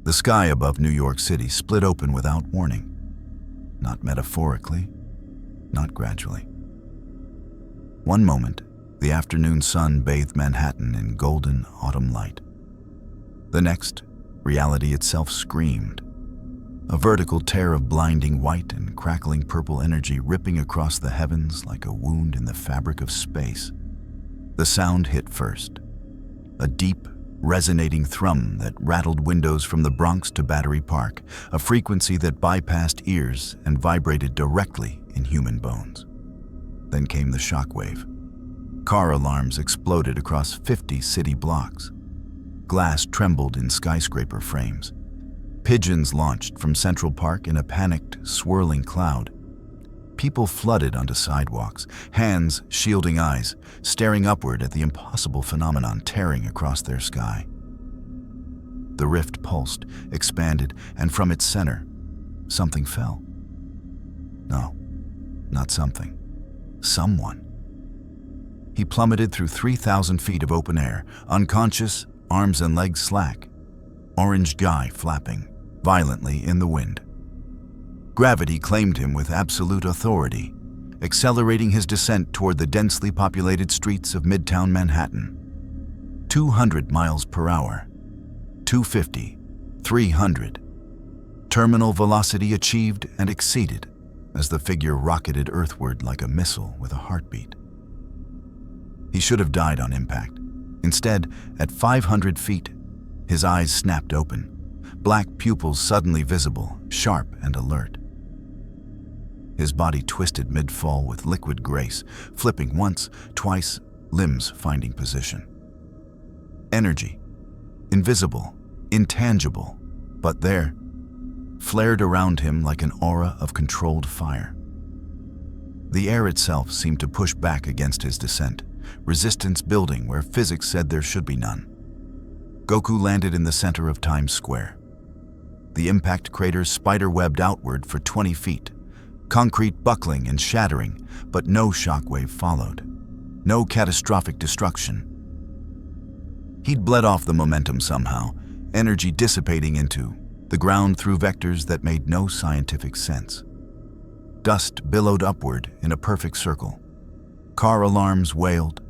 The sky above New York City split open without warning. Not metaphorically, not gradually. One moment, the afternoon sun bathed Manhattan in golden autumn light. The next, reality itself screamed. A vertical tear of blinding white and crackling purple energy ripping across the heavens like a wound in the fabric of space. The sound hit first. A deep, resonating thrum that rattled windows from the Bronx to Battery Park, a frequency that bypassed ears and vibrated directly in human bones. Then came the shockwave. Car alarms exploded across 50 city blocks. Glass trembled in skyscraper frames. Pigeons launched from Central Park in a panicked, swirling cloud. People flooded onto sidewalks, hands shielding eyes, staring upward at the impossible phenomenon tearing across their sky. The rift pulsed, expanded, and from its center, something fell. No, not something. Someone. He plummeted through 3,000 feet of open air, unconscious, arms and legs slack, orange dye flapping violently in the wind. Gravity claimed him with absolute authority, accelerating his descent toward the densely populated streets of Midtown Manhattan. 200 miles per hour, 250, 300. Terminal velocity achieved and exceeded as the figure rocketed earthward like a missile with a heartbeat. He should have died on impact. Instead, at 500 feet, his eyes snapped open, black pupils suddenly visible, sharp and alert. His body twisted mid-fall with liquid grace, flipping once, twice, limbs finding position. Energy, invisible, intangible, but there, flared around him like an aura of controlled fire. The air itself seemed to push back against his descent, resistance building where physics said there should be none. Goku landed in the center of Times Square. The impact crater spider-webbed outward for 20 feet, concrete buckling and shattering, but no shockwave followed. No catastrophic destruction. He'd bled off the momentum somehow, energy dissipating into the ground through vectors that made no scientific sense. Dust billowed upward in a perfect circle. Car alarms wailed.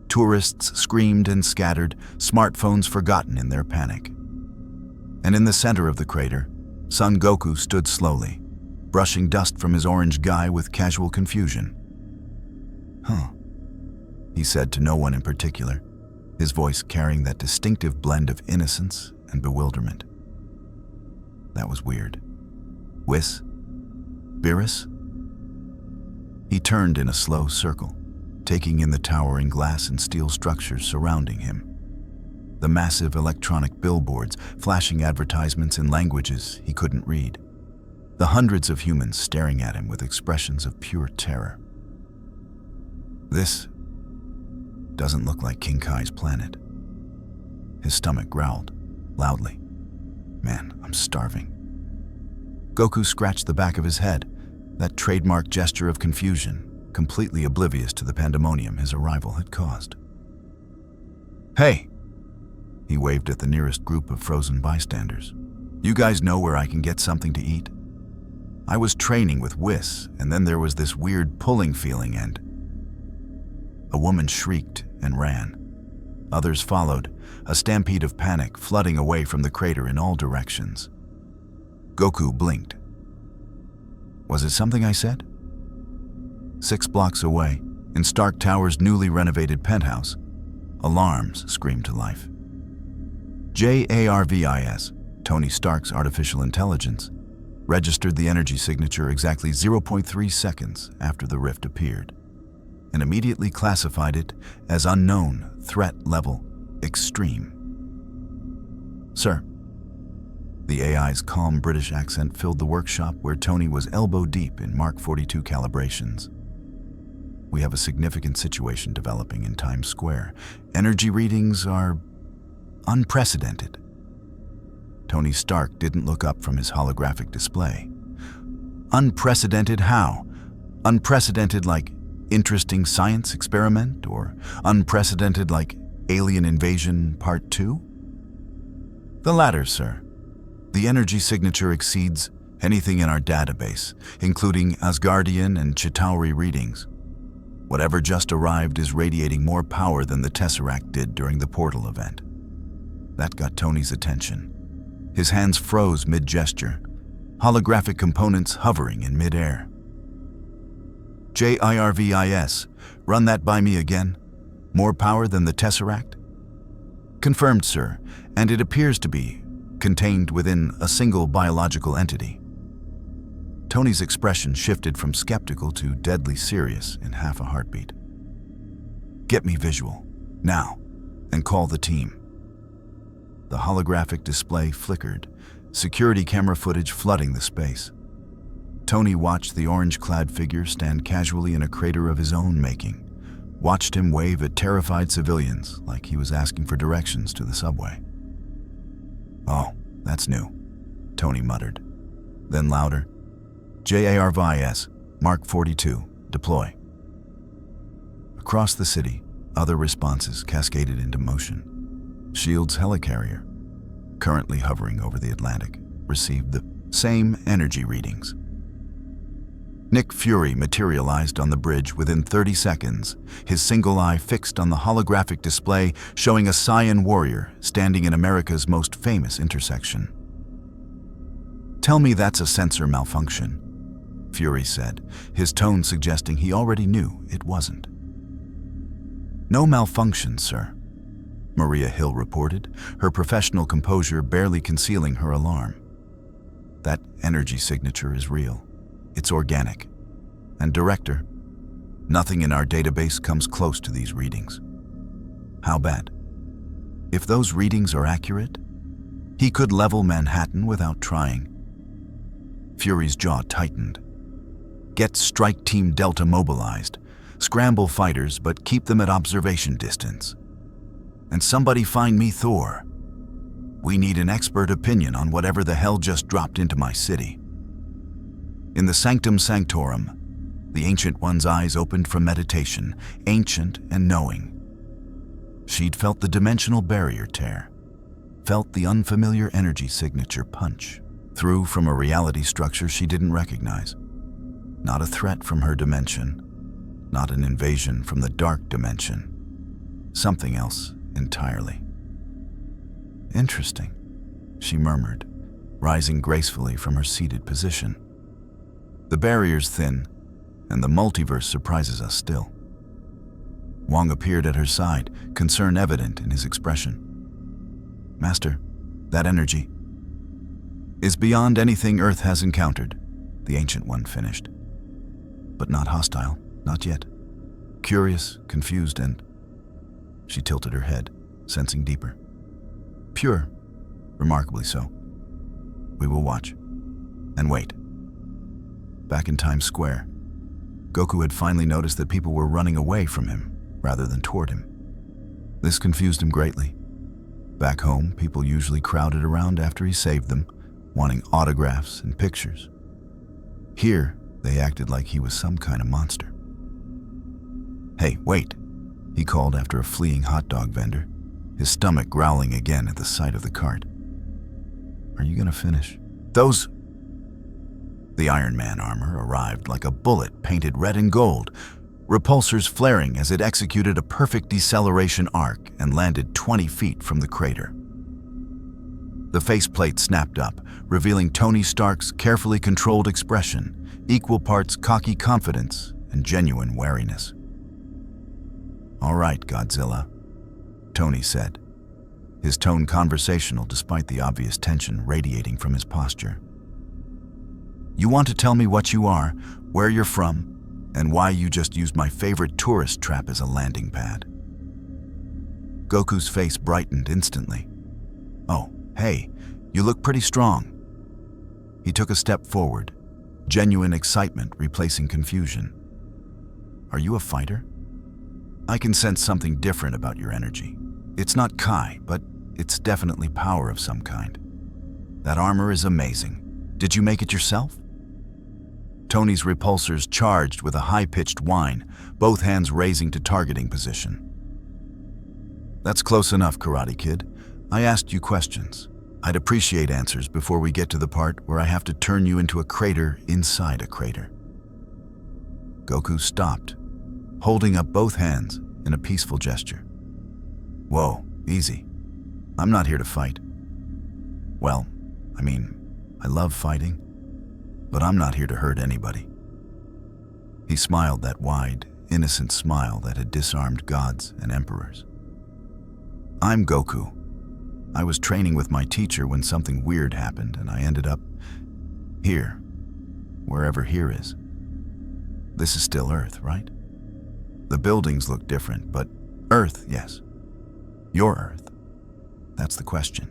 Tourists screamed and scattered, smartphones forgotten in their panic. And in the center of the crater, Son Goku stood slowly, brushing dust from his orange guy with casual confusion. "Huh," he said to no one in particular, his voice carrying that distinctive blend of innocence and bewilderment. That was weird. Whis? Beerus? He turned in a slow circle, taking in the towering glass and steel structures surrounding him. The massive electronic billboards flashing advertisements in languages he couldn't read. The hundreds of humans staring at him with expressions of pure terror. This doesn't look like King Kai's planet. His stomach growled, loudly. Man, I'm starving. Goku scratched the back of his head, that trademark gesture of confusion, completely oblivious to the pandemonium his arrival had caused. "Hey!" He waved at the nearest group of frozen bystanders. "You guys know where I can get something to eat? I was training with Whis, and then there was this weird pulling feeling and..." A woman shrieked and ran. Others followed, a stampede of panic flooding away from the crater in all directions. Goku blinked. Was it something I said? 6 blocks away, in Stark Tower's newly renovated penthouse, alarms screamed to life. JARVIS, Tony Stark's artificial intelligence, registered the energy signature exactly 0.3 seconds after the rift appeared, and immediately classified it as unknown, threat level, extreme. "Sir." The AI's calm British accent filled the workshop where Tony was elbow-deep in Mark 42 calibrations. "We have a significant situation developing in Times Square. Energy readings are unprecedented." Tony Stark didn't look up from his holographic display. "Unprecedented how? Unprecedented like interesting science experiment, or unprecedented like alien invasion part 2? "The latter, sir. The energy signature exceeds anything in our database, including Asgardian and Chitauri readings. Whatever just arrived is radiating more power than the Tesseract did during the portal event. That got Tony's attention. His hands froze mid-gesture, holographic components hovering in mid-air. JIRVIS, run that by me again. More power than the Tesseract? Confirmed, sir, and it appears to be contained within a single biological entity. Tony's expression shifted from skeptical to deadly serious in half a heartbeat. Get me visual, now, and call the team. The holographic display flickered, security camera footage flooding the space. Tony watched the orange-clad figure stand casually in a crater of his own making, watched him wave at terrified civilians like he was asking for directions to the subway. Oh, that's new, Tony muttered. Then louder, JARVIS, Mark 42, deploy. Across the city, other responses cascaded into motion. S.H.I.E.L.D's helicarrier, currently hovering over the Atlantic, received the same energy readings. Nick Fury materialized on the bridge within 30 seconds, his single eye fixed on the holographic display showing a Saiyan warrior standing in America's most famous intersection. Tell me that's a sensor malfunction, Fury said, his tone suggesting he already knew it wasn't. No malfunction, sir, Maria Hill reported, her professional composure barely concealing her alarm. That energy signature is real. It's organic. And Director, nothing in our database comes close to these readings. How bad? If those readings are accurate, he could level Manhattan without trying. Fury's jaw tightened. Get Strike Team Delta mobilized. Scramble fighters, but keep them at observation distance. And somebody find me Thor. We need an expert opinion on whatever the hell just dropped into my city. In the Sanctum Sanctorum, the Ancient One's eyes opened from meditation, ancient and knowing. She'd felt the dimensional barrier tear, felt the unfamiliar energy signature punch through from a reality structure she didn't recognize. Not a threat from her dimension, not an invasion from the dark dimension. Something else entirely. Interesting, she murmured, rising gracefully from her seated position. The barrier's thin, and the multiverse surprises us still. Wong appeared at her side, concern evident in his expression. Master, that energy is beyond anything Earth has encountered, the Ancient One finished. But not hostile, not yet. Curious, confused, and... She tilted her head, sensing deeper. Pure, remarkably so. We will watch. And wait. Back in Times Square, Goku had finally noticed that people were running away from him rather than toward him. This confused him greatly. Back home, people usually crowded around after he saved them, wanting autographs and pictures. Here, they acted like he was some kind of monster. Hey, wait, he called after a fleeing hot dog vendor, his stomach growling again at the sight of the cart. Are you gonna finish? Those... The Iron Man armor arrived like a bullet painted red and gold, repulsors flaring as it executed a perfect deceleration arc and landed 20 feet from the crater. The faceplate snapped up, revealing Tony Stark's carefully controlled expression, equal parts cocky confidence and genuine wariness. All right, Godzilla, Tony said, his tone conversational despite the obvious tension radiating from his posture. You want to tell me what you are, where you're from, and why you just used my favorite tourist trap as a landing pad. Goku's face brightened instantly. Oh, hey, you look pretty strong. He took a step forward, genuine excitement replacing confusion. Are you a fighter? I can sense something different about your energy. It's not Kai, but it's definitely power of some kind. That armor is amazing. Did you make it yourself? Tony's repulsors charged with a high-pitched whine, both hands raising to targeting position. That's close enough, Karate Kid. I asked you questions. I'd appreciate answers before we get to the part where I have to turn you into a crater inside a crater." Goku stopped, holding up both hands in a peaceful gesture. "Whoa, easy. I'm not here to fight. Well, I love fighting, but I'm not here to hurt anybody." He smiled that wide, innocent smile that had disarmed gods and emperors. "I'm Goku. I was training with my teacher when something weird happened, and I ended up here, wherever here is. This is still Earth, right? The buildings look different, but Earth, yes. Your Earth. That's the question."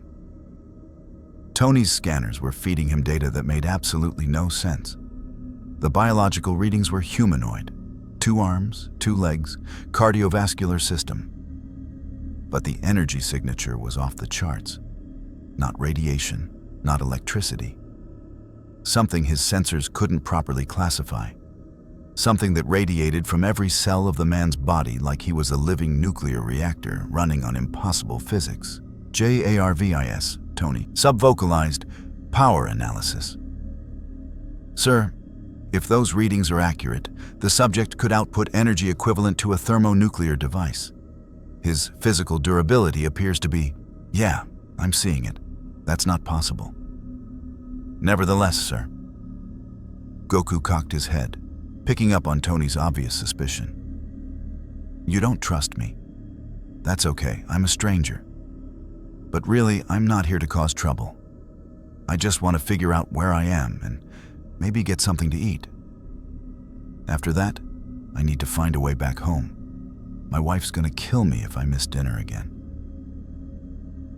Tony's scanners were feeding him data that made absolutely no sense. The biological readings were humanoid: 2 arms, 2 legs, cardiovascular system. But the energy signature was off the charts. Not radiation, not electricity. Something his sensors couldn't properly classify. Something that radiated from every cell of the man's body like he was a living nuclear reactor running on impossible physics. JARVIS, Tony subvocalized, "Power analysis." "Sir, if those readings are accurate, the subject could output energy equivalent to a thermonuclear device. His physical durability appears to be..." "Yeah, I'm seeing it. That's not possible." "Nevertheless, sir." Goku cocked his head, picking up on Tony's obvious suspicion. "You don't trust me. That's okay, I'm a stranger. But really, I'm not here to cause trouble. I just want to figure out where I am and maybe get something to eat. After that, I need to find a way back home. My wife's gonna kill me if I miss dinner again."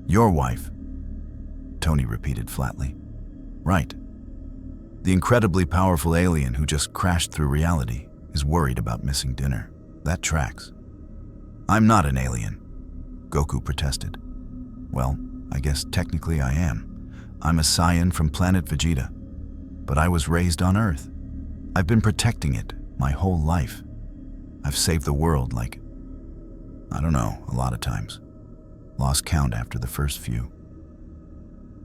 "Your wife?" Tony repeated flatly. "Right. The incredibly powerful alien who just crashed through reality is worried about missing dinner. That tracks." "I'm not an alien," Goku protested. "Well, I guess technically I am. I'm a Saiyan from planet Vegeta. But I was raised on Earth. I've been protecting it my whole life. I've saved the world like, I don't know, a lot of times. Lost count after the first few."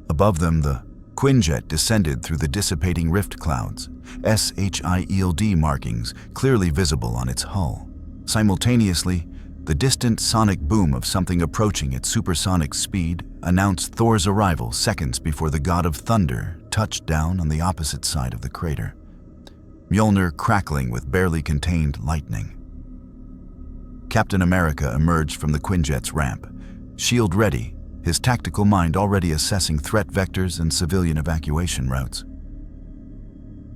Above them, the Quinjet descended through the dissipating rift clouds, S.H.I.E.L.D. markings clearly visible on its hull. Simultaneously, the distant sonic boom of something approaching at supersonic speed announced Thor's arrival seconds before the god of thunder touched down on the opposite side of the crater, Mjolnir crackling with barely contained lightning. Captain America emerged from the Quinjet's ramp, shield ready, his tactical mind already assessing threat vectors and civilian evacuation routes.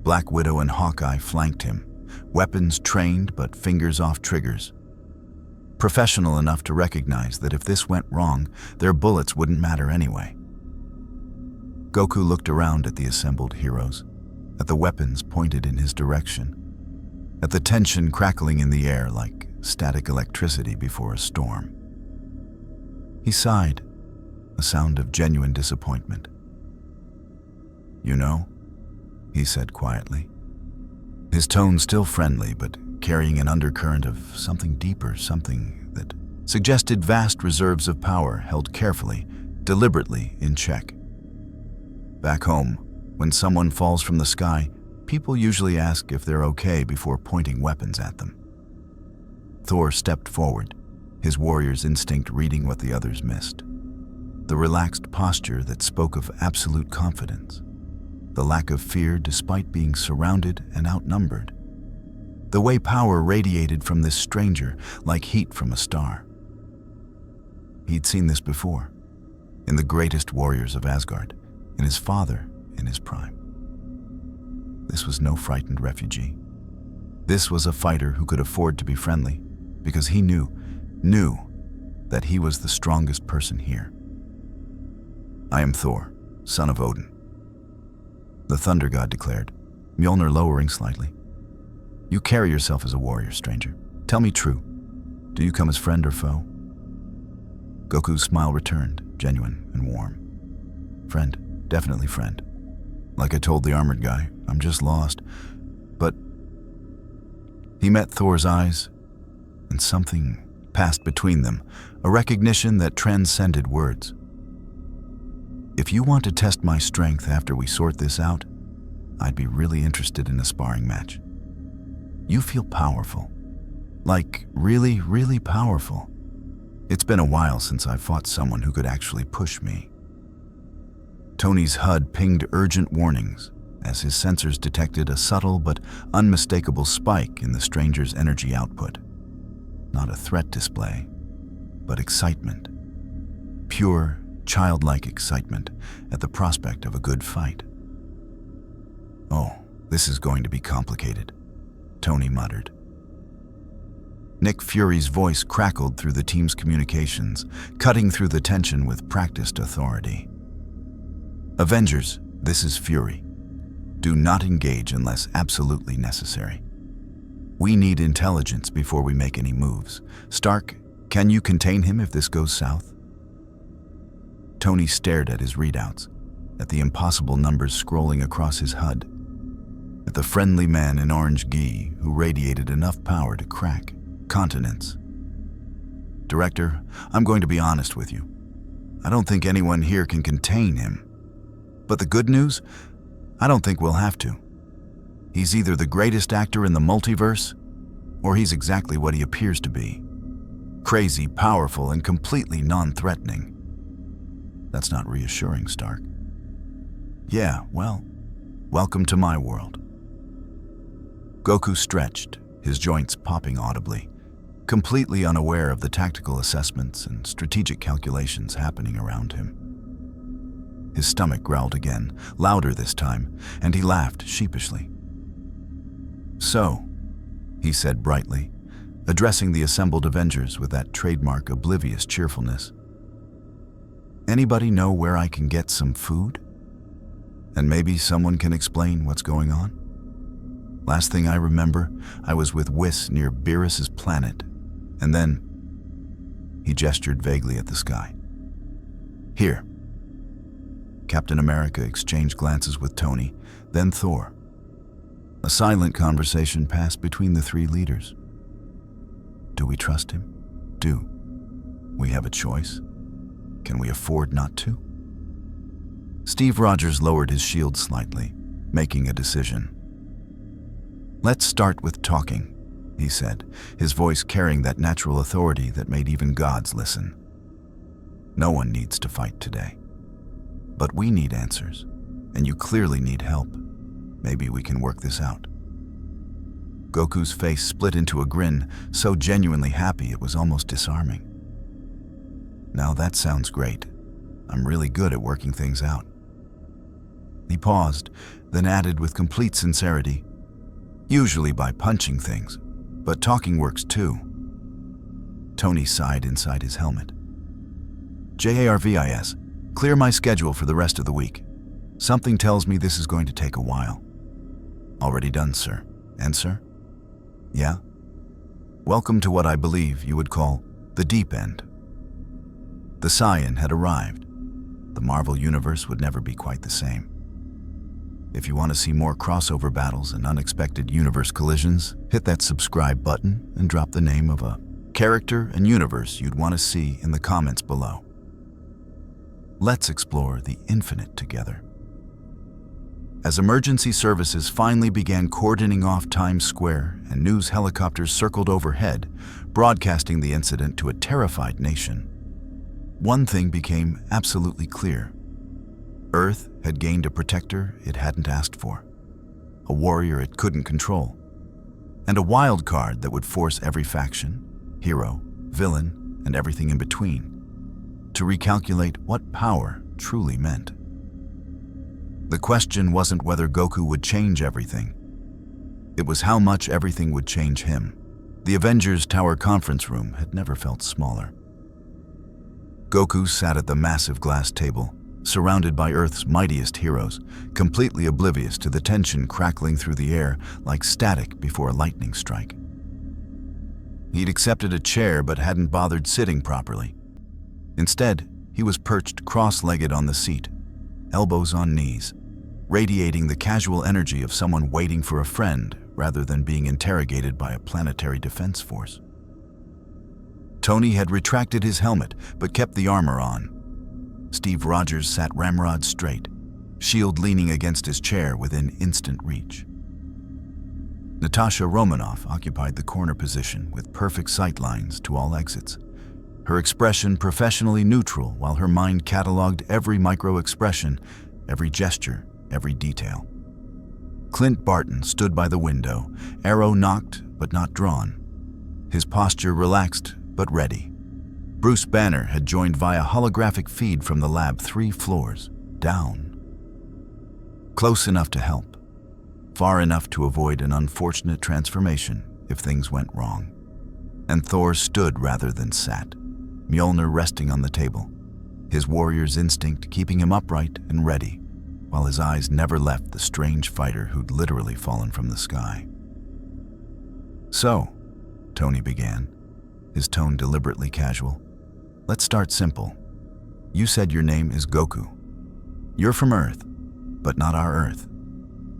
Black Widow and Hawkeye flanked him, weapons trained but fingers off triggers. Professional enough to recognize that if this went wrong, their bullets wouldn't matter anyway. Goku looked around at the assembled heroes, at the weapons pointed in his direction, at the tension crackling in the air like static electricity before a storm. He sighed, a sound of genuine disappointment. "You know," he said quietly, his tone still friendly but carrying an undercurrent of something deeper, something that suggested vast reserves of power held carefully, deliberately in check. "Back home, when someone falls from the sky, people usually ask if they're okay before pointing weapons at them." Thor stepped forward, his warrior's instinct reading what the others missed. The relaxed posture that spoke of absolute confidence. The lack of fear despite being surrounded and outnumbered. The way power radiated from this stranger like heat from a star. He'd seen this before, in the greatest warriors of Asgard, in his father in his prime. This was no frightened refugee. This was a fighter who could afford to be friendly, because he knew that he was the strongest person here. "I am Thor, son of Odin," the Thunder God declared, Mjolnir lowering slightly. "You carry yourself as a warrior, stranger. Tell me true. Do you come as friend or foe?" Goku's smile returned, genuine and warm. "Friend, definitely friend. Like I told the armored guy, I'm just lost. But..." He met Thor's eyes, and something passed between them, a recognition that transcended words. If you want to test my strength after we sort this out, I'd be really interested in a sparring match. You feel powerful. Like, really, really powerful. It's been a while since I've fought someone who could actually push me. Tony's HUD pinged urgent warnings as his sensors detected a subtle but unmistakable spike in the stranger's energy output. Not a threat display, but excitement. Pure, childlike excitement at the prospect of a good fight. "Oh, this is going to be complicated," Tony muttered. Nick Fury's voice crackled through the team's communications, cutting through the tension with practiced authority. "Avengers, this is Fury. Do not engage unless absolutely necessary. We need intelligence before we make any moves. Stark, can you contain him if this goes south?" Tony stared at his readouts, at the impossible numbers scrolling across his HUD, at the friendly man in orange gi who radiated enough power to crack continents. "Director, I'm going to be honest with you. I don't think anyone here can contain him. But the good news, I don't think we'll have to. He's either the greatest actor in the multiverse, or he's exactly what he appears to be. Crazy, powerful, and completely non-threatening. That's not reassuring, Stark." "Yeah, well, welcome to my world." Goku stretched, his joints popping audibly, completely unaware of the tactical assessments and strategic calculations happening around him. His stomach growled again, louder this time, and he laughed sheepishly. "So," he said brightly, addressing the assembled Avengers with that trademark oblivious cheerfulness. "Anybody know where I can get some food? And maybe someone can explain what's going on? Last thing I remember, I was with Whis near Beerus's planet, and then..." He gestured vaguely at the sky. "Here." Captain America exchanged glances with Tony, then Thor. A silent conversation passed between the three leaders. Do we trust him? Do we have a choice? Can we afford not to? Steve Rogers lowered his shield slightly, making a decision. "Let's start with talking," he said, his voice carrying that natural authority that made even gods listen. "No one needs to fight today. But we need answers, and you clearly need help. Maybe we can work this out." Goku's face split into a grin, so genuinely happy it was almost disarming. "Now that sounds great. I'm really good at working things out." He paused, then added with complete sincerity, "Usually by punching things, but talking works too." Tony sighed inside his helmet. "JARVIS, clear my schedule for the rest of the week. Something tells me this is going to take a while." "Already done, sir." "And, sir?" "Yeah? Welcome to what I believe you would call the deep end." The Saiyan had arrived. The Marvel Universe would never be quite the same. If you want to see more crossover battles and unexpected universe collisions, hit that subscribe button and drop the name of a character and universe you'd want to see in the comments below. Let's explore the infinite together. As emergency services finally began cordoning off Times Square and news helicopters circled overhead, broadcasting the incident to a terrified nation, one thing became absolutely clear. Earth had gained a protector it hadn't asked for, a warrior it couldn't control, and a wild card that would force every faction, hero, villain, and everything in between to recalculate what power truly meant. The question wasn't whether Goku would change everything. It was how much everything would change him. The Avengers Tower conference room had never felt smaller. Goku sat at the massive glass table, surrounded by Earth's mightiest heroes, completely oblivious to the tension crackling through the air like static before a lightning strike. He'd accepted a chair but hadn't bothered sitting properly. Instead, he was perched cross-legged on the seat, elbows on knees, radiating the casual energy of someone waiting for a friend rather than being interrogated by a planetary defense force. Tony had retracted his helmet but kept the armor on. Steve Rogers sat ramrod straight, shield leaning against his chair within instant reach. Natasha Romanoff occupied the corner position with perfect sight lines to all exits, her expression professionally neutral while her mind cataloged every micro-expression, every gesture, every detail. Clint Barton stood by the window, arrow nocked but not drawn, his posture relaxed but ready. Bruce Banner had joined via holographic feed from the lab 3 floors down. Close enough to help, far enough to avoid an unfortunate transformation if things went wrong. And Thor stood rather than sat, Mjolnir resting on the table, his warrior's instinct keeping him upright and ready, while his eyes never left the strange fighter who'd literally fallen from the sky. "So," Tony began, his tone deliberately casual, "let's start simple. You said your name is Goku. You're from Earth, but not our Earth.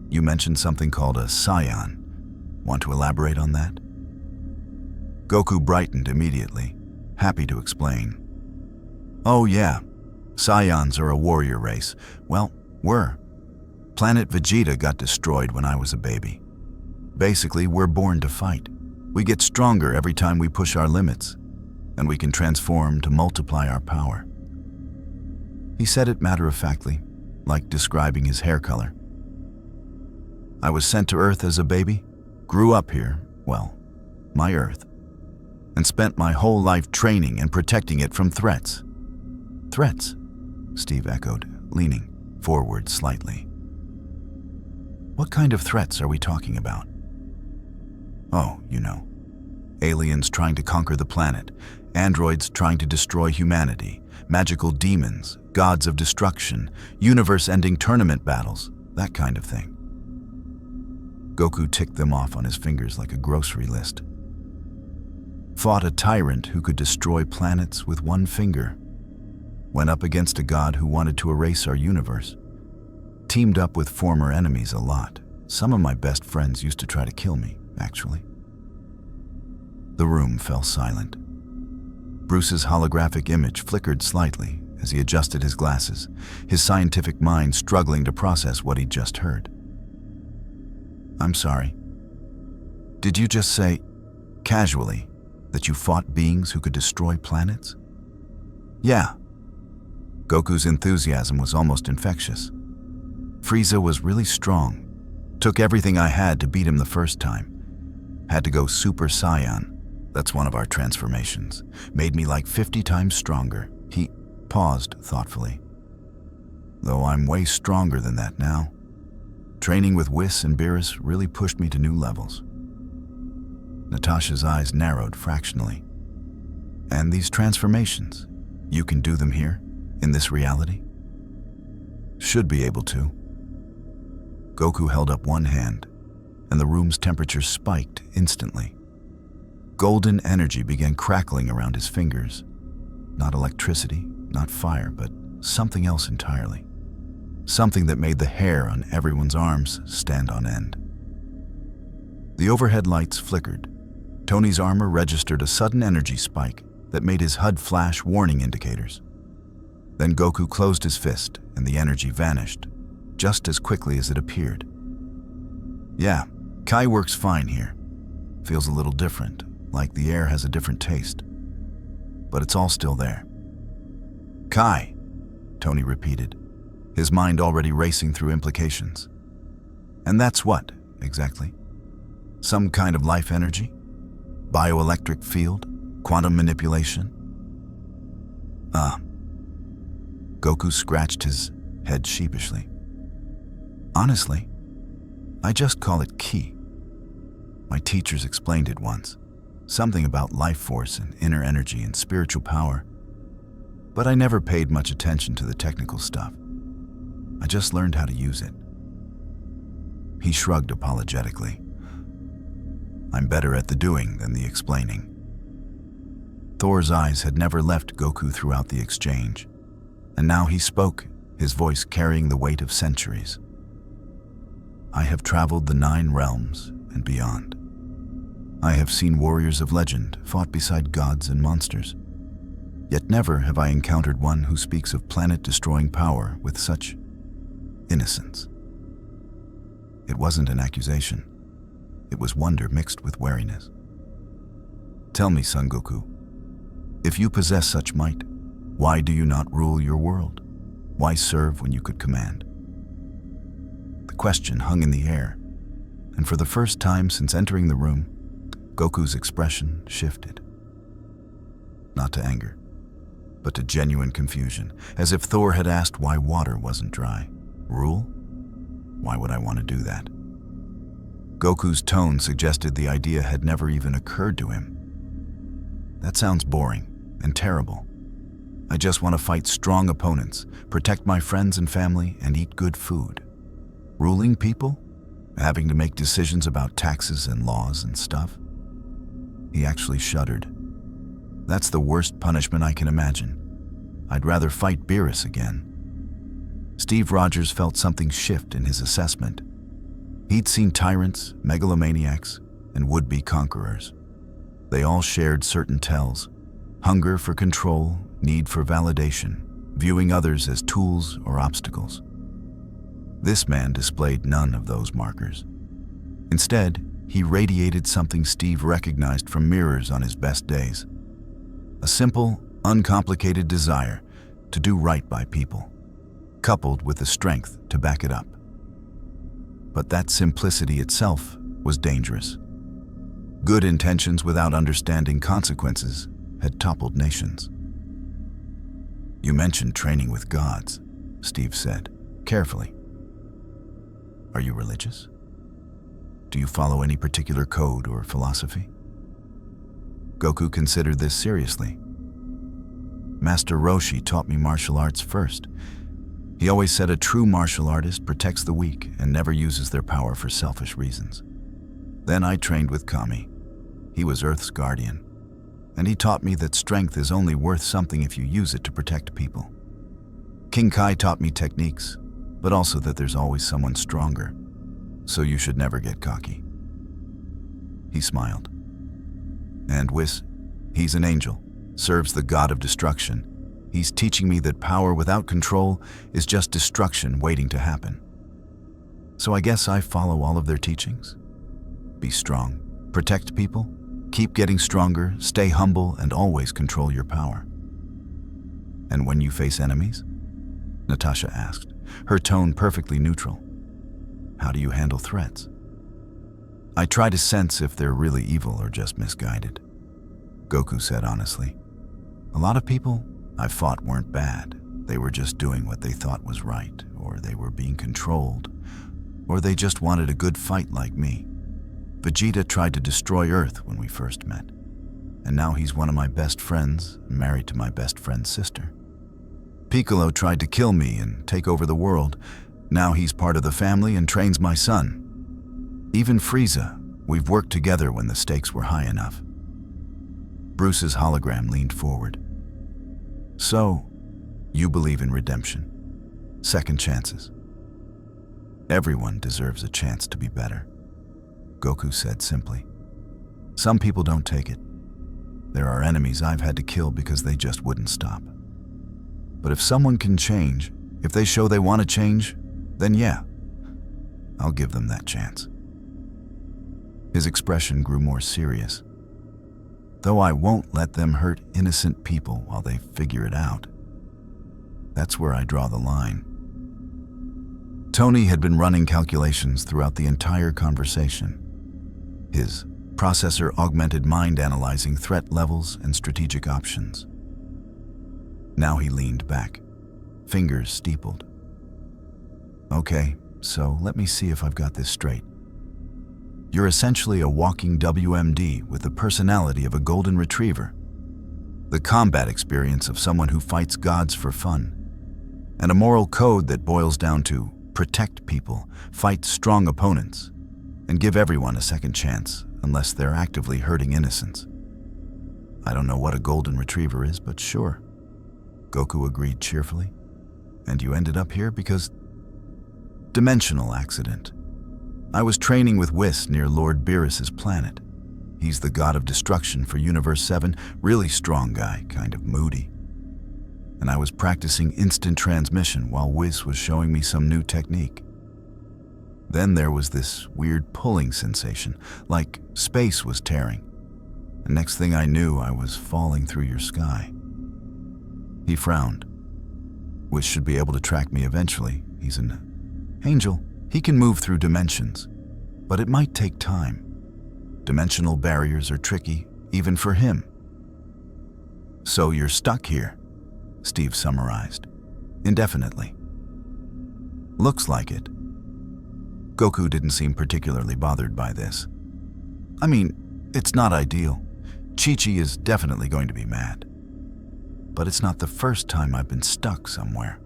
You mentioned something called a Saiyan. Want to elaborate on that?" Goku brightened immediately, happy to explain. "Oh yeah, Saiyans are a warrior race. Well, we're. Planet Vegeta got destroyed when I was a baby. Basically, we're born to fight. We get stronger every time we push our limits, and we can transform to multiply our power." He said it matter-of-factly, like describing his hair color. "I was sent to Earth as a baby, grew up here, well, my Earth, and spent my whole life training and protecting it from threats." "Threats?" Steve echoed, leaning forward slightly. "What kind of threats are we talking about?" "Oh, you know, aliens trying to conquer the planet, androids trying to destroy humanity, magical demons, gods of destruction, universe-ending tournament battles, that kind of thing." Goku ticked them off on his fingers like a grocery list. Fought a tyrant who could destroy planets with one finger. Went up against a god who wanted to erase our universe. Teamed up with former enemies a lot. Some of my best friends used to try to kill me, actually. The room fell silent. Bruce's holographic image flickered slightly as he adjusted his glasses, his scientific mind struggling to process what he'd just heard. "I'm sorry. Did you just say, casually, that you fought beings who could destroy planets?" "Yeah." Goku's enthusiasm was almost infectious. "Frieza was really strong. Took everything I had to beat him the first time. Had to go Super Saiyan. That's one of our transformations. Made me like 50 times stronger." He paused thoughtfully. "Though I'm way stronger than that now. Training with Whis and Beerus really pushed me to new levels." Natasha's eyes narrowed fractionally. "And these transformations, you can do them here, in this reality?" "Should be able to." Goku held up one hand, and the room's temperature spiked instantly. Golden energy began crackling around his fingers. Not electricity, not fire, but something else entirely. Something that made the hair on everyone's arms stand on end. The overhead lights flickered. Tony's armor registered a sudden energy spike that made his HUD flash warning indicators. Then Goku closed his fist and the energy vanished, just as quickly as it appeared. "Yeah, Kai works fine here. Feels a little different, like the air has a different taste. But it's all still there." "Kai," Tony repeated, his mind already racing through implications. "And that's what, exactly? Some kind of life energy? Bioelectric field? Quantum manipulation?" Goku scratched his head sheepishly. "Honestly, I just call it ki. My teachers explained it once. Something about life force and inner energy and spiritual power. But I never paid much attention to the technical stuff. I just learned how to use it." He shrugged apologetically. "I'm better at the doing than the explaining." Thor's eyes had never left Goku throughout the exchange, and now he spoke, his voice carrying the weight of centuries. "I have traveled the 9 realms and beyond. I have seen warriors of legend fought beside gods and monsters. Yet never have I encountered one who speaks of planet-destroying power with such innocence. It wasn't an accusation. It was wonder mixed with wariness. Tell me, Son Goku, if you possess such might, why do you not rule your world? Why serve when you could command? The question hung in the air, and for the first time since entering the room, Goku's expression shifted. Not to anger, but to genuine confusion, as if Thor had asked why water wasn't dry. Rule? Why would I want to do that? Goku's tone suggested the idea had never even occurred to him. That sounds boring and terrible. I just want to fight strong opponents, protect my friends and family, and eat good food. Ruling people? Having to make decisions about taxes and laws and stuff? He actually shuddered. That's the worst punishment I can imagine. I'd rather fight Beerus again. Steve Rogers felt something shift in his assessment. He'd seen tyrants, megalomaniacs, and would-be conquerors. They all shared certain tells: hunger for control, need for validation, viewing others as tools or obstacles. This man displayed none of those markers. Instead, he radiated something Steve recognized from mirrors on his best days. A simple, uncomplicated desire to do right by people, coupled with the strength to back it up. But that simplicity itself was dangerous. Good intentions without understanding consequences had toppled nations. You mentioned training with gods, Steve said, carefully. Are you religious? Do you follow any particular code or philosophy? Goku considered this seriously. Master Roshi taught me martial arts first. He always said a true martial artist protects the weak and never uses their power for selfish reasons. Then I trained with Kami. He was Earth's guardian, and he taught me that strength is only worth something if you use it to protect people. King Kai taught me techniques, but also that there's always someone stronger, so you should never get cocky. He smiled. And Whis, he's an angel, serves the god of destruction. He's teaching me that power without control is just destruction waiting to happen. So I guess I follow all of their teachings. Be strong, protect people, keep getting stronger, stay humble, and always control your power. And when you face enemies? Natasha asked, her tone perfectly neutral. How do you handle threats? I try to sense if they're really evil or just misguided. Goku said honestly. A lot of people I fought weren't bad. They were just doing what they thought was right, or they were being controlled, or they just wanted a good fight like me. Vegeta tried to destroy Earth when we first met, and now he's one of my best friends, married to my best friend's sister. Piccolo tried to kill me and take over the world. Now he's part of the family and trains my son. Even Frieza, we've worked together when the stakes were high enough. Bruce's hologram leaned forward. So, you believe in redemption, second chances. Everyone deserves a chance to be better, Goku said simply. Some people don't take it. There are enemies I've had to kill because they just wouldn't stop. But if someone can change, if they show they want to change, then yeah, I'll give them that chance. His expression grew more serious. Though I won't let them hurt innocent people while they figure it out. That's where I draw the line. Tony had been running calculations throughout the entire conversation. His processor-augmented mind analyzing threat levels and strategic options. Now he leaned back, fingers steepled. Okay, so let me see if I've got this straight. You're essentially a walking WMD with the personality of a golden retriever, the combat experience of someone who fights gods for fun, and a moral code that boils down to protect people, fight strong opponents, and give everyone a second chance unless they're actively hurting innocents. I don't know what a golden retriever is, but sure. Goku agreed cheerfully. And you ended up here because... Dimensional accident. I was training with Whis near Lord Beerus's planet. He's the god of destruction for Universe 7, really strong guy, kind of moody. and I was practicing instant transmission while Wiz was showing me some new technique. Then there was this weird pulling sensation, like space was tearing. And next thing I knew, I was falling through your sky. He frowned. Wiz should be able to track me eventually. He's an angel. He can move through dimensions, but it might take time. Dimensional barriers are tricky, even for him. So you're stuck here, Steve summarized, indefinitely. Looks like it. Goku didn't seem particularly bothered by this. I mean, it's not ideal. Chi-Chi is definitely going to be mad. But it's not the first time I've been stuck somewhere.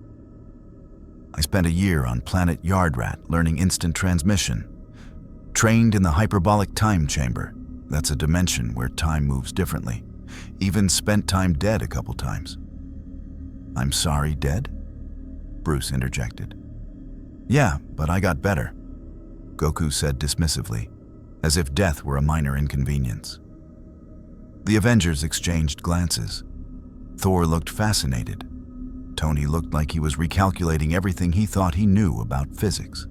I spent a year on planet Yardrat learning instant transmission. Trained in the hyperbolic time chamber. That's a dimension where time moves differently. Even spent time dead a couple times. I'm sorry, dead? Bruce interjected. Yeah, but I got better, Goku said dismissively, as if death were a minor inconvenience. The Avengers exchanged glances. Thor looked fascinated. Tony looked like he was recalculating everything he thought he knew about physics.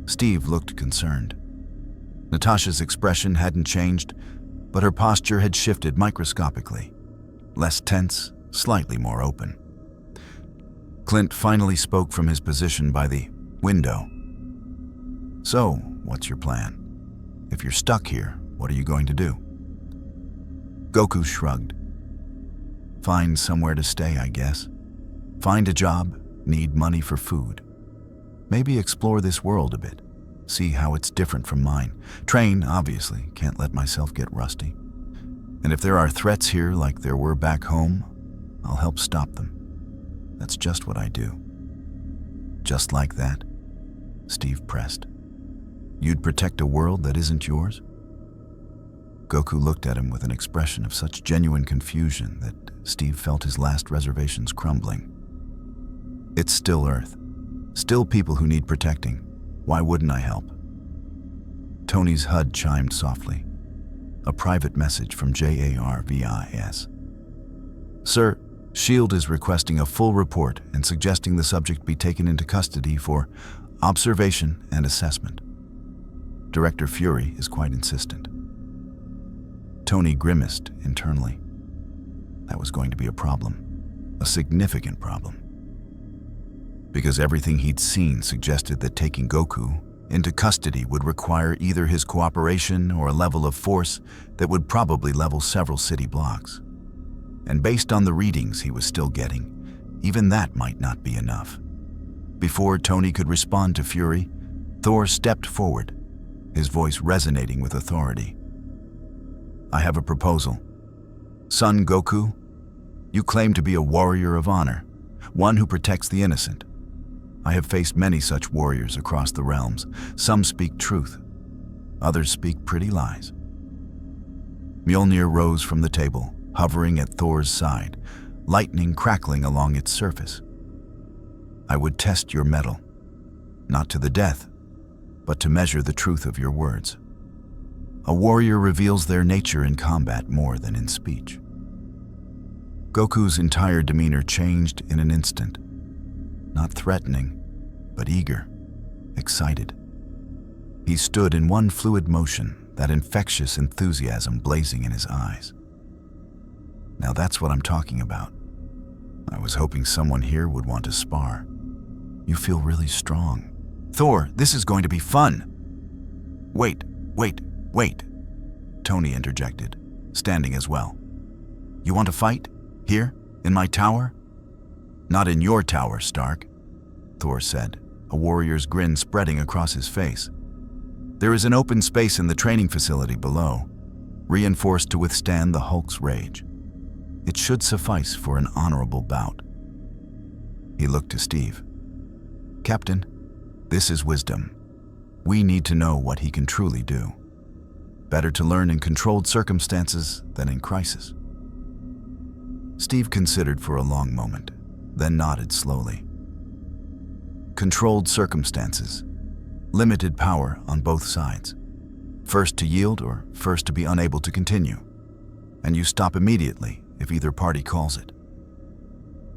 Steve looked concerned. Natasha's expression hadn't changed, but her posture had shifted microscopically. Less tense, slightly more open. Clint finally spoke from his position by the window. So, what's your plan? If you're stuck here, what are you going to do? Goku shrugged. Find somewhere to stay, I guess. Find a job, need money for food. Maybe explore this world a bit. See how it's different from mine. Train, obviously, can't let myself get rusty. And if there are threats here like there were back home, I'll help stop them. That's just what I do. Just like that? Steve pressed. You'd protect a world that isn't yours? Goku looked at him with an expression of such genuine confusion that Steve felt his last reservations crumbling. It's still Earth. Still people who need protecting. Why wouldn't I help? Tony's HUD chimed softly. A private message from JARVIS. Sir, S.H.I.E.L.D. is requesting a full report and suggesting the subject be taken into custody for observation and assessment. Director Fury is quite insistent. Tony grimaced internally. That was going to be a problem. A significant problem. Because everything he'd seen suggested that taking Goku into custody would require either his cooperation or a level of force that would probably level several city blocks. And based on the readings he was still getting, even that might not be enough. Before Tony could respond to Fury, Thor stepped forward, his voice resonating with authority. I have a proposal. Son Goku, you claim to be a warrior of honor, one who protects the innocent. I have faced many such warriors across the realms. Some speak truth, others speak pretty lies. Mjolnir rose from the table, hovering at Thor's side, lightning crackling along its surface. I would test your mettle, not to the death, but to measure the truth of your words. A warrior reveals their nature in combat more than in speech. Goku's entire demeanor changed in an instant. Not threatening, but eager, excited. He stood in one fluid motion, that infectious enthusiasm blazing in his eyes. Now that's what I'm talking about. I was hoping someone here would want to spar. You feel really strong. Thor, this is going to be fun. Wait. Tony interjected, standing as well. You want to fight? Here? In my tower? Not in your tower, Stark, Thor said, a warrior's grin spreading across his face. There is an open space in the training facility below, reinforced to withstand the Hulk's rage. It should suffice for an honorable bout. He looked to Steve. Captain, this is wisdom. We need to know what he can truly do. Better to learn in controlled circumstances than in crisis. Steve considered for a long moment, then nodded slowly. Controlled circumstances. Limited power on both sides. First to yield or first to be unable to continue. And you stop immediately if either party calls it.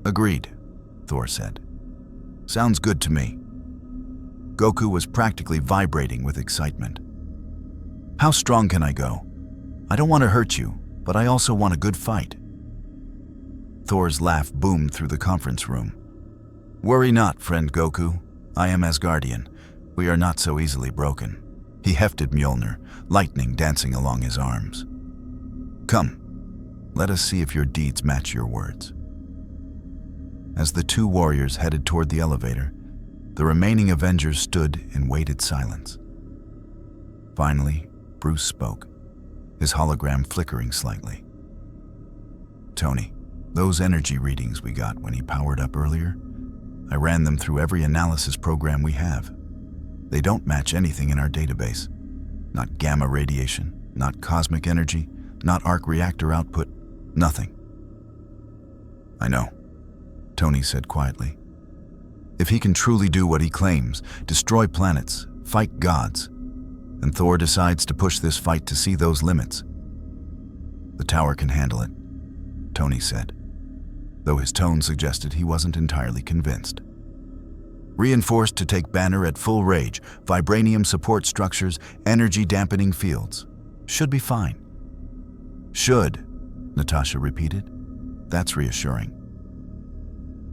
Agreed, Thor said. Sounds good to me. Goku was practically vibrating with excitement. How strong can I go? I don't want to hurt you, but I also want a good fight. Thor's laugh boomed through the conference room. Worry not, friend Goku. I am Asgardian. We are not so easily broken. He hefted Mjolnir, lightning dancing along his arms. Come, let us see if your deeds match your words. As the two warriors headed toward the elevator, the remaining Avengers stood in weighted silence. Finally, Bruce spoke, his hologram flickering slightly. Tony, those energy readings we got when he powered up earlier, I ran them through every analysis program we have. They don't match anything in our database. Not gamma radiation, not cosmic energy, not arc reactor output, nothing. I know, Tony said quietly. If he can truly do what he claims, destroy planets, fight gods, and Thor decides to push this fight to see those limits, the tower can handle it, Tony said, though his tone suggested he wasn't entirely convinced. Reinforced to take Banner at full rage, vibranium support structures, energy dampening fields. Should be fine. Should, Natasha repeated. That's reassuring.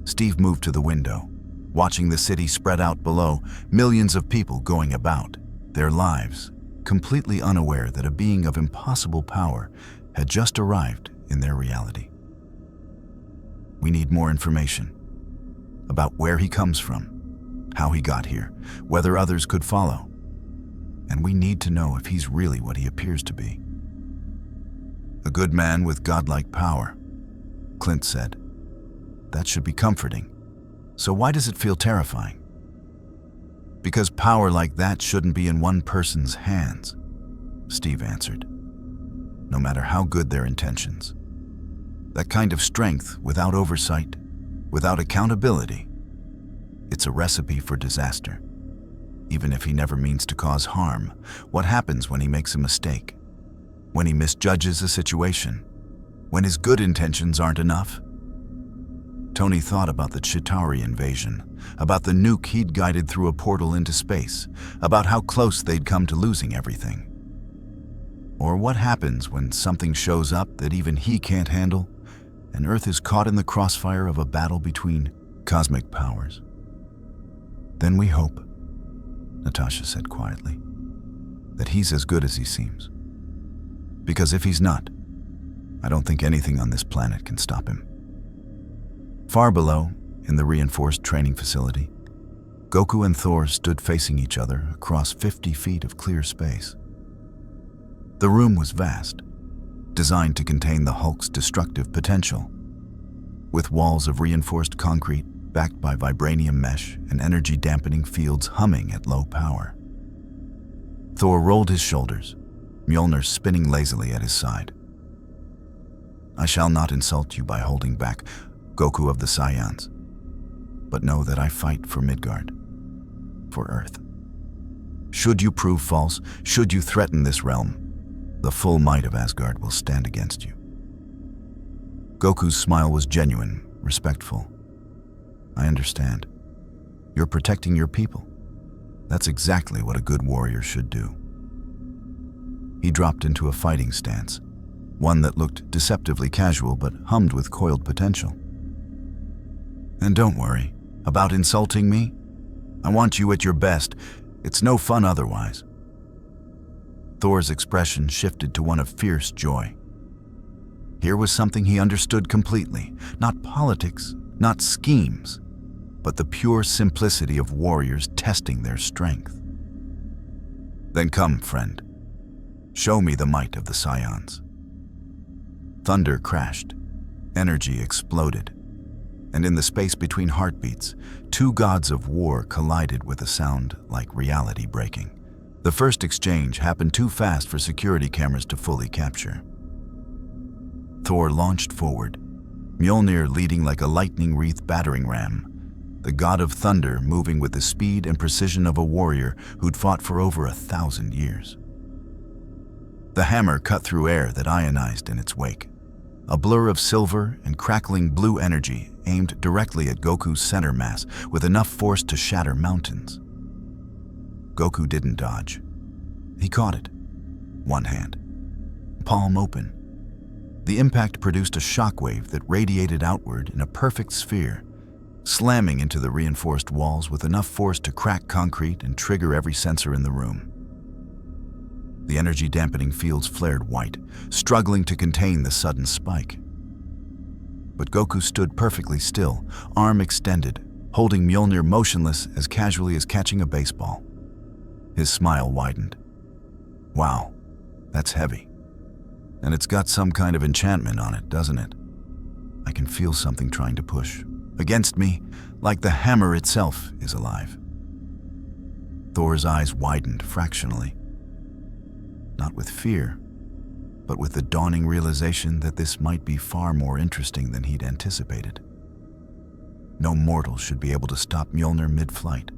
Steve moved to the window, watching the city spread out below, millions of people going about, their lives, completely unaware that a being of impossible power had just arrived in their reality. We need more information about where he comes from, how he got here, whether others could follow, and we need to know if he's really what he appears to be. A good man with godlike power, Clint said. That should be comforting. So why does it feel terrifying? Because power like that shouldn't be in one person's hands, Steve answered. No matter how good their intentions. That kind of strength without oversight, without accountability, it's a recipe for disaster. Even if he never means to cause harm, what happens when he makes a mistake? When he misjudges a situation? When his good intentions aren't enough? Tony thought about the Chitauri invasion, about the nuke he'd guided through a portal into space, about how close they'd come to losing everything. Or what happens when something shows up that even he can't handle, and Earth is caught in the crossfire of a battle between cosmic powers? Then we hope, Natasha said quietly, that he's as good as he seems. Because if he's not, I don't think anything on this planet can stop him. Far below, in the reinforced training facility, Goku and Thor stood facing each other across 50 feet of clear space. The room was vast, designed to contain the Hulk's destructive potential, with walls of reinforced concrete backed by vibranium mesh and energy-dampening fields humming at low power. Thor rolled his shoulders, Mjolnir spinning lazily at his side. I shall not insult you by holding back, Goku of the Saiyans, but know that I fight for Midgard, for Earth. Should you prove false, should you threaten this realm, the full might of Asgard will stand against you. Goku's smile was genuine, respectful. I understand. You're protecting your people. That's exactly what a good warrior should do. He dropped into a fighting stance, one that looked deceptively casual but hummed with coiled potential. And don't worry about insulting me. I want you at your best. It's no fun otherwise. Thor's expression shifted to one of fierce joy. Here was something he understood completely, not politics, not schemes, but the pure simplicity of warriors testing their strength. Then come, friend. Show me the might of the Saiyans. Thunder crashed, energy exploded, and in the space between heartbeats, two gods of war collided with a sound like reality breaking. The first exchange happened too fast for security cameras to fully capture. Thor launched forward, Mjolnir leading like a lightning-wreathed battering ram, the god of thunder moving with the speed and precision of a warrior who'd fought for over 1,000 years. The hammer cut through air that ionized in its wake, a blur of silver and crackling blue energy aimed directly at Goku's center mass with enough force to shatter mountains. Goku didn't dodge. He caught it, one hand, palm open. The impact produced a shockwave that radiated outward in a perfect sphere, slamming into the reinforced walls with enough force to crack concrete and trigger every sensor in the room. The energy-dampening fields flared white, struggling to contain the sudden spike. But Goku stood perfectly still, arm extended, holding Mjolnir motionless as casually as catching a baseball. His smile widened. Wow, that's heavy. And it's got some kind of enchantment on it, doesn't it? I can feel something trying to push against me, like the hammer itself is alive. Thor's eyes widened fractionally. Not with fear, but with the dawning realization that this might be far more interesting than he'd anticipated. No mortal should be able to stop Mjolnir mid-flight.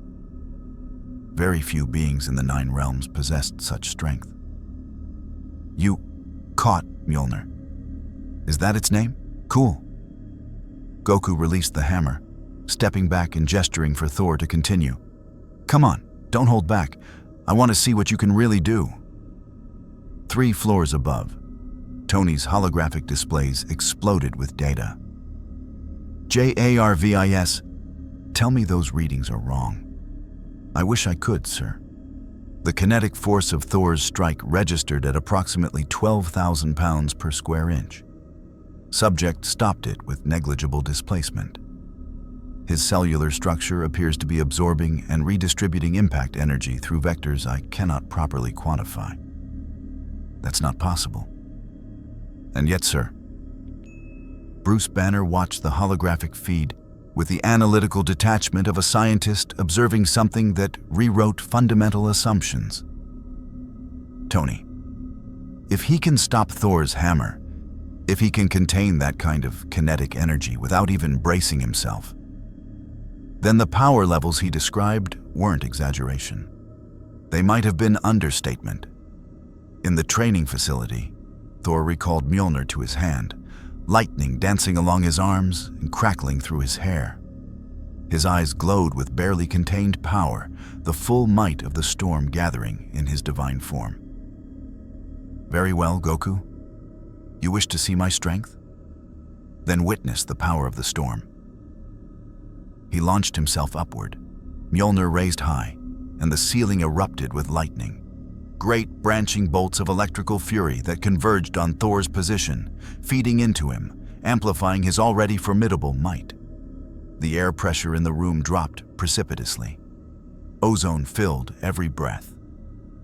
Very few beings in the 9 realms possessed such strength. You caught Mjolnir. Is that its name? Cool. Goku released the hammer, stepping back and gesturing for Thor to continue. Come on, don't hold back. I want to see what you can really do. 3 floors above, Tony's holographic displays exploded with data. JARVIS, tell me those readings are wrong. I wish I could, sir. The kinetic force of Thor's strike registered at approximately 12,000 pounds per square inch. Subject stopped it with negligible displacement. His cellular structure appears to be absorbing and redistributing impact energy through vectors I cannot properly quantify. That's not possible. And yet, sir. Bruce Banner watched the holographic feed with the analytical detachment of a scientist observing something that rewrote fundamental assumptions. Tony, if he can stop Thor's hammer, if he can contain that kind of kinetic energy without even bracing himself, then the power levels he described weren't exaggeration. They might have been understatement. In the training facility, Thor recalled Mjolnir to his hand, lightning dancing along his arms and crackling through his hair. His eyes glowed with barely contained power, the full might of the storm gathering in his divine form. Very well, Goku. You wish to see my strength? Then witness the power of the storm. He launched himself upward, Mjolnir raised high, and the ceiling erupted with lightning. Great branching bolts of electrical fury that converged on Thor's position, feeding into him, amplifying his already formidable might. The air pressure in the room dropped precipitously. Ozone filled every breath.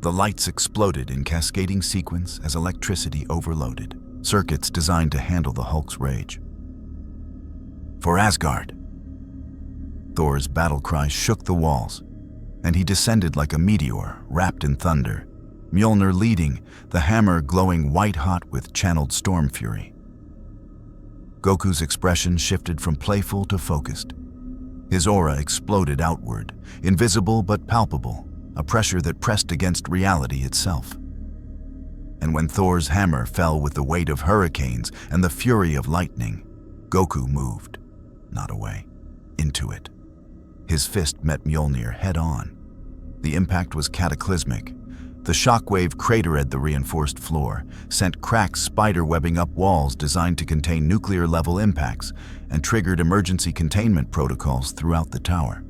The lights exploded in cascading sequence as electricity overloaded, circuits designed to handle the Hulk's rage. For Asgard! Thor's battle cry shook the walls, and he descended like a meteor wrapped in thunder, Mjolnir leading, the hammer glowing white-hot with channeled storm fury. Goku's expression shifted from playful to focused. His aura exploded outward, invisible but palpable, a pressure that pressed against reality itself. And when Thor's hammer fell with the weight of hurricanes and the fury of lightning, Goku moved, not away, into it. His fist met Mjolnir head-on. The impact was cataclysmic. The shockwave cratered the reinforced floor, sent cracks spider-webbing up walls designed to contain nuclear-level impacts, and triggered emergency containment protocols throughout the tower.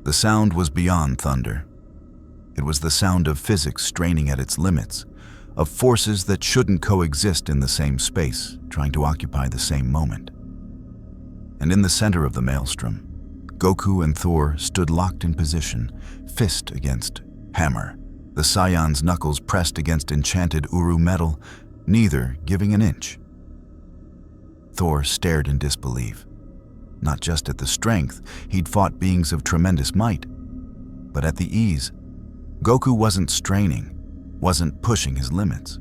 The sound was beyond thunder. It was the sound of physics straining at its limits, of forces that shouldn't coexist in the same space, trying to occupy the same moment. And in the center of the maelstrom, Goku and Thor stood locked in position, fist against hammer, the Saiyan's knuckles pressed against enchanted Uru metal, neither giving an inch. Thor stared in disbelief, not just at the strength he'd fought beings of tremendous might, but at the ease. Goku wasn't straining, wasn't pushing his limits.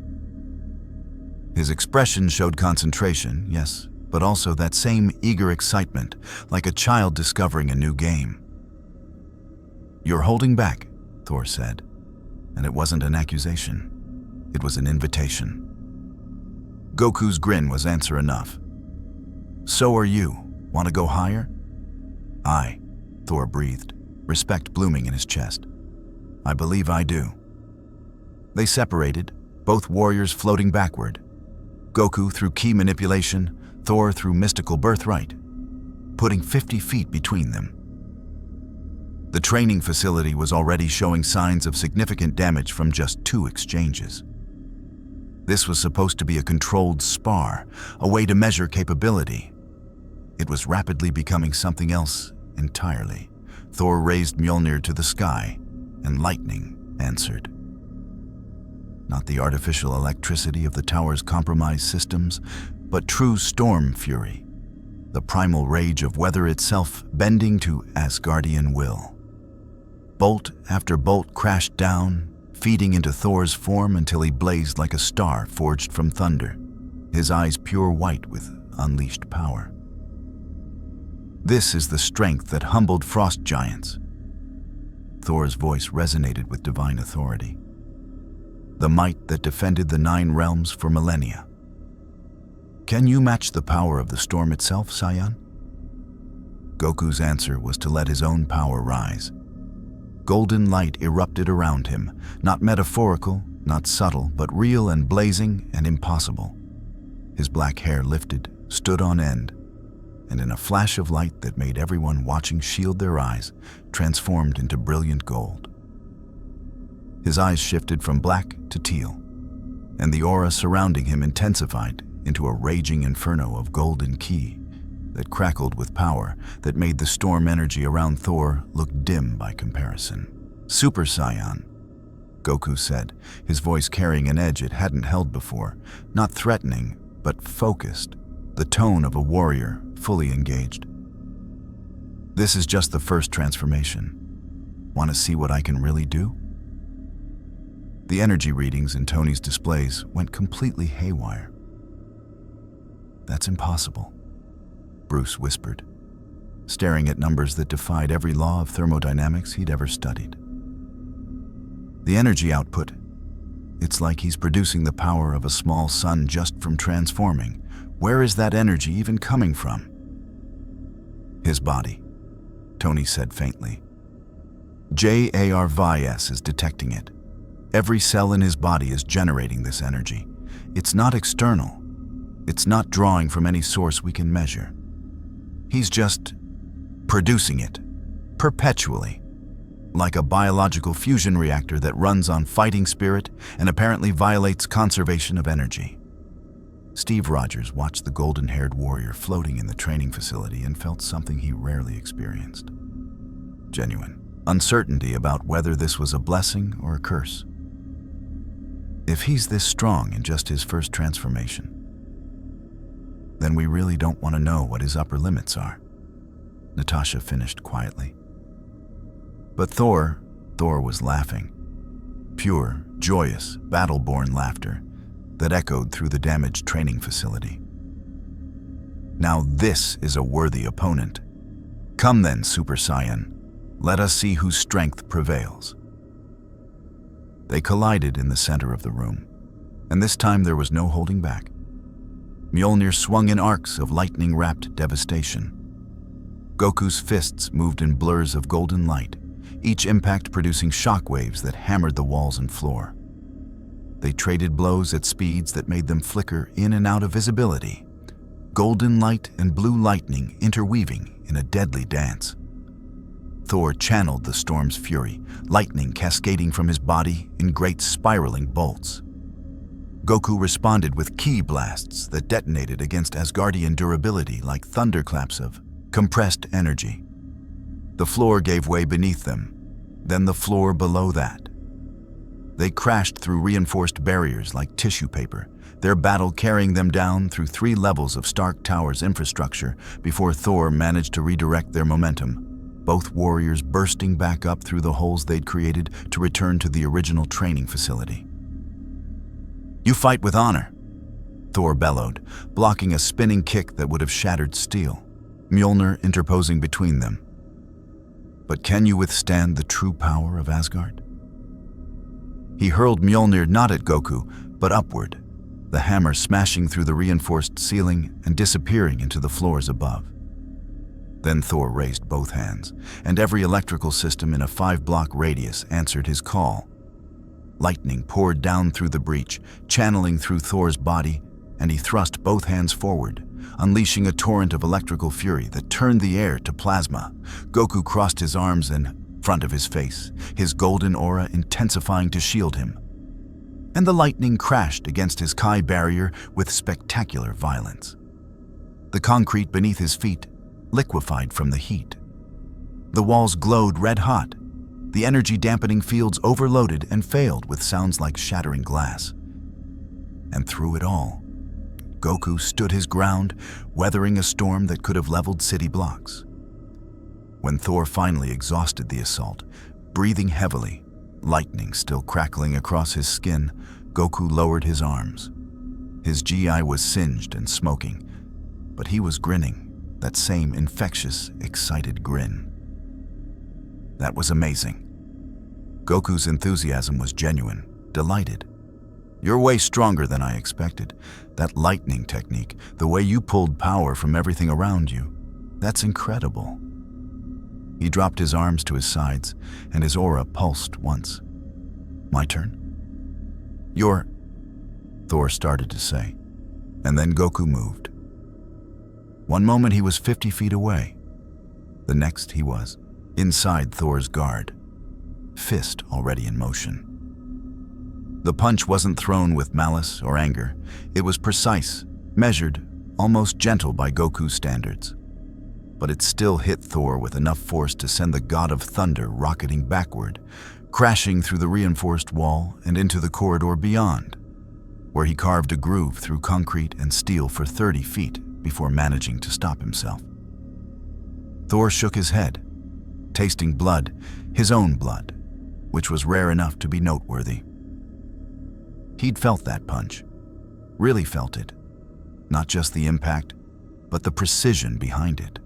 His expression showed concentration, yes, but also that same eager excitement, like a child discovering a new game. "You're holding back," Thor said, and it wasn't an accusation. It was an invitation. Goku's grin was answer enough. "So are you. Want to go higher?" "Aye," Thor breathed, respect blooming in his chest. "I believe I do." They separated, both warriors floating backward. Goku through key manipulation, Thor through mystical birthright, putting 50 feet between them. The training facility was already showing signs of significant damage from just 2 exchanges. This was supposed to be a controlled spar, a way to measure capability. It was rapidly becoming something else entirely. Thor raised Mjolnir to the sky, and lightning answered. Not the artificial electricity of the tower's compromised systems, but true storm fury, the primal rage of weather itself bending to Asgardian will. Bolt after bolt crashed down, feeding into Thor's form until he blazed like a star forged from thunder, his eyes pure white with unleashed power. This is the strength that humbled frost giants. Thor's voice resonated with divine authority. The might that defended the 9 realms for millennia. Can you match the power of the storm itself, Saiyan? Goku's answer was to let his own power rise. Golden light erupted around him, not metaphorical, not subtle, but real and blazing and impossible. His black hair lifted, stood on end, and in a flash of light that made everyone watching shield their eyes, transformed into brilliant gold. His eyes shifted from black to teal, and the aura surrounding him intensified into a raging inferno of golden ki that crackled with power that made the storm energy around Thor look dim by comparison. "Super Saiyan," Goku said, his voice carrying an edge it hadn't held before, not threatening, but focused, the tone of a warrior fully engaged. "This is just the first transformation. Want to see what I can really do?" The energy readings in Tony's displays went completely haywire. "That's impossible," Bruce whispered, staring at numbers that defied every law of thermodynamics he'd ever studied. The energy output, it's like he's producing the power of a small sun just from transforming. Where is that energy even coming from? "His body," Tony said faintly. JARVIS is detecting it. Every cell in his body is generating this energy. It's not external. It's not drawing from any source we can measure. He's just producing it, perpetually, like a biological fusion reactor that runs on fighting spirit and apparently violates conservation of energy. Steve Rogers watched the golden-haired warrior floating in the training facility and felt something he rarely experienced. Genuine uncertainty about whether this was a blessing or a curse. If he's this strong in just his first transformation, then we really don't want to know what his upper limits are, Natasha finished quietly. But Thor was laughing. Pure, joyous, battle-born laughter that echoed through the damaged training facility. "Now this is a worthy opponent. Come then, Super Saiyan. Let us see whose strength prevails." They collided in the center of the room, and this time there was no holding back. Mjolnir swung in arcs of lightning-wrapped devastation. Goku's fists moved in blurs of golden light, each impact producing shockwaves that hammered the walls and floor. They traded blows at speeds that made them flicker in and out of visibility, golden light and blue lightning interweaving in a deadly dance. Thor channeled the storm's fury, lightning cascading from his body in great spiraling bolts. Goku responded with ki blasts that detonated against Asgardian durability like thunderclaps of compressed energy. The floor gave way beneath them, then the floor below that. They crashed through reinforced barriers like tissue paper, their battle carrying them down through 3 levels of Stark Tower's infrastructure before Thor managed to redirect their momentum, both warriors bursting back up through the holes they'd created to return to the original training facility. "You fight with honor," Thor bellowed, blocking a spinning kick that would have shattered steel, Mjolnir interposing between them. "But can you withstand the true power of Asgard?" He hurled Mjolnir not at Goku, but upward, the hammer smashing through the reinforced ceiling and disappearing into the floors above. Then Thor raised both hands, and every electrical system in a 5-block radius answered his call. Lightning poured down through the breach, channeling through Thor's body, and he thrust both hands forward, unleashing a torrent of electrical fury that turned the air to plasma. Goku crossed his arms in front of his face, his golden aura intensifying to shield him. And the lightning crashed against his Kai barrier with spectacular violence. The concrete beneath his feet liquefied from the heat. The walls glowed red-hot. The energy-dampening fields overloaded and failed with sounds like shattering glass. And through it all, Goku stood his ground, weathering a storm that could have leveled city blocks. When Thor finally exhausted the assault, breathing heavily, lightning still crackling across his skin, Goku lowered his arms. His GI was singed and smoking, but he was grinning, that same infectious, excited grin. That was amazing. Goku's enthusiasm was genuine, delighted. You're way stronger than I expected. That lightning technique, the way you pulled power from everything around you, that's incredible. He dropped his arms to his sides, and his aura pulsed once. My turn? Thor started to say, and then Goku moved. One moment he was 50 feet away. The next he was inside Thor's guard, fist already in motion. The punch wasn't thrown with malice or anger. It was precise, measured, almost gentle by Goku's standards. But it still hit Thor with enough force to send the God of Thunder rocketing backward, crashing through the reinforced wall and into the corridor beyond, where he carved a groove through concrete and steel for 30 feet before managing to stop himself. Thor shook his head, tasting blood, his own blood, which was rare enough to be noteworthy. He'd felt that punch, really felt it, not just the impact, but the precision behind it.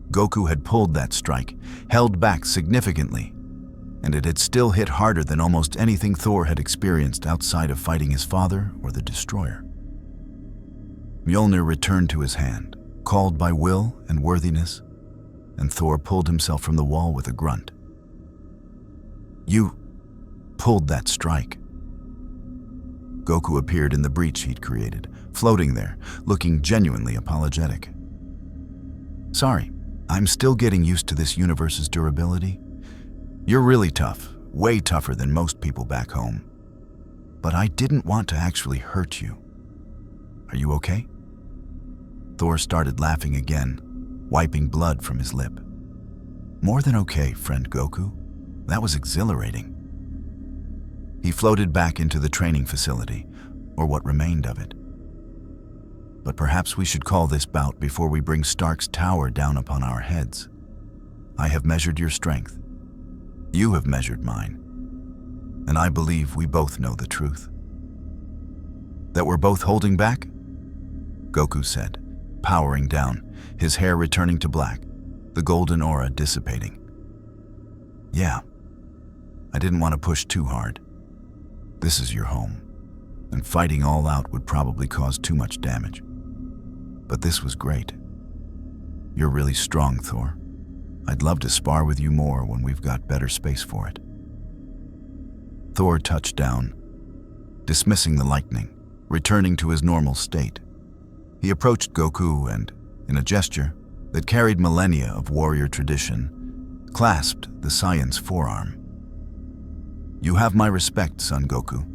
Goku had pulled that strike, held back significantly, and it had still hit harder than almost anything Thor had experienced outside of fighting his father or the Destroyer. Mjolnir returned to his hand, called by will and worthiness, and Thor pulled himself from the wall with a grunt. You pulled that strike. Goku appeared in the breach he'd created, floating there, looking genuinely apologetic. Sorry, I'm still getting used to this universe's durability. You're really tough, way tougher than most people back home. But I didn't want to actually hurt you. Are you okay? Thor started laughing again, wiping blood from his lip. More than okay, friend Goku. That was exhilarating. He floated back into the training facility, or what remained of it. But perhaps we should call this bout before we bring Stark's tower down upon our heads. I have measured your strength. You have measured mine. And I believe we both know the truth. That we're both holding back? Goku said, powering down, his hair returning to black, the golden aura dissipating. Yeah, I didn't want to push too hard. This is your home, and fighting all out would probably cause too much damage. But this was great. You're really strong, Thor. I'd love to spar with you more when we've got better space for it. Thor touched down, dismissing the lightning, returning to his normal state. He approached Goku and, in a gesture that carried millennia of warrior tradition, clasped the Saiyan's forearm. You have my respect, Son Goku.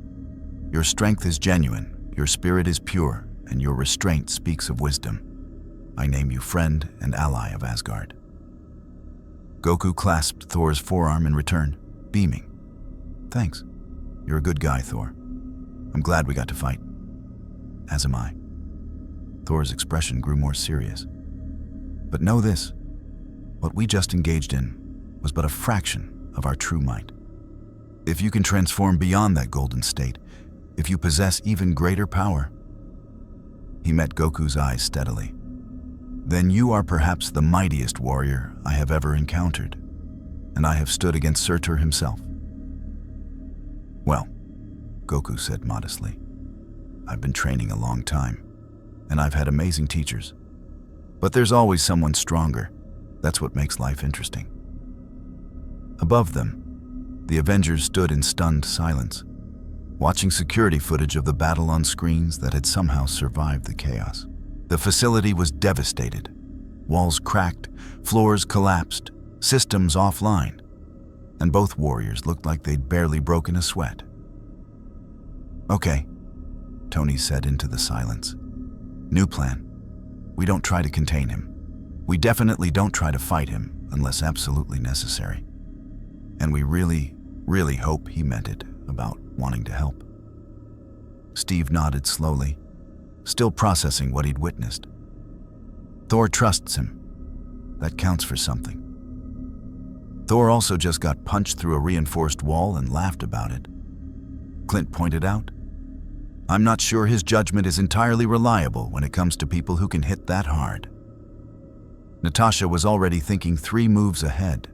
Your strength is genuine, your spirit is pure, and your restraint speaks of wisdom. I name you friend and ally of Asgard. Goku clasped Thor's forearm in return, beaming. Thanks. You're a good guy, Thor. I'm glad we got to fight. As am I. Thor's expression grew more serious. But know this, what we just engaged in was but a fraction of our true might. If you can transform beyond that golden state, if you possess even greater power, he met Goku's eyes steadily, then you are perhaps the mightiest warrior I have ever encountered, and I have stood against Surtur himself. Well, Goku said modestly, I've been training a long time, and I've had amazing teachers. But there's always someone stronger. That's what makes life interesting. Above them, the Avengers stood in stunned silence, watching security footage of the battle on screens that had somehow survived the chaos. The facility was devastated. Walls cracked, floors collapsed, systems offline, and both warriors looked like they'd barely broken a sweat. "Okay," Tony said into the silence. "New plan. We don't try to contain him. We definitely don't try to fight him unless absolutely necessary. And we really, really hope he meant it about wanting to help." Steve nodded slowly, still processing what he'd witnessed. Thor trusts him. That counts for something. Thor also just got punched through a reinforced wall and laughed about it. Clint pointed out, "I'm not sure his judgment is entirely reliable when it comes to people who can hit that hard." Natasha was already thinking 3 moves ahead.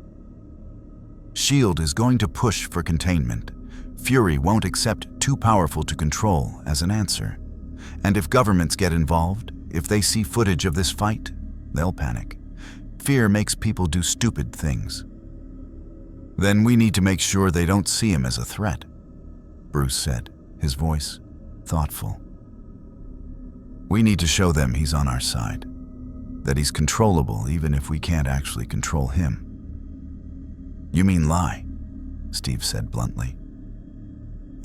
S.H.I.E.L.D. is going to push for containment. Fury won't accept too powerful to control as an answer. And if governments get involved, if they see footage of this fight, they'll panic. Fear makes people do stupid things. Then we need to make sure they don't see him as a threat, Bruce said, his voice thoughtful. We need to show them he's on our side, that he's controllable even if we can't actually control him. You mean lie, Steve said bluntly.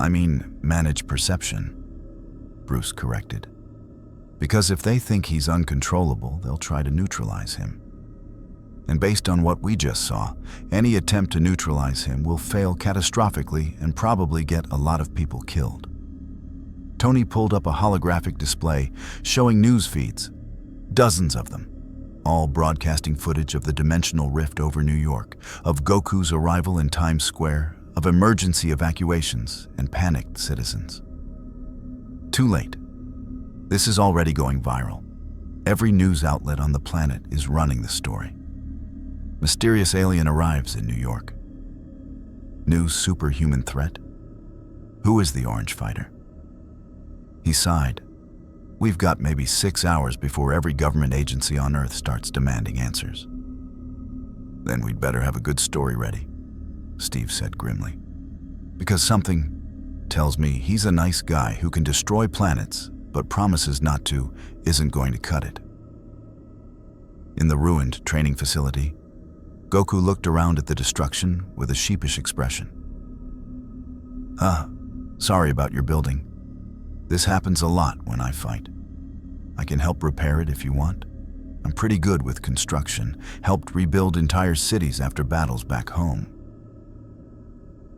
I mean manage perception, Bruce corrected. Because if they think he's uncontrollable, they'll try to neutralize him. And based on what we just saw, any attempt to neutralize him will fail catastrophically and probably get a lot of people killed. Tony pulled up a holographic display showing news feeds, dozens of them, all broadcasting footage of the dimensional rift over New York, of Goku's arrival in Times Square, of emergency evacuations and panicked citizens. Too late. This is already going viral. Every news outlet on the planet is running the story. Mysterious alien arrives in New York. New superhuman threat? Who is the Orange Fighter? He sighed. We've got maybe 6 hours before every government agency on Earth starts demanding answers. Then we'd better have a good story ready, Steve said grimly. Because something tells me he's a nice guy who can destroy planets, but promises not to, isn't going to cut it. In the ruined training facility, Goku looked around at the destruction with a sheepish expression. Sorry about your building. This happens a lot when I fight. I can help repair it if you want. I'm pretty good with construction, helped rebuild entire cities after battles back home.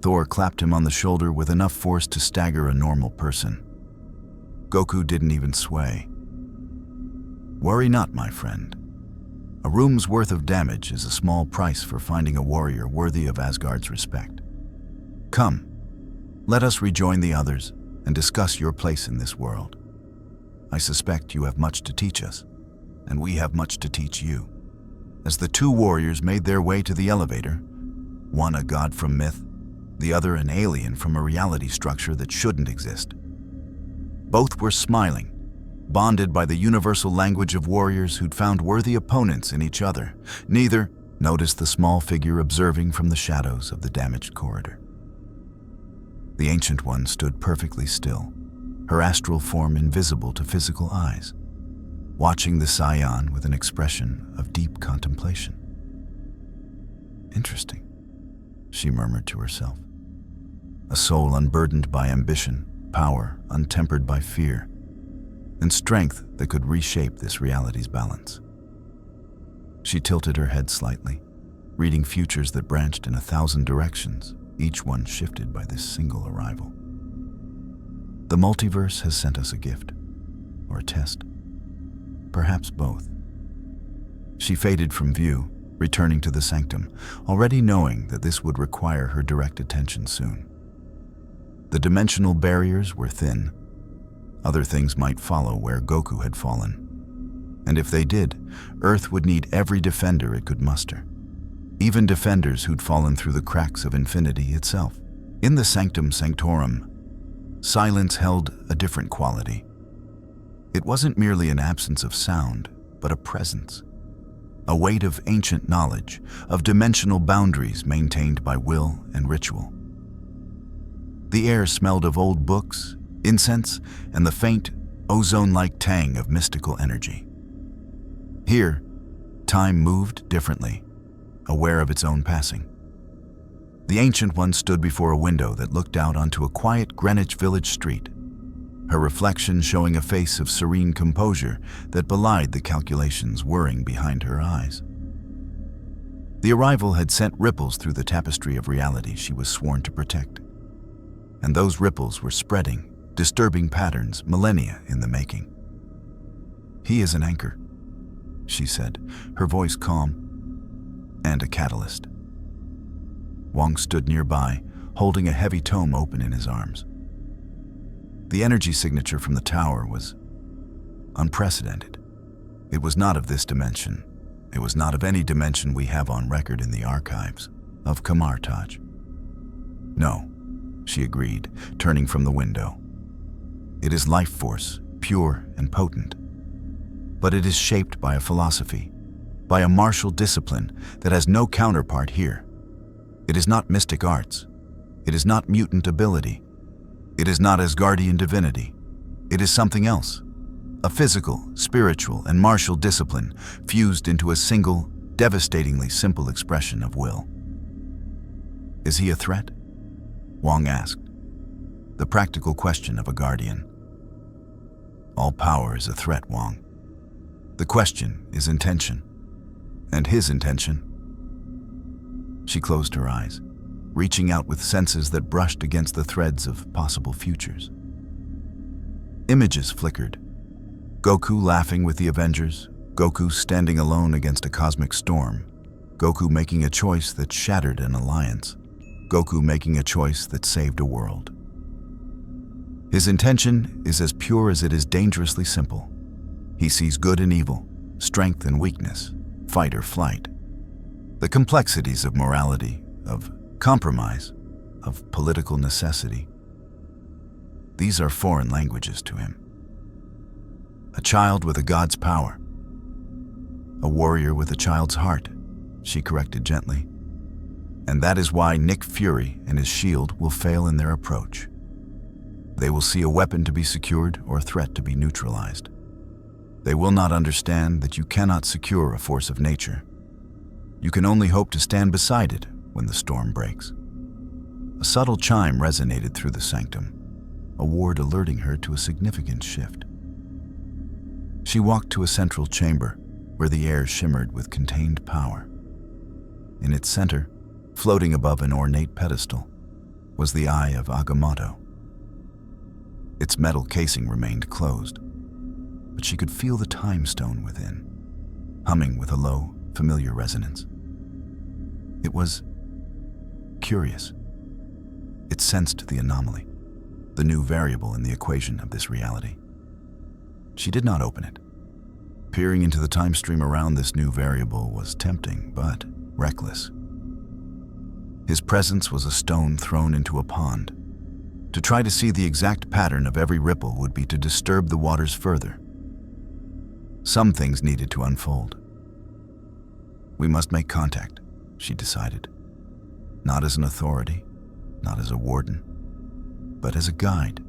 Thor clapped him on the shoulder with enough force to stagger a normal person. Goku didn't even sway. Worry not, my friend. A room's worth of damage is a small price for finding a warrior worthy of Asgard's respect. Come, let us rejoin the others and discuss your place in this world. I suspect you have much to teach us, and we have much to teach you. As the 2 warriors made their way to the elevator, one a god from myth, the other an alien from a reality structure that shouldn't exist. Both were smiling, bonded by the universal language of warriors who'd found worthy opponents in each other. Neither noticed the small figure observing from the shadows of the damaged corridor. The Ancient One stood perfectly still, her astral form invisible to physical eyes, watching the Saiyan with an expression of deep contemplation. Interesting, she murmured to herself. A soul unburdened by ambition, power untempered by fear, and strength that could reshape this reality's balance. She tilted her head slightly, reading futures that branched in 1,000 directions, each one shifted by this single arrival. The multiverse has sent us a gift, or a test, perhaps both. She faded from view, returning to the sanctum, already knowing that this would require her direct attention soon. The dimensional barriers were thin. Other things might follow where Goku had fallen. And if they did, Earth would need every defender it could muster. Even defenders who'd fallen through the cracks of infinity itself. In the Sanctum Sanctorum, silence held a different quality. It wasn't merely an absence of sound, but a presence. A weight of ancient knowledge, of dimensional boundaries maintained by will and ritual. The air smelled of old books, incense, and the faint, ozone-like tang of mystical energy. Here, time moved differently, aware of its own passing. The Ancient One stood before a window that looked out onto a quiet Greenwich Village street, her reflection showing a face of serene composure that belied the calculations whirring behind her eyes. The arrival had sent ripples through the tapestry of reality she was sworn to protect. And those ripples were spreading, disturbing patterns millennia in the making. "He is an anchor," she said, her voice calm, "and a catalyst." Wong stood nearby, holding a heavy tome open in his arms. The energy signature from the tower was unprecedented. It was not of this dimension. It was not of any dimension we have on record in the archives of Kamartaj. "No," she agreed, turning from the window. "It is life force, pure and potent. But it is shaped by a philosophy, by a martial discipline that has no counterpart here. It is not mystic arts. It is not mutant ability. It is not Asgardian divinity. It is something else. A physical, spiritual, and martial discipline fused into a single, devastatingly simple expression of will." "Is he a threat?" Wong asked, the practical question of a guardian. "All power is a threat, Wong. The question is intention, and his intention." She closed her eyes, reaching out with senses that brushed against the threads of possible futures. Images flickered. Goku laughing with the Avengers, Goku standing alone against a cosmic storm, Goku making a choice that shattered an alliance, Goku making a choice that saved a world. His intention is as pure as it is dangerously simple. He sees good and evil, strength and weakness, fight or flight. The complexities of morality, of compromise, of political necessity. These are foreign languages to him. A child with a god's power. A warrior with a child's heart, she corrected gently. And that is why Nick Fury and his S.H.I.E.L.D. will fail in their approach. They will see a weapon to be secured or a threat to be neutralized. They will not understand that you cannot secure a force of nature. You can only hope to stand beside it when the storm breaks. A subtle chime resonated through the sanctum, a ward alerting her to a significant shift. She walked to a central chamber where the air shimmered with contained power. In its center, floating above an ornate pedestal, was the Eye of Agamotto. Its metal casing remained closed, but she could feel the time stone within, humming with a low, familiar resonance. It was curious. It sensed the anomaly, the new variable in the equation of this reality. She did not open it. Peering into the time stream around this new variable was tempting, but reckless. His presence was a stone thrown into a pond. To try to see the exact pattern of every ripple would be to disturb the waters further. Some things needed to unfold. We must make contact, she decided. Not as an authority, not as a warden, but as a guide.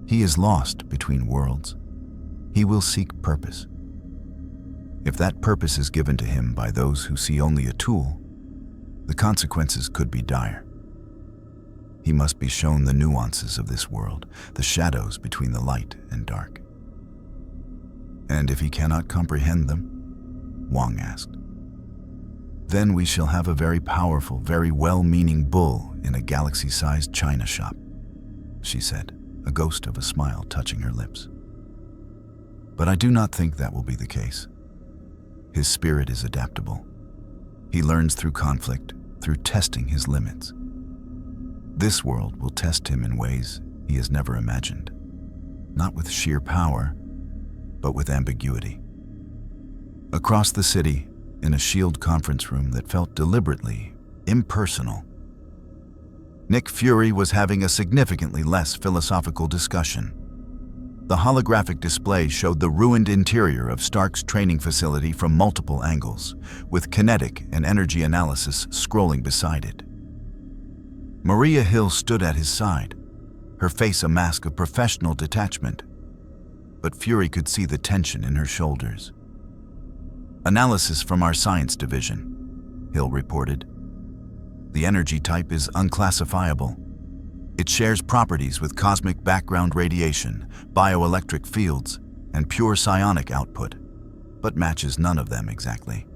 He is lost between worlds. He will seek purpose. If that purpose is given to him by those who see only a tool, the consequences could be dire. He must be shown the nuances of this world, the shadows between the light and dark. And if he cannot comprehend them, Wong asked, then we shall have a very powerful, very well-meaning bull in a galaxy-sized china shop, she said, a ghost of a smile touching her lips. But I do not think that will be the case. His spirit is adaptable. He learns through conflict, through testing his limits. This world will test him in ways he has never imagined, not with sheer power, but with ambiguity. Across the city, in a S.H.I.E.L.D. conference room that felt deliberately impersonal, Nick Fury was having a significantly less philosophical discussion. The holographic display showed the ruined interior of Stark's training facility from multiple angles, with kinetic and energy analysis scrolling beside it. Maria Hill stood at his side, her face a mask of professional detachment, but Fury could see the tension in her shoulders. "Analysis from our science division," Hill reported. "The energy type is unclassifiable. It shares properties with cosmic background radiation, bioelectric fields, and pure psionic output, but matches none of them exactly.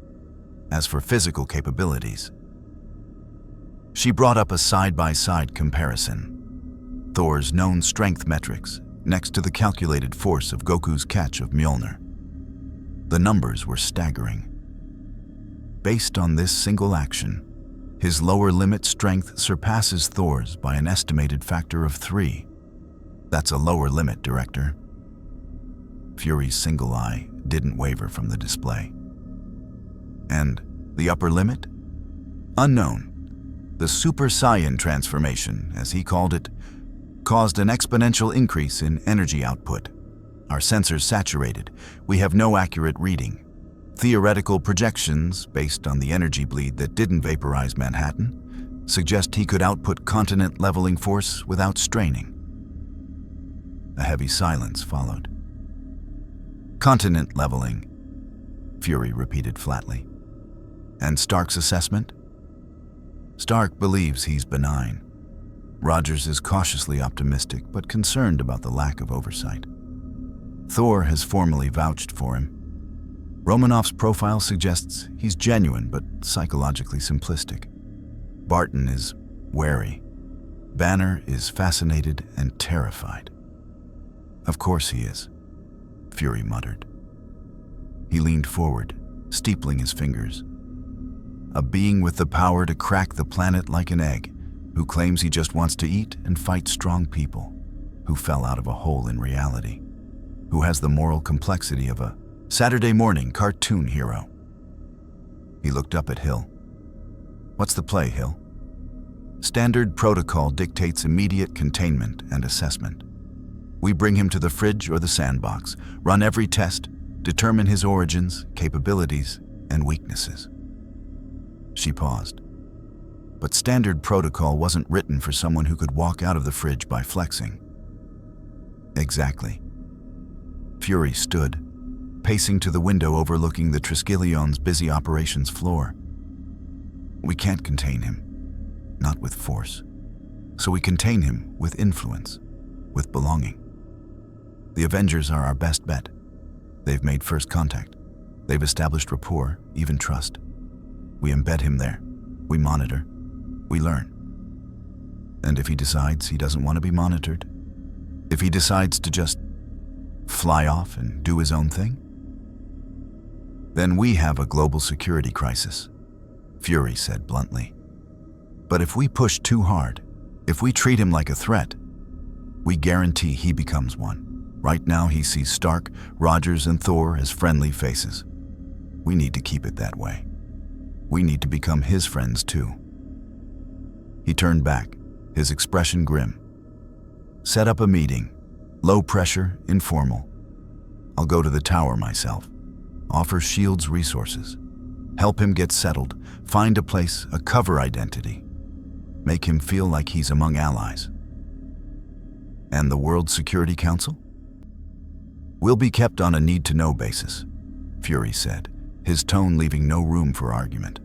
As for physical capabilities..." She brought up a side-by-side comparison. Thor's known strength metrics next to the calculated force of Goku's catch of Mjolnir. The numbers were staggering. Based on this single action, his lower limit strength surpasses Thor's by an estimated factor of 3. That's a lower limit, Director. Fury's single eye didn't waver from the display. And the upper limit? Unknown. The Super Saiyan transformation, as he called it, caused an exponential increase in energy output. Our sensors saturated. We have no accurate reading. Theoretical projections, based on the energy bleed that didn't vaporize Manhattan, suggest he could output continent leveling force without straining. A heavy silence followed. "Continent leveling," Fury repeated flatly. "And Stark's assessment?" "Stark believes he's benign. Rogers is cautiously optimistic, but concerned about the lack of oversight. Thor has formally vouched for him. Romanoff's profile suggests he's genuine but psychologically simplistic. Barton is wary. Banner is fascinated and terrified." "Of course he is," Fury muttered. He leaned forward, steepling his fingers. "A being with the power to crack the planet like an egg, who claims he just wants to eat and fight strong people, who fell out of a hole in reality, who has the moral complexity of a Saturday morning cartoon hero." He looked up at Hill. "What's the play, Hill?" "Standard protocol dictates immediate containment and assessment. We bring him to the fridge or the sandbox, run every test, determine his origins, capabilities, and weaknesses." She paused. But standard protocol wasn't written for someone who could walk out of the fridge by flexing. "Exactly." Fury stood, pacing to the window overlooking the Triskellion's busy operations floor. "We can't contain him, not with force. So we contain him with influence, with belonging. The Avengers are our best bet. They've made first contact. They've established rapport, even trust. We embed him there. We monitor. We learn. And if he decides he doesn't want to be monitored, if he decides to just fly off and do his own thing, then we have a global security crisis," Fury said bluntly. "But if we push too hard, if we treat him like a threat, we guarantee he becomes one. Right now he sees Stark, Rogers, and Thor as friendly faces. We need to keep it that way. We need to become his friends too." He turned back, his expression grim. "Set up a meeting. Low pressure, informal. I'll go to the tower myself. Offer S.H.I.E.L.D's resources. Help him get settled. Find a place, a cover identity. Make him feel like he's among allies." "And the World Security Council?" "Will be kept on a need-to-know basis," Fury said, his tone leaving no room for argument.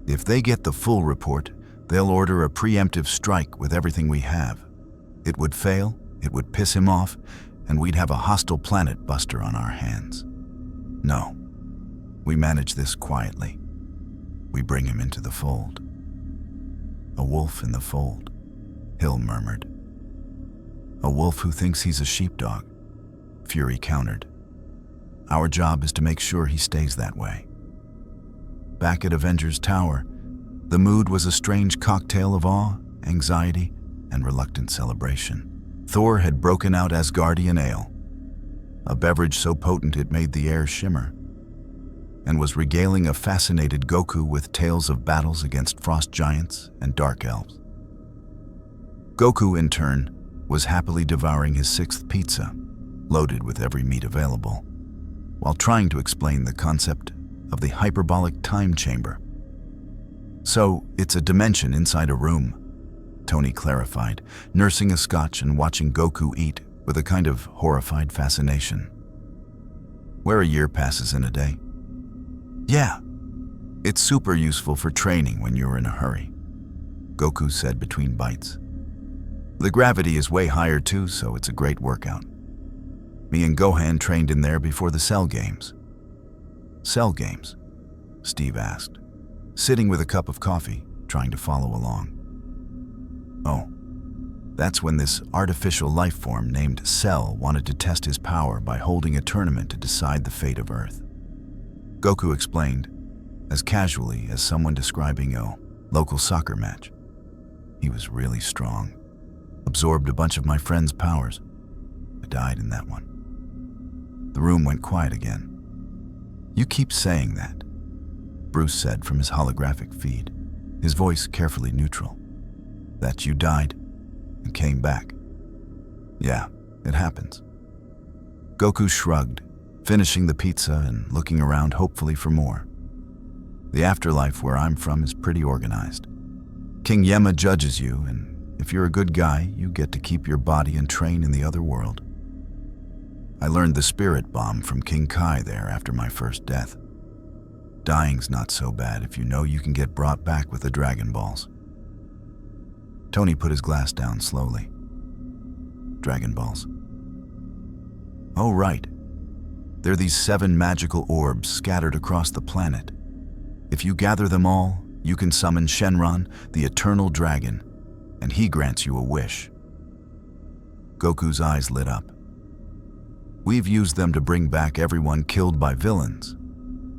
"If they get the full report, they'll order a preemptive strike with everything we have. It would fail, it would piss him off, and we'd have a hostile planet buster on our hands. No, we manage this quietly. We bring him into the fold." "A wolf in the fold," Hill murmured. "A wolf who thinks he's a sheepdog," Fury countered. "Our job is to make sure he stays that way." Back at Avengers Tower, the mood was a strange cocktail of awe, anxiety, and reluctant celebration. Thor had broken out Asgardian ale, a beverage so potent it made the air shimmer, and was regaling a fascinated Goku with tales of battles against frost giants and dark elves. Goku, in turn, was happily devouring his 6th pizza, loaded with every meat available, while trying to explain the concept of the hyperbolic time chamber. So, it's a dimension inside a room, Tony clarified, nursing a scotch and watching Goku eat with a kind of horrified fascination. Where a year passes in a day. Yeah, it's super useful for training when you're in a hurry, Goku said between bites. The gravity is way higher too, so it's a great workout. Me and Gohan trained in there before the Cell games. Cell games? Steve asked, sitting with a cup of coffee, trying to follow along. Oh, that's when this artificial life form named S.H.I.E.L.D wanted to test his power by holding a tournament to decide the fate of Earth. Goku explained, as casually as someone describing a local soccer match. He was really strong. Absorbed a bunch of my friend's powers. I died in that one. The room went quiet again. You keep saying that, Bruce said from his holographic feed, his voice carefully neutral. That you died and came back. Yeah, it happens. Goku shrugged, finishing the pizza and looking around hopefully for more. The afterlife where I'm from is pretty organized. King Yema judges you, and if you're a good guy, you get to keep your body and train in the other world. I learned the spirit bomb from King Kai there after my first death. Dying's not so bad if you know you can get brought back with the Dragon Balls. Tony put his glass down slowly. Dragon Balls. Oh, right. They're these 7 magical orbs scattered across the planet. If you gather them all, you can summon Shenron, the Eternal Dragon, and he grants you a wish. Goku's eyes lit up. We've used them to bring back everyone killed by villains,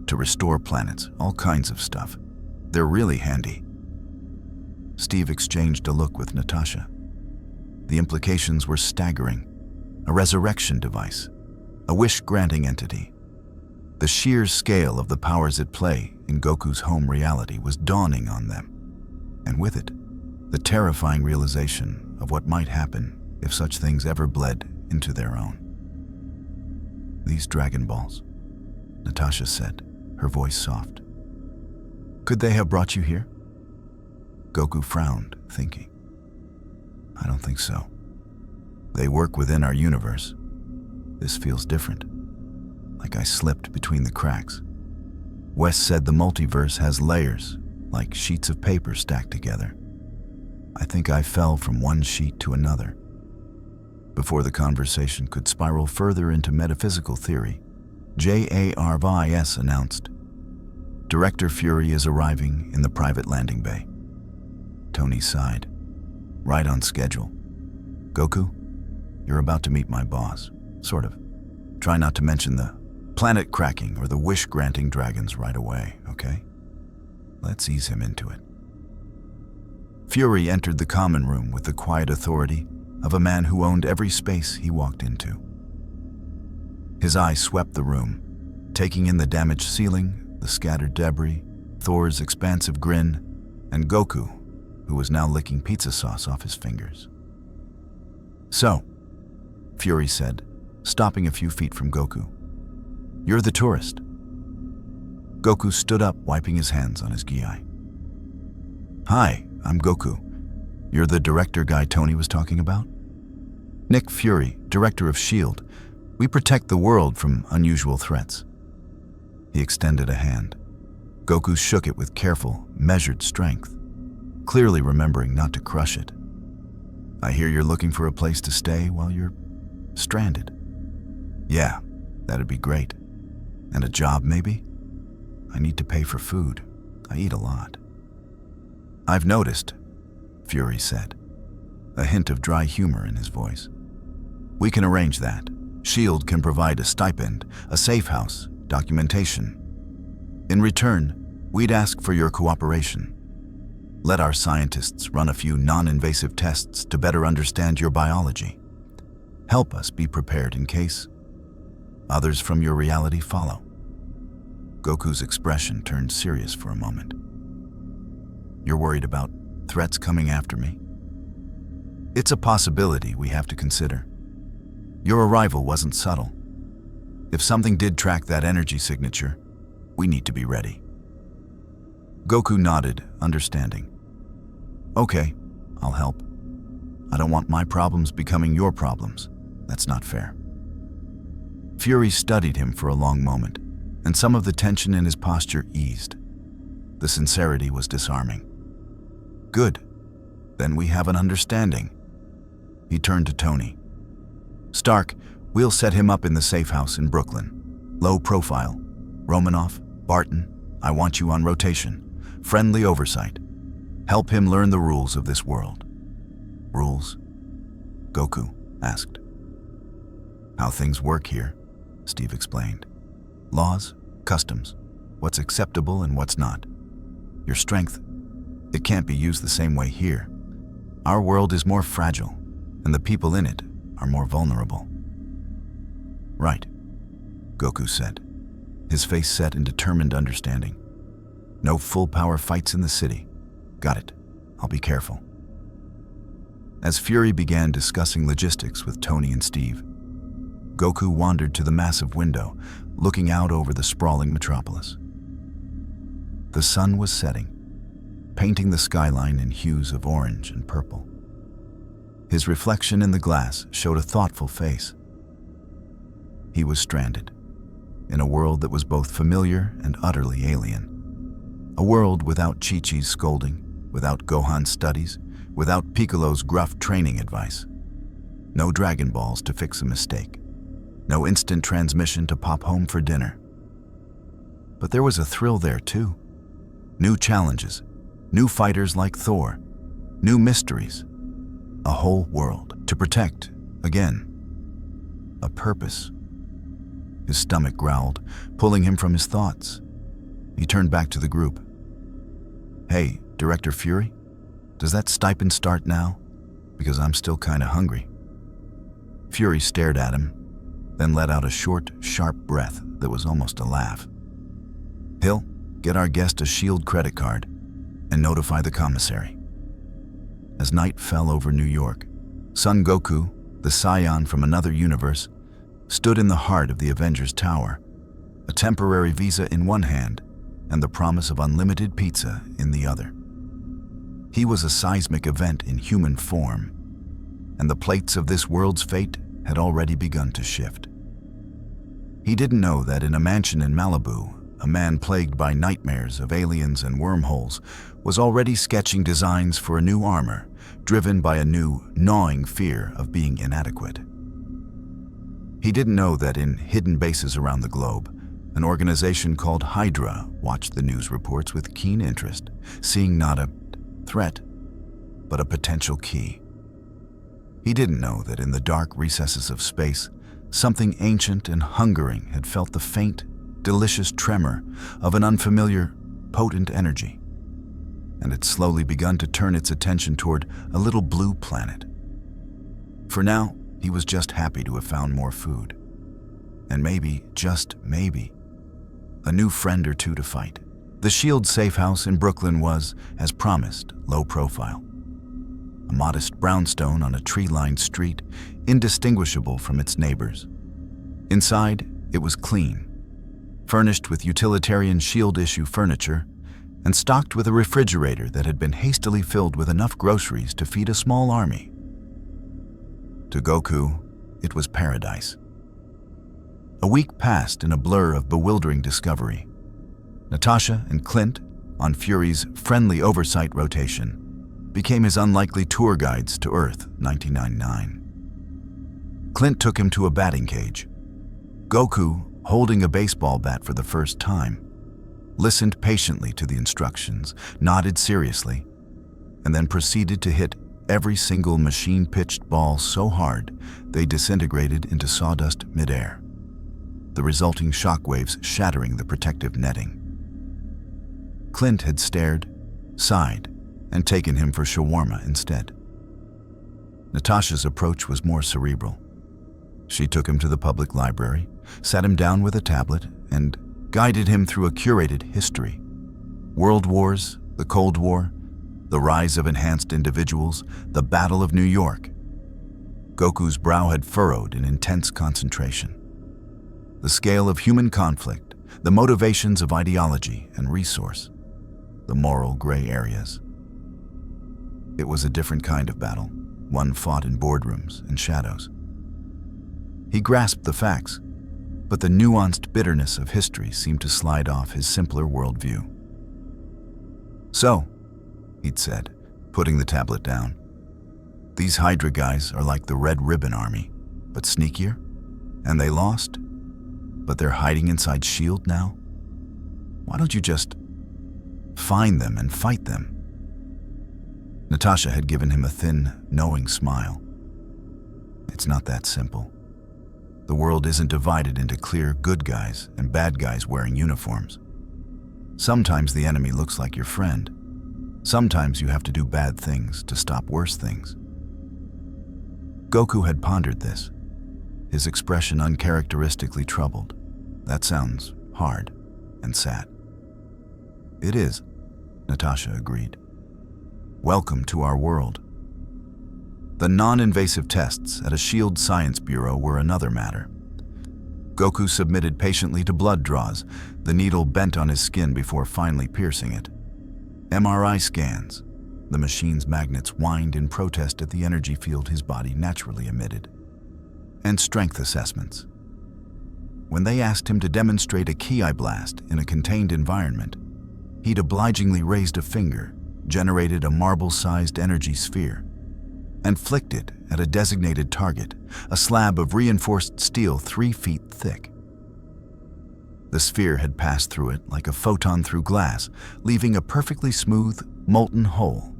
to restore planets, all kinds of stuff. They're really handy. Steve exchanged a look with Natasha. The implications were staggering. A resurrection device, a wish-granting entity. The sheer scale of the powers at play in Goku's home reality was dawning on them, and with it, the terrifying realization of what might happen if such things ever bled into their own. These Dragon Balls, Natasha said, her voice soft. Could they have brought you here? Goku frowned, thinking. I don't think so. They work within our universe. This feels different. Like I slipped between the cracks. Wes said the multiverse has layers, like sheets of paper stacked together. I think I fell from one sheet to another. Before the conversation could spiral further into metaphysical theory, J.A.R.V.I.S. announced, Director Fury is arriving in the private landing bay. Tony sighed. Right on schedule. Goku, you're about to meet my boss. Sort of. Try not to mention the planet cracking or the wish-granting dragons right away, okay? Let's ease him into it. Fury entered the common room with the quiet authority of a man who owned every space he walked into. His eye swept the room, taking in the damaged ceiling, the scattered debris, Thor's expansive grin, and Goku, who was now licking pizza sauce off his fingers. So, Fury said, stopping a few feet from Goku, you're the tourist. Goku stood up, wiping his hands on his gi. Hi, I'm Goku. You're the director guy Tony was talking about? Nick Fury, director of S.H.I.E.L.D. We protect the world from unusual threats. He extended a hand. Goku shook it with careful, measured strength, clearly remembering not to crush it. I hear you're looking for a place to stay while you're stranded. Yeah, that'd be great. And a job, maybe? I need to pay for food. I eat a lot. I've noticed, Fury said, a hint of dry humor in his voice. We can arrange that. S.H.I.E.L.D. can provide a stipend, a safe house, documentation. In return, we'd ask for your cooperation. Let our scientists run a few non-invasive tests to better understand your biology. Help us be prepared in case others from your reality follow. Goku's expression turned serious for a moment. You're worried about threats coming after me? It's a possibility we have to consider. Your arrival wasn't subtle. If something did track that energy signature, we need to be ready." Goku nodded, understanding. "Okay, I'll help. I don't want my problems becoming your problems. That's not fair." Fury studied him for a long moment, and some of the tension in his posture eased. The sincerity was disarming. "Good. Then we have an understanding." He turned to Tony. "Stark, we'll set him up in the safe house in Brooklyn. Low profile. Romanoff, Barton, I want you on rotation. Friendly oversight. Help him learn the rules of this world." "Rules?" Goku asked. "How things work here," Steve explained. "Laws, customs, what's acceptable and what's not. Your strength, it can't be used the same way here. Our world is more fragile, and the people in it are more vulnerable." "Right," Goku said, his face set in determined understanding. "No full-power fights in the city. Got it. I'll be careful." As Fury began discussing logistics with Tony and Steve, Goku wandered to the massive window, looking out over the sprawling metropolis. The sun was setting, painting the skyline in hues of orange and purple. His reflection in the glass showed a thoughtful face. He was stranded, in a world that was both familiar and utterly alien. A world without Chi-Chi's scolding, without Gohan's studies, without Piccolo's gruff training advice. No Dragon Balls to fix a mistake. No instant transmission to pop home for dinner. But there was a thrill there too. New challenges, new fighters like Thor, new mysteries. A whole world to protect, again. A purpose. His stomach growled, pulling him from his thoughts. He turned back to the group. "Hey, Director Fury, does that stipend start now? Because I'm still kinda hungry." Fury stared at him, then let out a short, sharp breath that was almost a laugh. "Hill, get our guest a S.H.I.E.L.D. credit card and notify the commissary." As night fell over New York, Son Goku, the Saiyan from another universe, stood in the heart of the Avengers Tower, a temporary visa in one hand and the promise of unlimited pizza in the other. He was a seismic event in human form, and the plates of this world's fate had already begun to shift. He didn't know that in a mansion in Malibu, a man plagued by nightmares of aliens and wormholes was already sketching designs for a new armor, driven by a new, gnawing fear of being inadequate. He didn't know that in hidden bases around the globe, an organization called Hydra watched the news reports with keen interest, seeing not a threat, but a potential key. He didn't know that in the dark recesses of space, something ancient and hungering had felt the faint, delicious tremor of an unfamiliar, potent energy, and had slowly begun to turn its attention toward a little blue planet. For now, he was just happy to have found more food, and maybe, just maybe, a new friend or two to fight. The S.H.I.E.L.D. safe house in Brooklyn was, as promised, low profile. A modest brownstone on a tree-lined street, indistinguishable from its neighbors. Inside, it was clean, furnished with utilitarian S.H.I.E.L.D. issue furniture, and stocked with a refrigerator that had been hastily filled with enough groceries to feed a small army. To Goku, it was paradise. A week passed in a blur of bewildering discovery. Natasha and Clint, on Fury's friendly oversight rotation, became his unlikely tour guides to Earth 999. Clint took him to a batting cage. Goku, holding a baseball bat for the first time, listened patiently to the instructions, nodded seriously, and then proceeded to hit every single machine-pitched ball so hard they disintegrated into sawdust midair, the resulting shockwaves shattering the protective netting. Clint had stared, sighed, and taken him for shawarma instead. Natasha's approach was more cerebral. She took him to the public library, sat him down with a tablet, and guided him through a curated history. World Wars, the Cold War, the rise of enhanced individuals, the Battle of New York. Goku's brow had furrowed in intense concentration. The scale of human conflict, the motivations of ideology and resource, the moral gray areas. It was a different kind of battle, one fought in boardrooms and shadows. He grasped the facts, but the nuanced bitterness of history seemed to slide off his simpler worldview. "So," he'd said, putting the tablet down, "these Hydra guys are like the Red Ribbon Army, but sneakier? And they lost? But they're hiding inside S.H.I.E.L.D. now? Why don't you just find them and fight them?" Natasha had given him a thin, knowing smile. "It's not that simple. The world isn't divided into clear good guys and bad guys wearing uniforms. Sometimes the enemy looks like your friend. Sometimes you have to do bad things to stop worse things." Goku had pondered this, his expression uncharacteristically troubled. "That sounds hard and sad." "It is," Natasha agreed. "Welcome to our world." The non-invasive tests at a S.H.I.E.L.D. Science Bureau were another matter. Goku submitted patiently to blood draws, the needle bent on his skin before finally piercing it. MRI scans. The machine's magnets whined in protest at the energy field his body naturally emitted. And strength assessments. When they asked him to demonstrate a ki blast in a contained environment, he'd obligingly raised a finger, generated a marble-sized energy sphere, and flicked it at a designated target, a slab of reinforced steel 3 feet thick. The sphere had passed through it like a photon through glass, leaving a perfectly smooth, molten hole,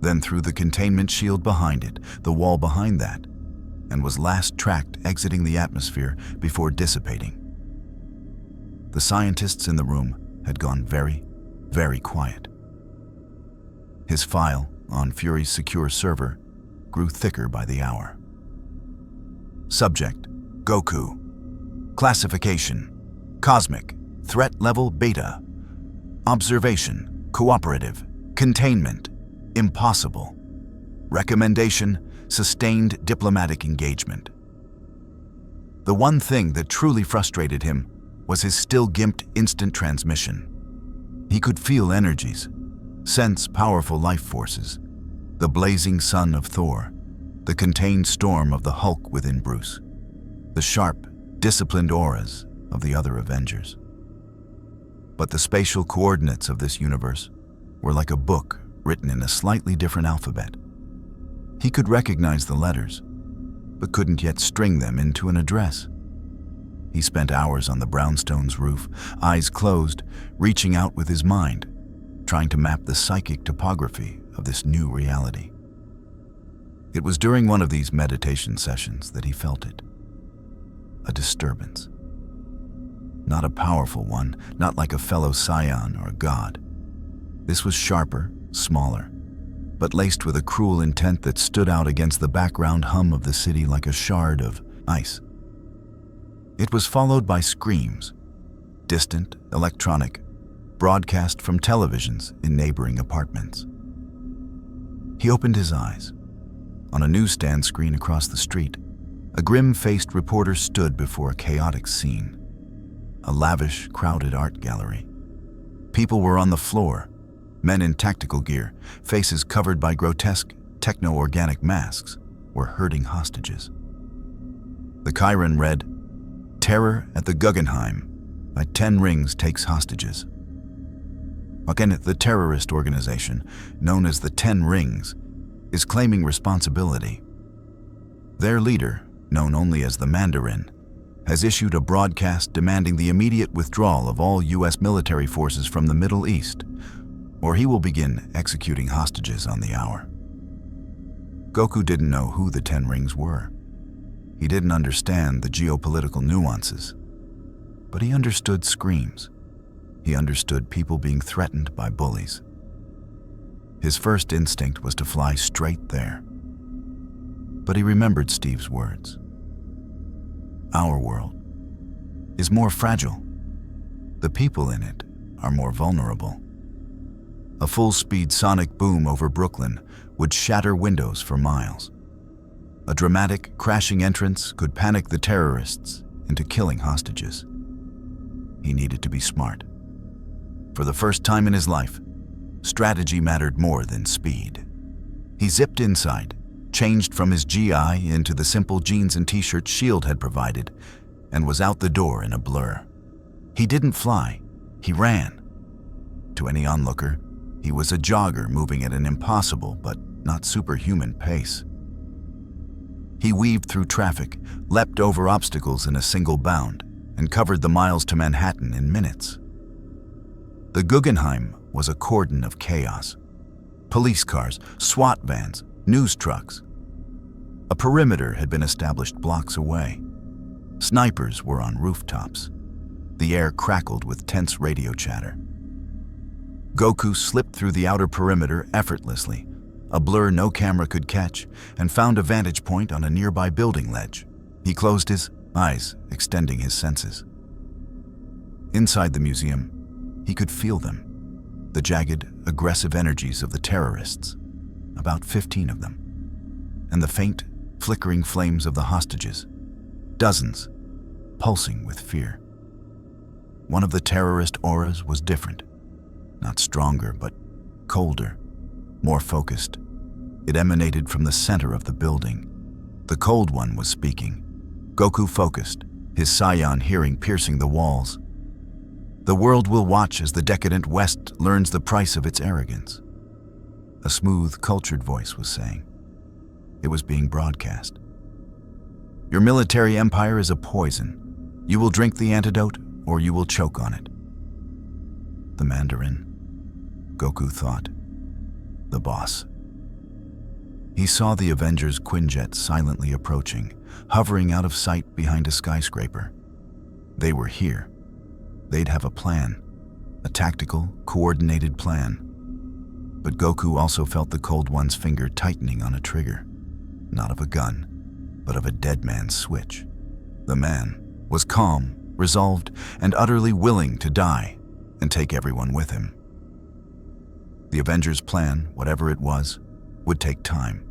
then through the containment shield behind it, the wall behind that, and was last tracked exiting the atmosphere before dissipating. The scientists in the room had gone very, very quiet. His file, on Fury's secure server, grew thicker by the hour. Subject: Goku. Classification: Cosmic, Threat Level Beta. Observation: Cooperative. Containment: Impossible. Recommendation: Sustained diplomatic engagement. The one thing that truly frustrated him was his still-gimped instant transmission. He could feel energies, sense powerful life forces, the blazing sun of Thor, the contained storm of the Hulk within Bruce, the sharp, disciplined auras of the other Avengers. But the spatial coordinates of this universe were like a book written in a slightly different alphabet. He could recognize the letters, but couldn't yet string them into an address. He spent hours on the brownstone's roof, eyes closed, reaching out with his mind, trying to map the psychic topography of this new reality. It was during one of these meditation sessions that he felt it. A disturbance. Not a powerful one, not like a fellow Saiyan or god. This was sharper, smaller, but laced with a cruel intent that stood out against the background hum of the city like a shard of ice. It was followed by screams, distant, electronic, broadcast from televisions in neighboring apartments. He opened his eyes. On a newsstand screen across the street, a grim-faced reporter stood before a chaotic scene. A lavish, crowded art gallery. People were on the floor, men in tactical gear, faces covered by grotesque, techno-organic masks, were herding hostages. The Chiron read, "Terror at the Guggenheim by 10 Rings takes hostages." Again, the terrorist organization, known as the 10 Rings, is claiming responsibility. Their leader, known only as the Mandarin, has issued a broadcast demanding the immediate withdrawal of all U.S. military forces from the Middle East, or he will begin executing hostages on the hour. Goku didn't know who the 10 Rings were. He didn't understand the geopolitical nuances, but he understood screams. He understood people being threatened by bullies. His first instinct was to fly straight there. But he remembered Steve's words. Our world is more fragile. The people in it are more vulnerable. A full-speed sonic boom over Brooklyn would shatter windows for miles. A dramatic, crashing entrance could panic the terrorists into killing hostages. He needed to be smart. For the first time in his life, strategy mattered more than speed. He zipped inside, changed from his GI into the simple jeans and t-shirt S.H.I.E.L.D. had provided, and was out the door in a blur. He didn't fly, he ran. To any onlooker, he was a jogger moving at an impossible but not superhuman pace. He weaved through traffic, leapt over obstacles in a single bound, and covered the miles to Manhattan in minutes. The Guggenheim was a cordon of chaos. Police cars, SWAT vans, news trucks. A perimeter had been established blocks away. Snipers were on rooftops. The air crackled with tense radio chatter. Goku slipped through the outer perimeter effortlessly, a blur no camera could catch, and found a vantage point on a nearby building ledge. He closed his eyes, extending his senses. Inside the museum, he could feel them. The jagged, aggressive energies of the terrorists, about 15 of them, and the faint, flickering flames of the hostages, dozens, pulsing with fear. One of the terrorist auras was different, not stronger, but colder, more focused. It emanated from the center of the building. The cold one was speaking. Goku focused, his Saiyan hearing piercing the walls. The world will watch as the decadent West learns the price of its arrogance. A smooth, cultured voice was saying. It was being broadcast. Your military empire is a poison. You will drink the antidote, or you will choke on it. The Mandarin, Goku thought. The boss. He saw the Avengers Quinjet silently approaching, hovering out of sight behind a skyscraper. They were here. They'd have a plan, a tactical, coordinated plan. But Goku also felt the Cold One's finger tightening on a trigger, not of a gun, but of a dead man's switch. The man was calm, resolved, and utterly willing to die and take everyone with him. The Avengers' plan, whatever it was, would take time.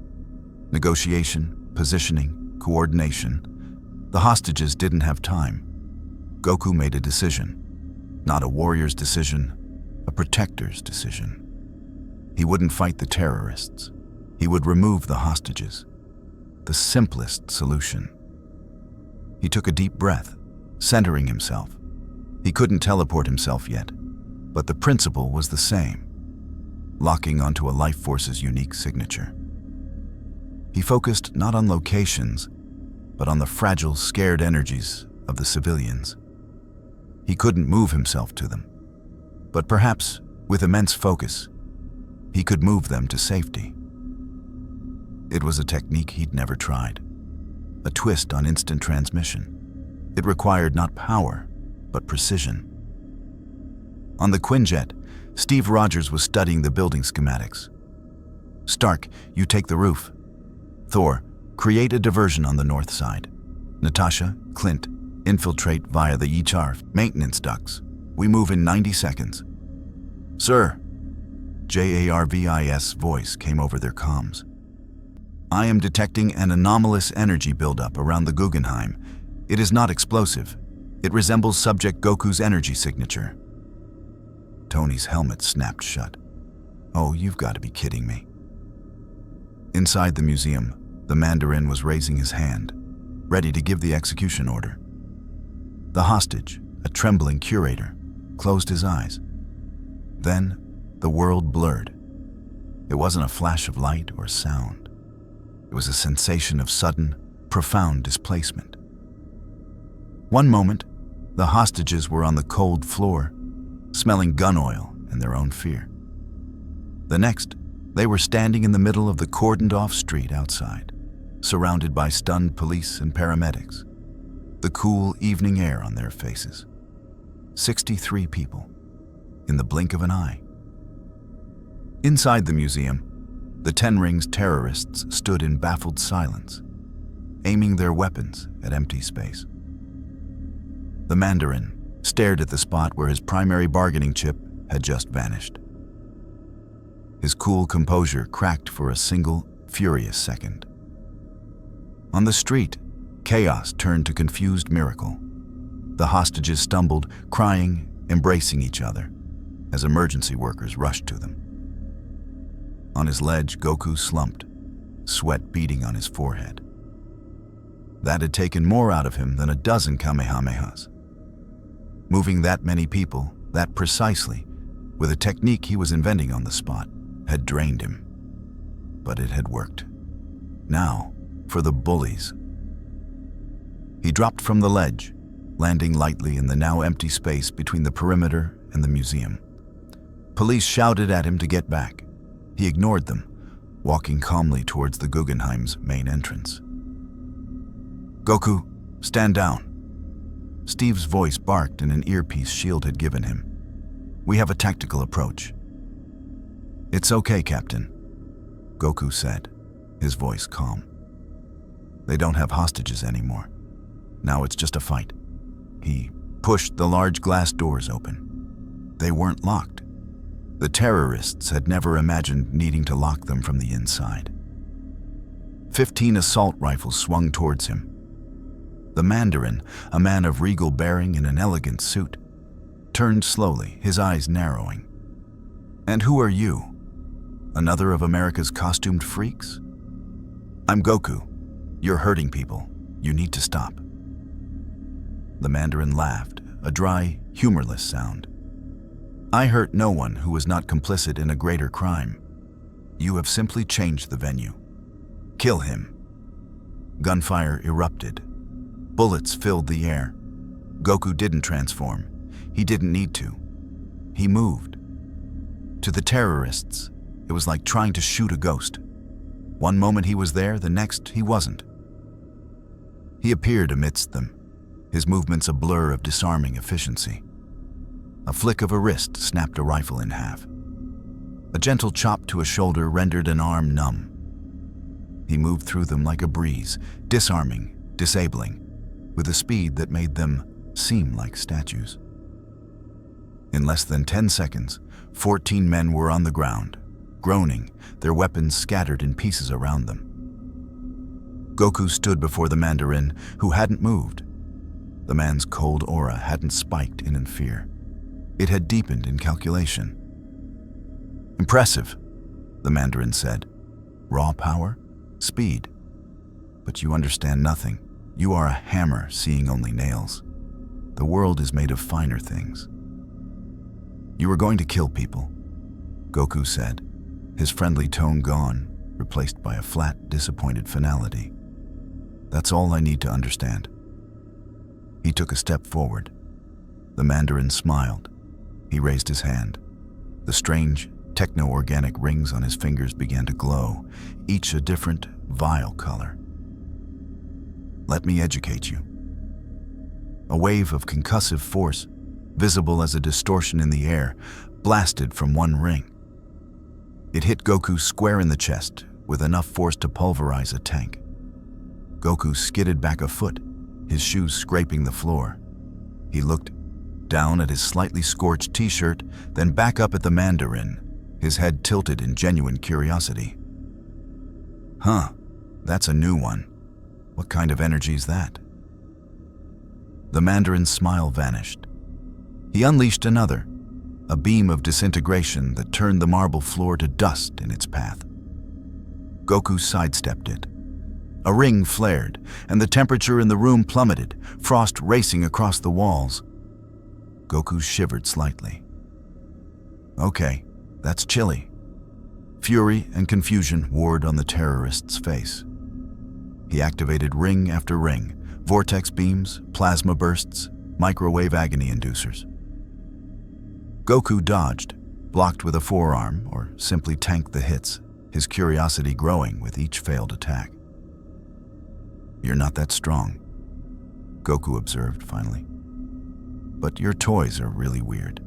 Negotiation, positioning, coordination. The hostages didn't have time. Goku made a decision. Not a warrior's decision, a protector's decision. He wouldn't fight the terrorists. He would remove the hostages. The simplest solution. He took a deep breath, centering himself. He couldn't teleport himself yet, but the principle was the same, locking onto a life force's unique signature. He focused not on locations, but on the fragile, scared energies of the civilians. He couldn't move himself to them, but perhaps, with immense focus, he could move them to safety. It was a technique he'd never tried, a twist on instant transmission. It required not power, but precision. On the Quinjet, Steve Rogers was studying the building schematics. Stark, you take the roof. Thor, create a diversion on the north side. Natasha, Clint, infiltrate via the HR maintenance ducts. We move in 90 seconds. Sir, Jarvis' voice came over their comms. I am detecting an anomalous energy buildup around the Guggenheim. It is not explosive. It resembles Subject Goku's energy signature. Tony's helmet snapped shut. Oh, you've got to be kidding me. Inside the museum, the Mandarin was raising his hand, ready to give the execution order. The hostage, a trembling curator, closed his eyes. Then, the world blurred. It wasn't a flash of light or sound. It was a sensation of sudden, profound displacement. One moment, the hostages were on the cold floor, smelling gun oil and their own fear. The next, they were standing in the middle of the cordoned-off street outside, surrounded by stunned police and paramedics, the cool evening air on their faces. 63 people, in the blink of an eye. Inside the museum, the Ten Rings terrorists stood in baffled silence, aiming their weapons at empty space. The Mandarin stared at the spot where his primary bargaining chip had just vanished. His cool composure cracked for a single, furious second. On the street, chaos turned to confused miracle. The hostages stumbled, crying, embracing each other, as emergency workers rushed to them. On his ledge, Goku slumped, sweat beading on his forehead. That had taken more out of him than a dozen Kamehamehas. Moving that many people, that precisely, with a technique he was inventing on the spot, had drained him. But it had worked. Now, for the bullies. He dropped from the ledge, landing lightly in the now empty space between the perimeter and the museum. Police shouted at him to get back. He ignored them, walking calmly towards the Guggenheim's main entrance. "Goku, stand down." Steve's voice barked in an earpiece S.H.I.E.L.D. had given him. "We have a tactical approach." "It's okay, Captain," Goku said, his voice calm. "They don't have hostages anymore. Now it's just a fight." He pushed the large glass doors open. They weren't locked. The terrorists had never imagined needing to lock them from the inside. 15 assault rifles swung towards him. The Mandarin, a man of regal bearing in an elegant suit, turned slowly, his eyes narrowing. "And who are you? Another of America's costumed freaks?" "I'm Goku. You're hurting people. You need to stop." The Mandarin laughed, a dry, humorless sound. "I hurt no one who was not complicit in a greater crime. You have simply changed the venue. Kill him." Gunfire erupted. Bullets filled the air. Goku didn't transform. He didn't need to. He moved. To the terrorists, it was like trying to shoot a ghost. One moment he was there, the next he wasn't. He appeared amidst them, his movements a blur of disarming efficiency. A flick of a wrist snapped a rifle in half. A gentle chop to a shoulder rendered an arm numb. He moved through them like a breeze, disarming, disabling, with a speed that made them seem like statues. In less than 10 seconds, 14 men were on the ground, groaning, their weapons scattered in pieces around them. Goku stood before the Mandarin, who hadn't moved. The man's cold aura hadn't spiked in fear. It had deepened in calculation. "Impressive," the Mandarin said. "Raw power? Speed. But you understand nothing. You are a hammer seeing only nails. The world is made of finer things." "You were going to kill people," Goku said, his friendly tone gone, replaced by a flat, disappointed finality. "That's all I need to understand." He took a step forward. The Mandarin smiled. He raised his hand. The strange, techno-organic rings on his fingers began to glow, each a different, vile color. "Let me educate you." A wave of concussive force, visible as a distortion in the air, blasted from one ring. It hit Goku square in the chest, with enough force to pulverize a tank. Goku skidded back a foot, his shoes scraping the floor. He looked down at his slightly scorched t-shirt, then back up at the Mandarin, his head tilted in genuine curiosity. "Huh, that's a new one. What kind of energy's that?" The Mandarin's smile vanished. He unleashed another, a beam of disintegration that turned the marble floor to dust in its path. Goku sidestepped it. A ring flared, and the temperature in the room plummeted, frost racing across the walls. Goku shivered slightly. "Okay, that's chilly." Fury and confusion warred on the terrorist's face. He activated ring after ring, vortex beams, plasma bursts, microwave agony inducers. Goku dodged, blocked with a forearm, or simply tanked the hits, his curiosity growing with each failed attack. "You're not that strong," Goku observed finally. "But your toys are really weird."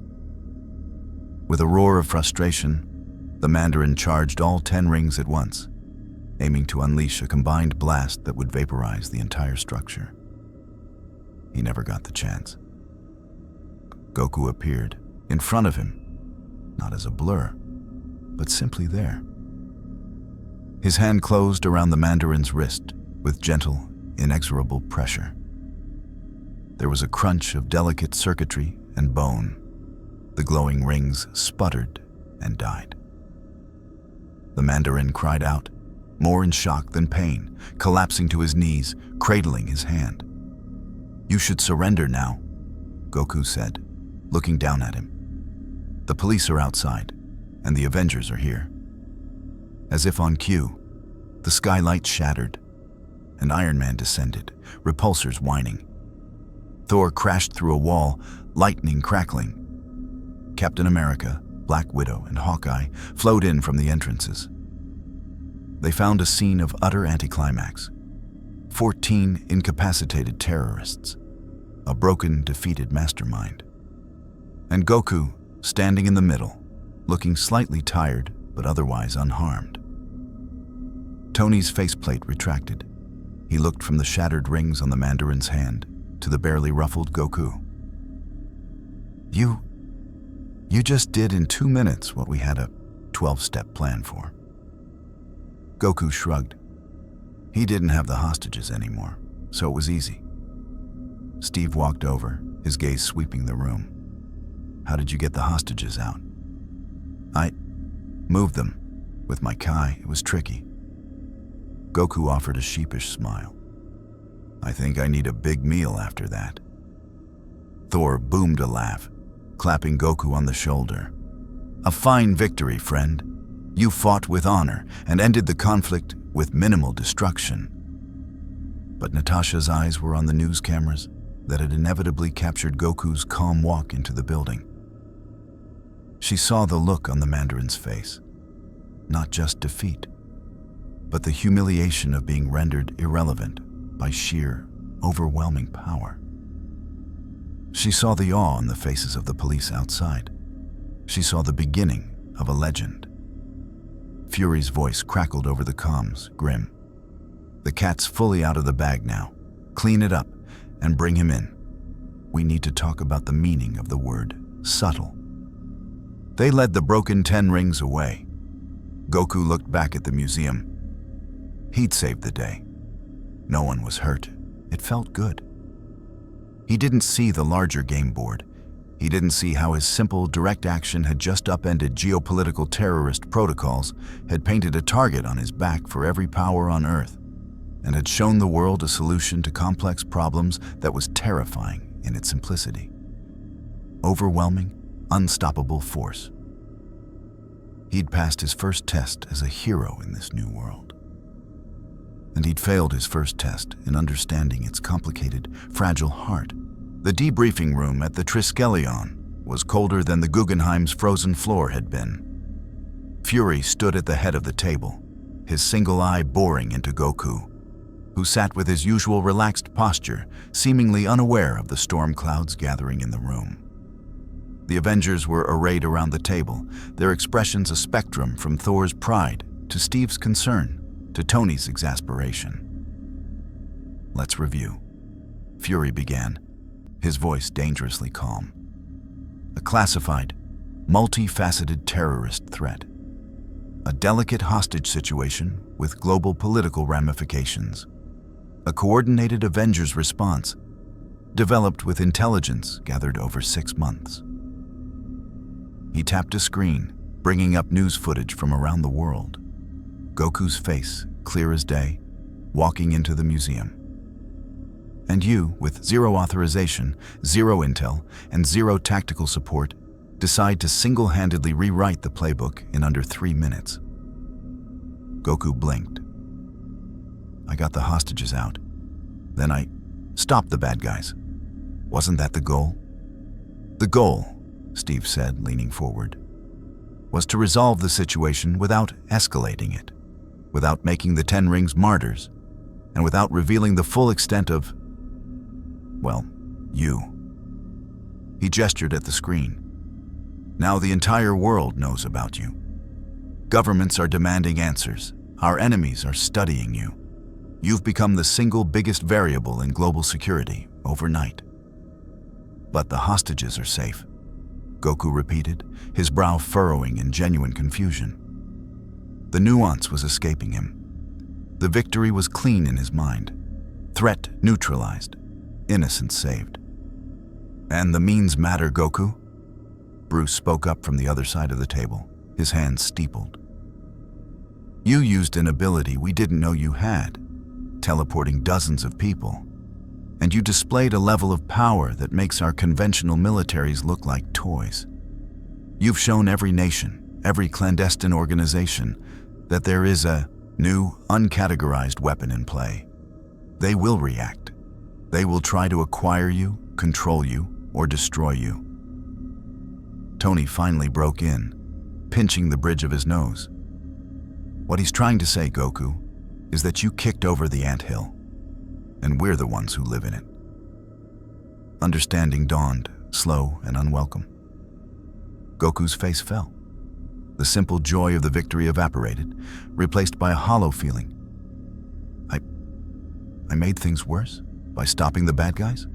With a roar of frustration, the Mandarin charged all 10 rings at once, aiming to unleash a combined blast that would vaporize the entire structure. He never got the chance. Goku appeared, in front of him, not as a blur, but simply there. His hand closed around the Mandarin's wrist with gentle, inexorable pressure. There was a crunch of delicate circuitry and bone. The glowing rings sputtered and died. The Mandarin cried out, more in shock than pain, collapsing to his knees, cradling his hand. "You should surrender now," Goku said, looking down at him. "The police are outside, and the Avengers are here." As if on cue, the skylight shattered, and Iron Man descended, repulsors whining. Thor crashed through a wall, lightning crackling. Captain America, Black Widow, and Hawkeye flowed in from the entrances. They found a scene of utter anticlimax. 14 incapacitated terrorists, a broken, defeated mastermind. And Goku, standing in the middle, looking slightly tired but otherwise unharmed. Tony's faceplate retracted. He looked from the shattered rings on the Mandarin's hand to the barely ruffled Goku. You just did in 2 minutes what we had a 12-step plan for." Goku shrugged. He didn't have the hostages anymore, so it was easy. Steve walked over, his gaze sweeping the room. "How did you get the hostages out?" "I moved them. With my Kai, it was tricky." Goku offered a sheepish smile. "I think I need a big meal after that." Thor boomed a laugh, clapping Goku on the shoulder. "A fine victory, friend. You fought with honor and ended the conflict with minimal destruction." But Natasha's eyes were on the news cameras that had inevitably captured Goku's calm walk into the building. She saw the look on the Mandarin's face. Not just defeat, but the humiliation of being rendered irrelevant by sheer, overwhelming power. She saw the awe on the faces of the police outside. She saw the beginning of a legend. Fury's voice crackled over the comms, grim. "The cat's fully out of the bag now. Clean it up and bring him in. We need to talk about the meaning of the word subtle." They led the broken 10 rings away. Goku looked back at the museum. He'd saved the day. No one was hurt. It felt good. He didn't see the larger game board. He didn't see how his simple, direct action had just upended geopolitical terrorist protocols, had painted a target on his back for every power on Earth, and had shown the world a solution to complex problems that was terrifying in its simplicity. Overwhelming, unstoppable force. He'd passed his first test as a hero in this new world. And he'd failed his first test in understanding its complicated, fragile heart. The debriefing room at the Triskelion was colder than the Guggenheim's frozen floor had been. Fury stood at the head of the table, his single eye boring into Goku, who sat with his usual relaxed posture, seemingly unaware of the storm clouds gathering in the room. The Avengers were arrayed around the table, their expressions a spectrum from Thor's pride to Steve's concern to Tony's exasperation. "Let's review," Fury began, his voice dangerously calm. "A classified, multifaceted terrorist threat. A delicate hostage situation with global political ramifications. A coordinated Avengers response, developed with intelligence gathered over 6 months." He tapped a screen, bringing up news footage from around the world. Goku's face, clear as day, walking into the museum. And you, with 0 authorization, 0 intel, and 0 tactical support, decide to single-handedly rewrite the playbook in under 3 minutes. Goku blinked. "I got the hostages out. Then I stopped the bad guys. Wasn't that the goal?" "The goal," Steve said, leaning forward, "was to resolve the situation without escalating it, without making the 10 rings martyrs, and without revealing the full extent of, well, you." He gestured at the screen. "Now the entire world knows about you. Governments are demanding answers. Our enemies are studying you. You've become the single biggest variable in global security overnight." "But the hostages are safe," Goku repeated, his brow furrowing in genuine confusion. The nuance was escaping him. The victory was clean in his mind. Threat neutralized. Innocence saved. And the means matter, Goku? Bruce spoke up from the other side of the table, his hands steepled. You used an ability we didn't know you had, teleporting dozens of people. And you displayed a level of power that makes our conventional militaries look like toys. You've shown every nation, every clandestine organization, that there is a new, uncategorized weapon in play. They will react. They will try to acquire you, control you, or destroy you. Tony finally broke in, pinching the bridge of his nose. What he's trying to say, Goku, is that you kicked over the anthill, and we're the ones who live in it. Understanding dawned, slow and unwelcome. Goku's face fell. The simple joy of the victory evaporated, replaced by a hollow feeling. I made things worse by stopping the bad guys?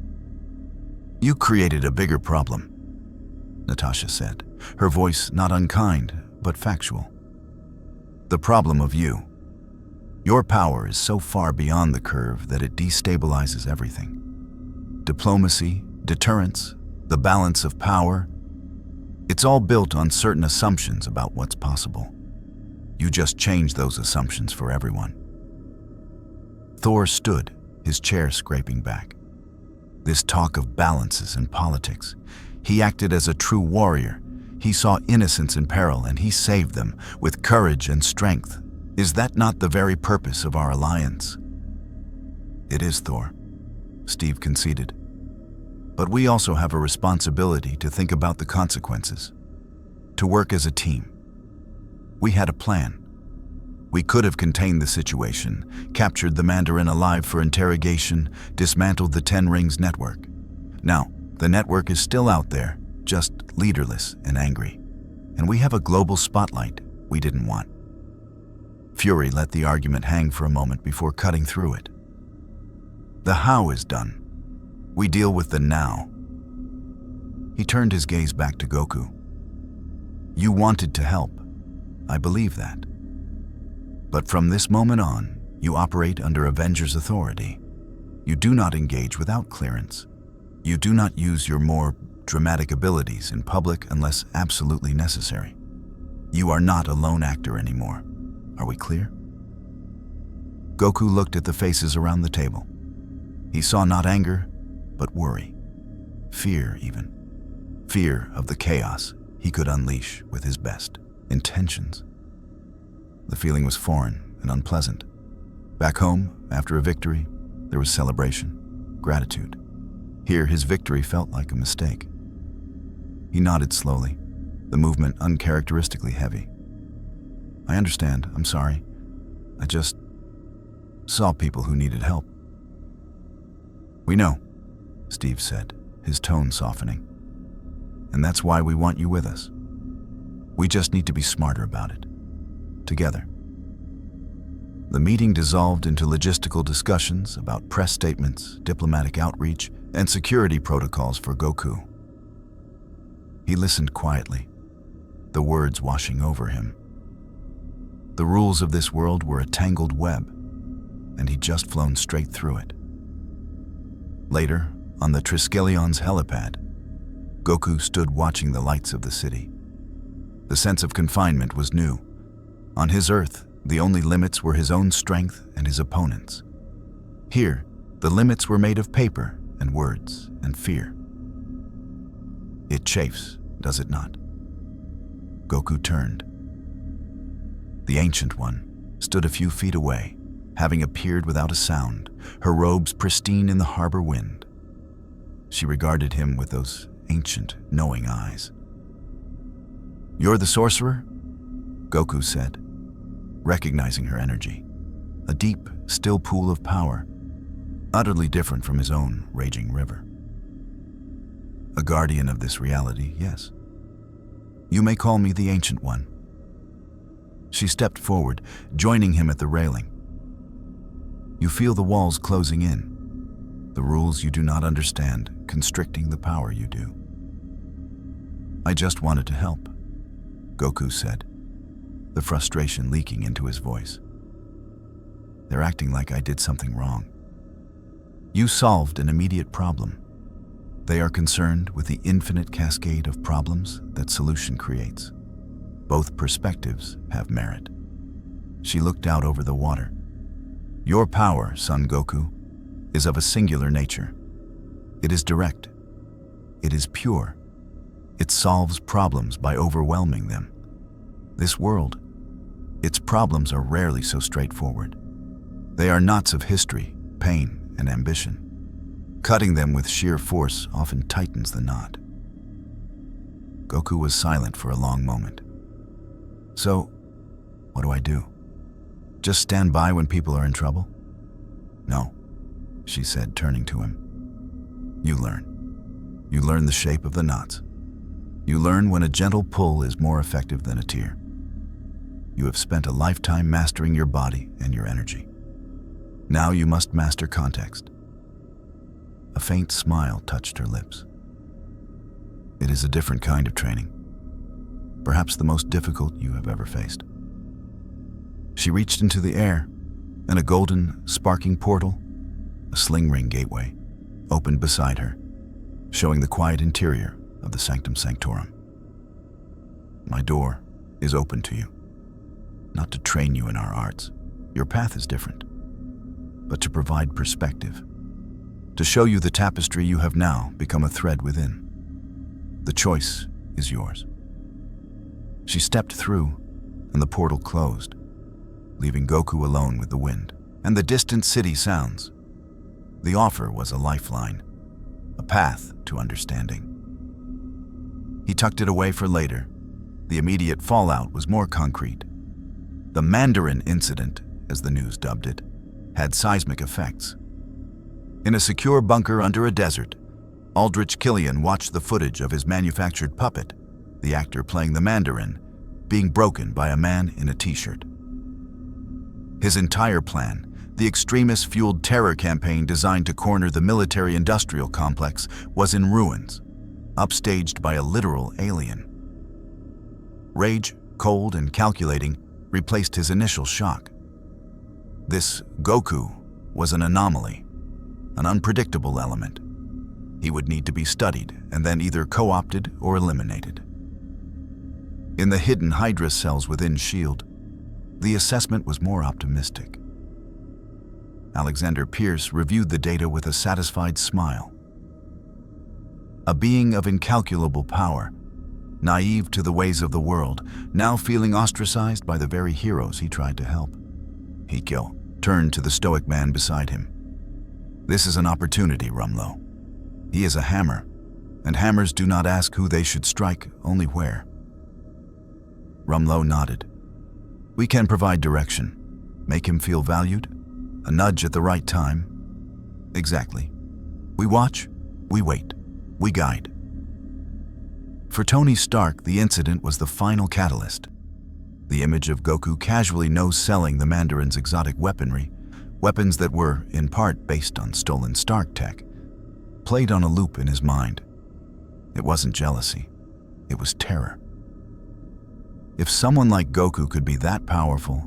You created a bigger problem, Natasha said, her voice not unkind, but factual. The problem of you. Your power is so far beyond the curve that it destabilizes everything. Diplomacy, deterrence, the balance of power, it's all built on certain assumptions about what's possible. You just change those assumptions for everyone. Thor stood, his chair scraping back. This talk of balances and politics. He acted as a true warrior. He saw innocents in peril and he saved them with courage and strength. Is that not the very purpose of our alliance? It is, Thor, Steve conceded. But we also have a responsibility to think about the consequences, to work as a team. We had a plan. We could have contained the situation, captured the Mandarin alive for interrogation, dismantled the Ten Rings network. Now, the network is still out there, just leaderless and angry. And we have a global spotlight we didn't want. Fury let the argument hang for a moment before cutting through it. The how is done. We deal with the now. He turned his gaze back to Goku. You wanted to help. I believe that. But from this moment on, you operate under Avengers authority. You do not engage without clearance. You do not use your more dramatic abilities in public unless absolutely necessary. You are not a lone actor anymore. Are we clear? Goku looked at the faces around the table. He saw not anger, but worry. Fear, even. Fear of the chaos he could unleash with his best intentions. The feeling was foreign and unpleasant. Back home, after a victory, there was celebration, gratitude. Here, his victory felt like a mistake. He nodded slowly, the movement uncharacteristically heavy. I understand, I'm sorry. I just saw people who needed help. We know, Steve said, his tone softening. And that's why we want you with us. We just need to be smarter about it. Together. The meeting dissolved into logistical discussions about press statements, diplomatic outreach, and security protocols for Goku. He listened quietly, the words washing over him. The rules of this world were a tangled web, and he'd just flown straight through it. Later, on the Triskellion's helipad, Goku stood watching the lights of the city. The sense of confinement was new. On his Earth, the only limits were his own strength and his opponents. Here, the limits were made of paper and words and fear. It chafes, does it not? Goku turned. The Ancient One stood a few feet away, having appeared without a sound, her robes pristine in the harbor wind. She regarded him with those ancient, knowing eyes. You're the sorcerer? Goku said, recognizing her energy. A deep, still pool of power, utterly different from his own raging river. A guardian of this reality, yes. You may call me the Ancient One. She stepped forward, joining him at the railing. You feel the walls closing in, the rules you do not understand constricting the power you do. I just wanted to help, Goku said. the frustration leaking into his voice. They're acting like I did something wrong. You solved an immediate problem. They are concerned with the infinite cascade of problems that solution creates. Both perspectives have merit. She looked out over the water. Your power, Son Goku, is of a singular nature. It is direct. It is pure. It solves problems by overwhelming them. This world, its problems are rarely so straightforward. They are knots of history, pain, and ambition. Cutting them with sheer force often tightens the knot. Goku was silent for a long moment. So, what do I do? Just stand by when people are in trouble? No, she said, turning to him. You learn. You learn the shape of the knots. You learn when a gentle pull is more effective than a tear. You have spent a lifetime mastering your body and your energy. Now you must master context. A faint smile touched her lips. It is a different kind of training. Perhaps the most difficult you have ever faced. She reached into the air, and a golden, sparking portal, a sling ring gateway, opened beside her, showing the quiet interior of the Sanctum Sanctorum. My door is open to you, not to train you in our arts. Your path is different, but to provide perspective, to show you the tapestry you have now become a thread within. The choice is yours. She stepped through, and the portal closed, leaving Goku alone with the wind and the distant city sounds. The offer was a lifeline, a path to understanding. He tucked it away for later. The immediate fallout was more concrete. The Mandarin incident, as the news dubbed it, had seismic effects. In a secure bunker under a desert, Aldrich Killian watched the footage of his manufactured puppet, the actor playing the Mandarin, being broken by a man in a t-shirt. His entire plan, the extremist-fueled terror campaign designed to corner the military-industrial complex, was in ruins, upstaged by a literal alien. Rage, cold and calculating, replaced his initial shock. This Goku was an anomaly, an unpredictable element. He would need to be studied and then either co-opted or eliminated. In the hidden Hydra cells within S.H.I.E.L.D., the assessment was more optimistic. Alexander Pierce reviewed the data with a satisfied smile. A being of incalculable power, naive to the ways of the world, now feeling ostracized by the very heroes he tried to help. Hikyo turned to the stoic man beside him. This is an opportunity, Rumlow. He is a hammer, and hammers do not ask who they should strike, only where. Rumlow nodded. We can provide direction, make him feel valued, a nudge at the right time. Exactly. We watch, we wait, we guide. For Tony Stark, the incident was the final catalyst. The image of Goku casually no-selling the Mandarin's exotic weaponry, weapons that were, in part, based on stolen Stark tech, played on a loop in his mind. It wasn't jealousy. It was terror. If someone like Goku could be that powerful,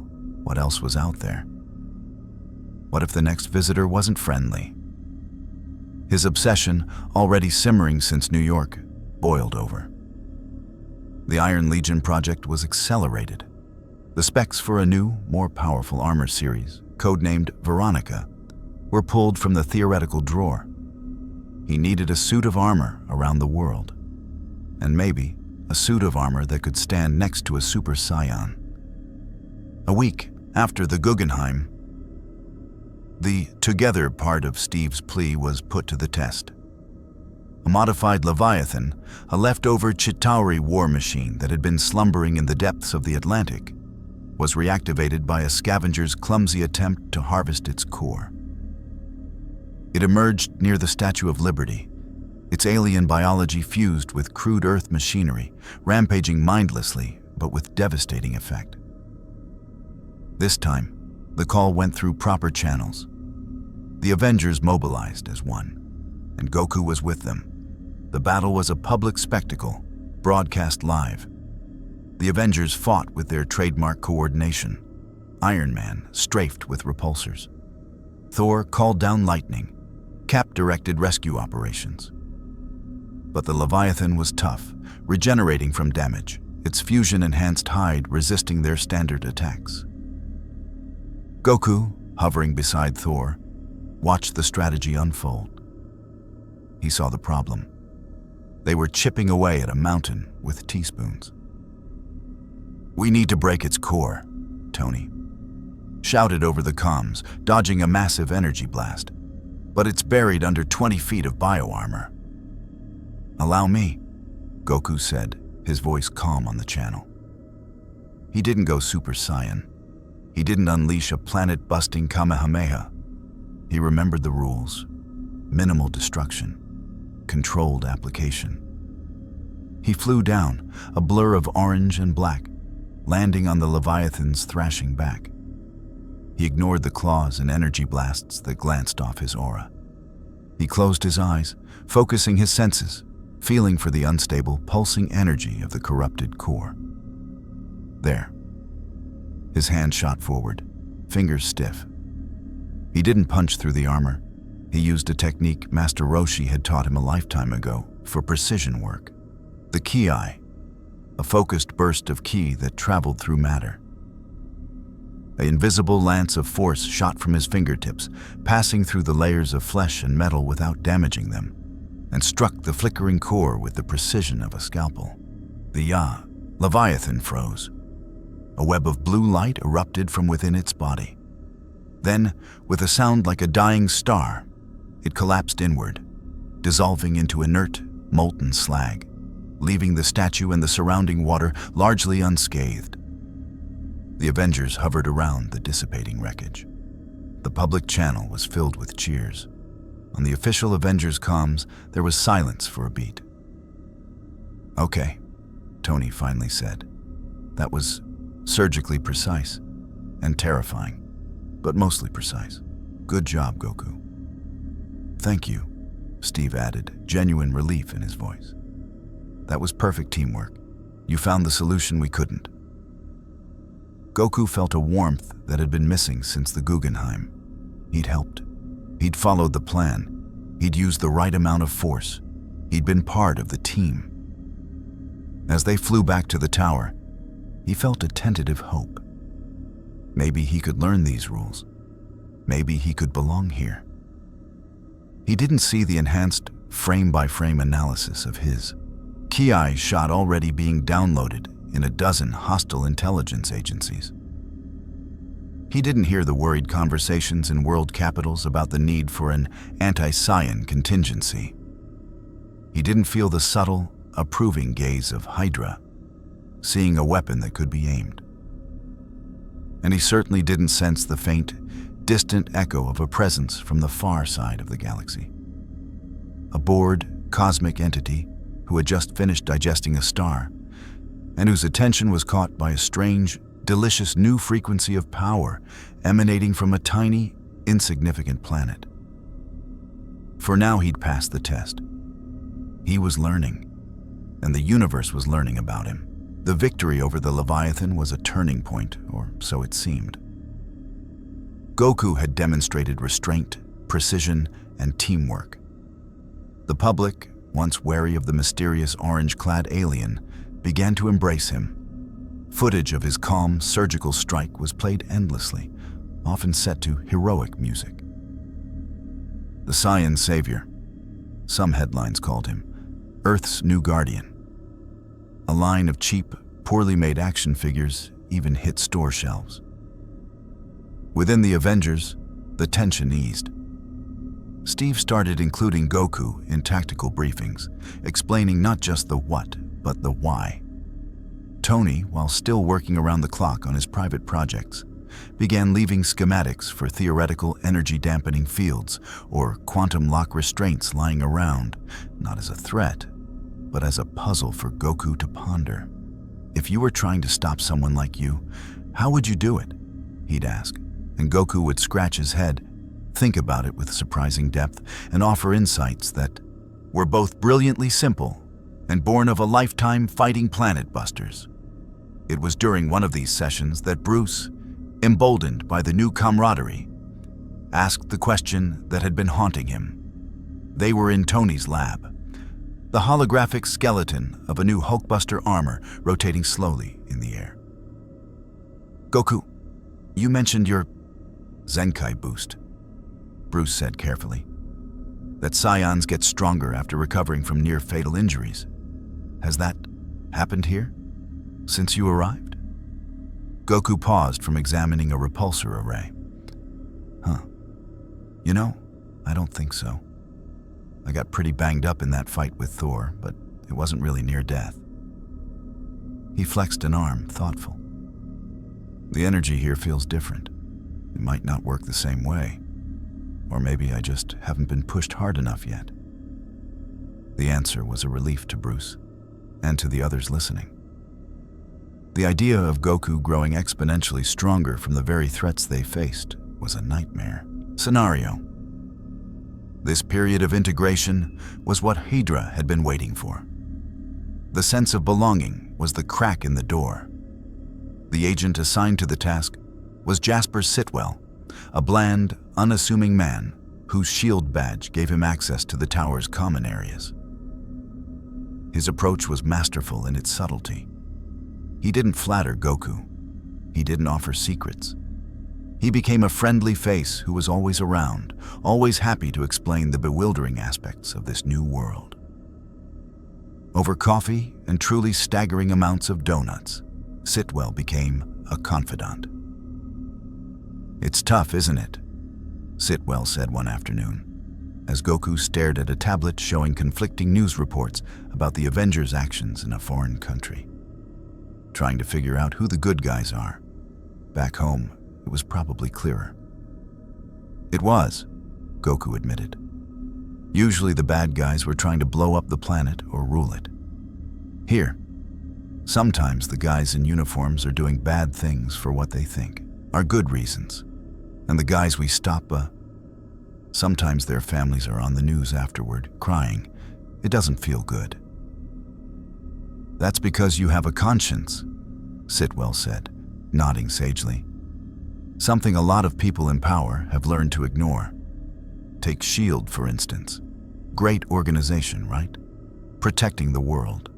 what else was out there? What if the next visitor wasn't friendly? His obsession, already simmering since New York, boiled over. The Iron Legion project was accelerated. The specs for a new, more powerful armor series, codenamed Veronica, were pulled from the theoretical drawer. He needed a suit of armor around the world, and maybe a suit of armor that could stand next to a Super Saiyan. A week after the Guggenheim, the together part of Steve's plea was put to the test. A modified Leviathan, a leftover Chitauri war machine that had been slumbering in the depths of the Atlantic, was reactivated by a scavenger's clumsy attempt to harvest its core. It emerged near the Statue of Liberty, its alien biology fused with crude Earth machinery, rampaging mindlessly but with devastating effect. This time, the call went through proper channels. The Avengers mobilized as one, and Goku was with them. The battle was a public spectacle, broadcast live. The Avengers fought with their trademark coordination. Iron Man strafed with repulsors. Thor called down lightning. Cap directed rescue operations. But the Leviathan was tough, regenerating from damage, its fusion-enhanced hide resisting their standard attacks. Goku, hovering beside Thor, watched the strategy unfold. He saw the problem. They were chipping away at a mountain with teaspoons. "We need to break its core," Tony shouted over the comms, dodging a massive energy blast. "But it's buried under 20 feet of bioarmor." "Allow me," Goku said, his voice calm on the channel. He didn't go Super Saiyan. He didn't unleash a planet-busting Kamehameha. He remembered the rules. Minimal destruction. Controlled application. He flew down, a blur of orange and black, landing on the Leviathan's thrashing back. He ignored the claws and energy blasts that glanced off his aura. He closed his eyes, focusing his senses, feeling for the unstable, pulsing energy of the corrupted core. There. His hand shot forward, fingers stiff. He didn't punch through the armor. He used a technique Master Roshi had taught him a lifetime ago for precision work. The Ki-Eye, a focused burst of ki that traveled through matter. An invisible lance of force shot from his fingertips, passing through the layers of flesh and metal without damaging them, and struck the flickering core with the precision of a scalpel. The Leviathan froze. A web of blue light erupted from within its body. Then, with a sound like a dying star, it collapsed inward, dissolving into inert, molten slag, leaving the statue and the surrounding water largely unscathed. The Avengers hovered around the dissipating wreckage. The public channel was filled with cheers. On the official Avengers comms, there was silence for a beat. "Okay," Tony finally said. "That was surgically precise and terrifying, but mostly precise. Good job, Goku." "Thank you," Steve added, genuine relief in his voice. "That was perfect teamwork. You found the solution we couldn't." Goku felt a warmth that had been missing since the Guggenheim. He'd helped. He'd followed the plan. He'd used the right amount of force. He'd been part of the team. As they flew back to the tower, he felt a tentative hope. Maybe he could learn these rules. Maybe he could belong here. He didn't see the enhanced frame-by-frame analysis of his Ki-Eye shot already being downloaded in a dozen hostile intelligence agencies. He didn't hear the worried conversations in world capitals about the need for an anti-Saiyan contingency. He didn't feel the subtle, approving gaze of Hydra, seeing a weapon that could be aimed. And he certainly didn't sense the faint, distant echo of a presence from the far side of the galaxy. A bored, cosmic entity who had just finished digesting a star, and whose attention was caught by a strange, delicious new frequency of power emanating from a tiny, insignificant planet. For now he'd passed the test. He was learning, and the universe was learning about him. The victory over the Leviathan was a turning point, or so it seemed. Goku had demonstrated restraint, precision, and teamwork. The public, once wary of the mysterious orange-clad alien, began to embrace him. Footage of his calm, surgical strike was played endlessly, often set to heroic music. The Saiyan Savior, some headlines called him, Earth's new guardian. A line of cheap, poorly made action figures even hit store shelves. Within the Avengers, the tension eased. Steve started including Goku in tactical briefings, explaining not just the what, but the why. Tony, while still working around the clock on his private projects, began leaving schematics for theoretical energy-dampening fields or quantum lock restraints lying around, not as a threat, but as a puzzle for Goku to ponder. "If you were trying to stop someone like you, how would you do it?" he'd ask, and Goku would scratch his head, think about it with surprising depth, and offer insights that were both brilliantly simple and born of a lifetime fighting planet busters. It was during one of these sessions that Bruce, emboldened by the new camaraderie, asked the question that had been haunting him. They were in Tony's lab, the holographic skeleton of a new Hulkbuster armor rotating slowly in the air. "Goku, you mentioned your Zenkai boost," Bruce said carefully. "That Saiyans get stronger after recovering from near-fatal injuries. Has that happened here since you arrived?" Goku paused from examining a repulsor array. You know, I don't think so. I got pretty banged up in that fight with Thor, but it wasn't really near death." He flexed an arm, thoughtful. "The energy here feels different. It might not work the same way. Or maybe I just haven't been pushed hard enough yet." The answer was a relief to Bruce, and to the others listening. The idea of Goku growing exponentially stronger from the very threats they faced was a nightmare scenario. This period of integration was what Hydra had been waiting for. The sense of belonging was the crack in the door. The agent assigned to the task was Jasper Sitwell, a bland, unassuming man whose S.H.I.E.L.D. badge gave him access to the tower's common areas. His approach was masterful in its subtlety. He didn't flatter Goku. He didn't offer secrets. He became a friendly face who was always around, always happy to explain the bewildering aspects of this new world. Over coffee and truly staggering amounts of donuts, Sitwell became a confidant. "It's tough, isn't it?" Sitwell said one afternoon, as Goku stared at a tablet showing conflicting news reports about the Avengers' actions in a foreign country. "Trying to figure out who the good guys are. Back home, it was probably clearer." "It was," Goku admitted. "Usually the bad guys were trying to blow up the planet or rule it. Here, sometimes the guys in uniforms are doing bad things for what they think are good reasons. And the guys we stop, sometimes their families are on the news afterward, crying. It doesn't feel good." "That's because you have a conscience," Sitwell said, nodding sagely. "Something a lot of people in power have learned to ignore. Take S.H.I.E.L.D., for instance. Great organization, right? Protecting the world.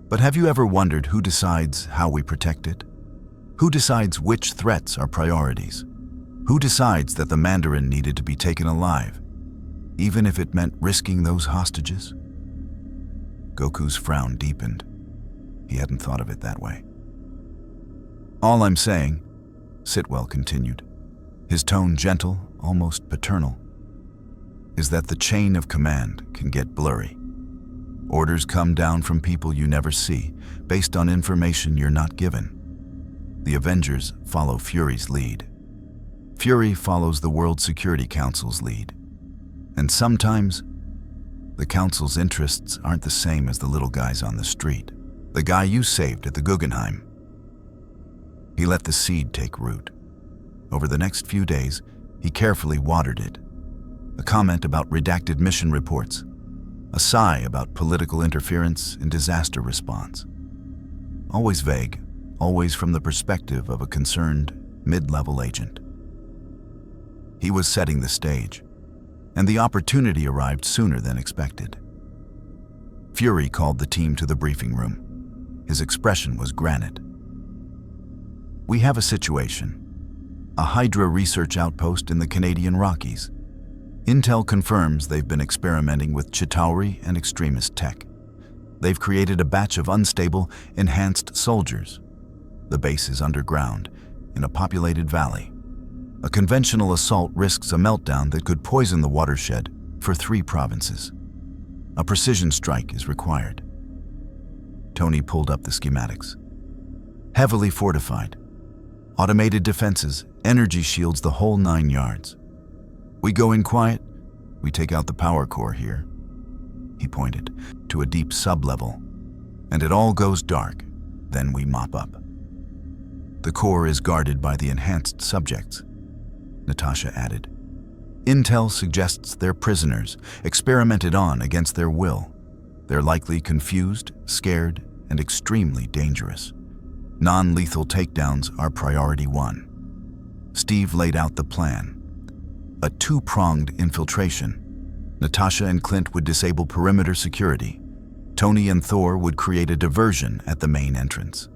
But have you ever wondered who decides how we protect it? Who decides which threats are priorities? Who decides that the Mandarin needed to be taken alive, even if it meant risking those hostages?" Goku's frown deepened. He hadn't thought of it that way. "All I'm saying," Sitwell continued, his tone gentle, almost paternal, "is that the chain of command can get blurry. Orders come down from people you never see, based on information you're not given. The Avengers follow Fury's lead. Fury follows the World Security Council's lead. And sometimes, the Council's interests aren't the same as the little guys on the street. The guy you saved at the Guggenheim." He let the seed take root. Over the next few days, he carefully watered it. A comment about redacted mission reports. A sigh about political interference in disaster response. Always vague, always from the perspective of a concerned, mid-level agent. He was setting the stage, and the opportunity arrived sooner than expected. Fury called the team to the briefing room. His expression was granite. "We have a situation. A Hydra research outpost in the Canadian Rockies. Intel confirms they've been experimenting with Chitauri and extremist tech. They've created a batch of unstable, enhanced soldiers. The base is underground, in a populated valley. A conventional assault risks a meltdown that could poison the watershed for 3 provinces. A precision strike is required." Tony pulled up the schematics. "Heavily fortified. Automated defenses, energy shields, the whole 9 yards. We go in quiet, we take out the power core here." He pointed to a deep sub-level. "And it all goes dark, then we mop up. The core is guarded by the enhanced subjects," Natasha added. "Intel suggests they're prisoners, experimented on against their will. They're likely confused, scared, and extremely dangerous. Non-lethal takedowns are priority one. Steve laid out the plan. A two-pronged infiltration. Natasha and Clint would disable perimeter security. Tony and Thor would create a diversion at the main entrance.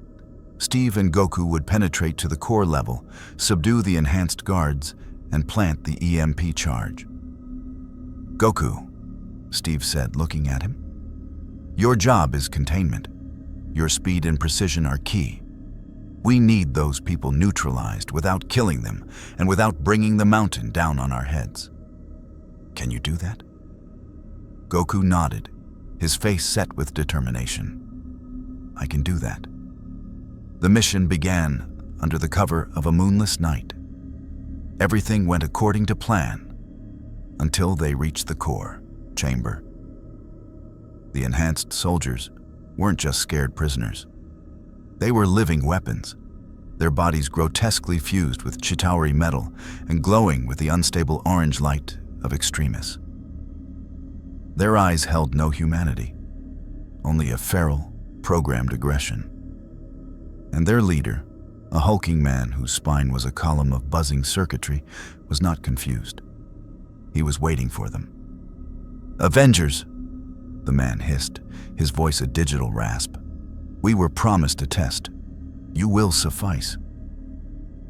Steve and Goku would penetrate to the core level, subdue the enhanced guards, and plant the EMP charge. "Goku," Steve said, looking at him, "your job is containment. Your speed and precision are key. We need those people neutralized without killing them and without bringing the mountain down on our heads. Can you do that?" Goku nodded, his face set with determination. "I can do that." The mission began under the cover of a moonless night. Everything went according to plan until they reached the core chamber. The enhanced soldiers weren't just scared prisoners. They were living weapons, their bodies grotesquely fused with Chitauri metal and glowing with the unstable orange light of extremists. Their eyes held no humanity, only a feral, programmed aggression. And their leader, a hulking man whose spine was a column of buzzing circuitry, was not confused. He was waiting for them. "Avengers," the man hissed, his voice a digital rasp. "We were promised a test. You will suffice."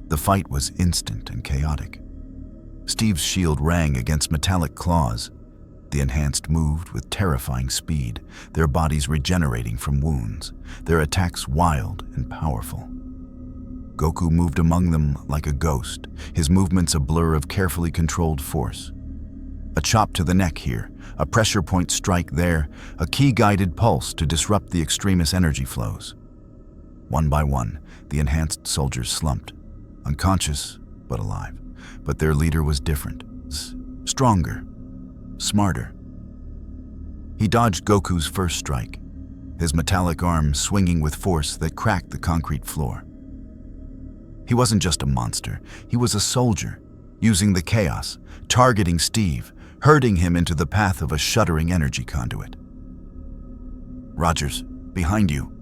The fight was instant and chaotic. Steve's shield rang against metallic claws. The enhanced moved with terrifying speed, their bodies regenerating from wounds, their attacks wild and powerful. Goku moved among them like a ghost, his movements a blur of carefully controlled force. A chop to the neck here, a pressure point strike there, a key-guided pulse to disrupt the extremist energy flows. One by one, the enhanced soldiers slumped, unconscious but alive. But their leader was different, stronger, smarter. He dodged Goku's first strike, his metallic arm swinging with force that cracked the concrete floor. He wasn't just a monster, he was a soldier, using the chaos, targeting Steve, herding him into the path of a shuddering energy conduit. "Rogers, behind you,"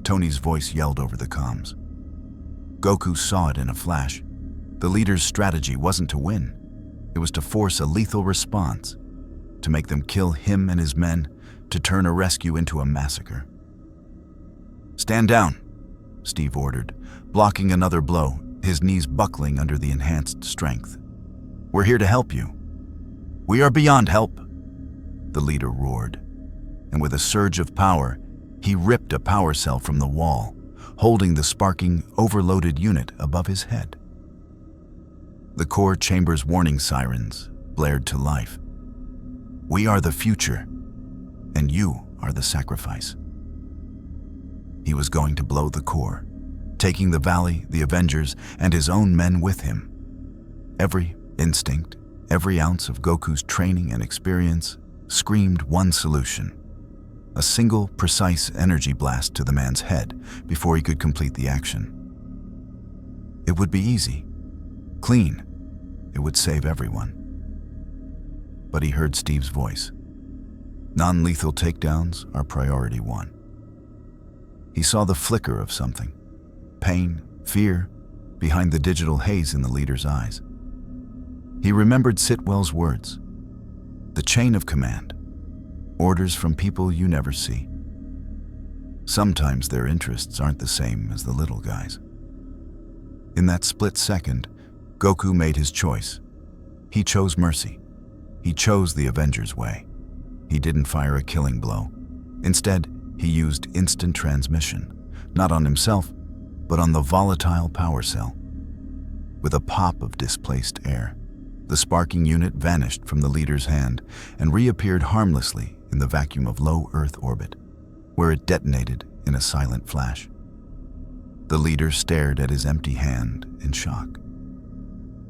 Tony's voice yelled over the comms. Goku saw it in a flash. The leader's strategy wasn't to win. It was to force a lethal response, to make them kill him and his men, to turn a rescue into a massacre. "Stand down," Steve ordered, blocking another blow, his knees buckling under the enhanced strength. "We're here to help you." "We are beyond help," the leader roared. And with a surge of power, he ripped a power cell from the wall, holding the sparking, overloaded unit above his head. The core chamber's warning sirens blared to life. "We are the future, and you are the sacrifice." He was going to blow the core, taking the valley, the Avengers, and his own men with him. Every instinct, every ounce of Goku's training and experience screamed one solution: a single, precise energy blast to the man's head before he could complete the action. It would be easy, clean. It would save everyone. But he heard Steve's voice. Non-lethal takedowns are priority one. He saw the flicker of something, pain, fear, behind the digital haze in the leader's eyes. He remembered Sitwell's words. The chain of command. Orders from people you never see. Sometimes their interests aren't the same as the little guys. In that split second, Goku made his choice. He chose mercy. He chose the Avengers way. He didn't fire a killing blow. Instead, he used instant transmission, not on himself, but on the volatile power cell. With a pop of displaced air, the sparking unit vanished from the leader's hand and reappeared harmlessly in the vacuum of low Earth orbit, where it detonated in a silent flash. The leader stared at his empty hand in shock.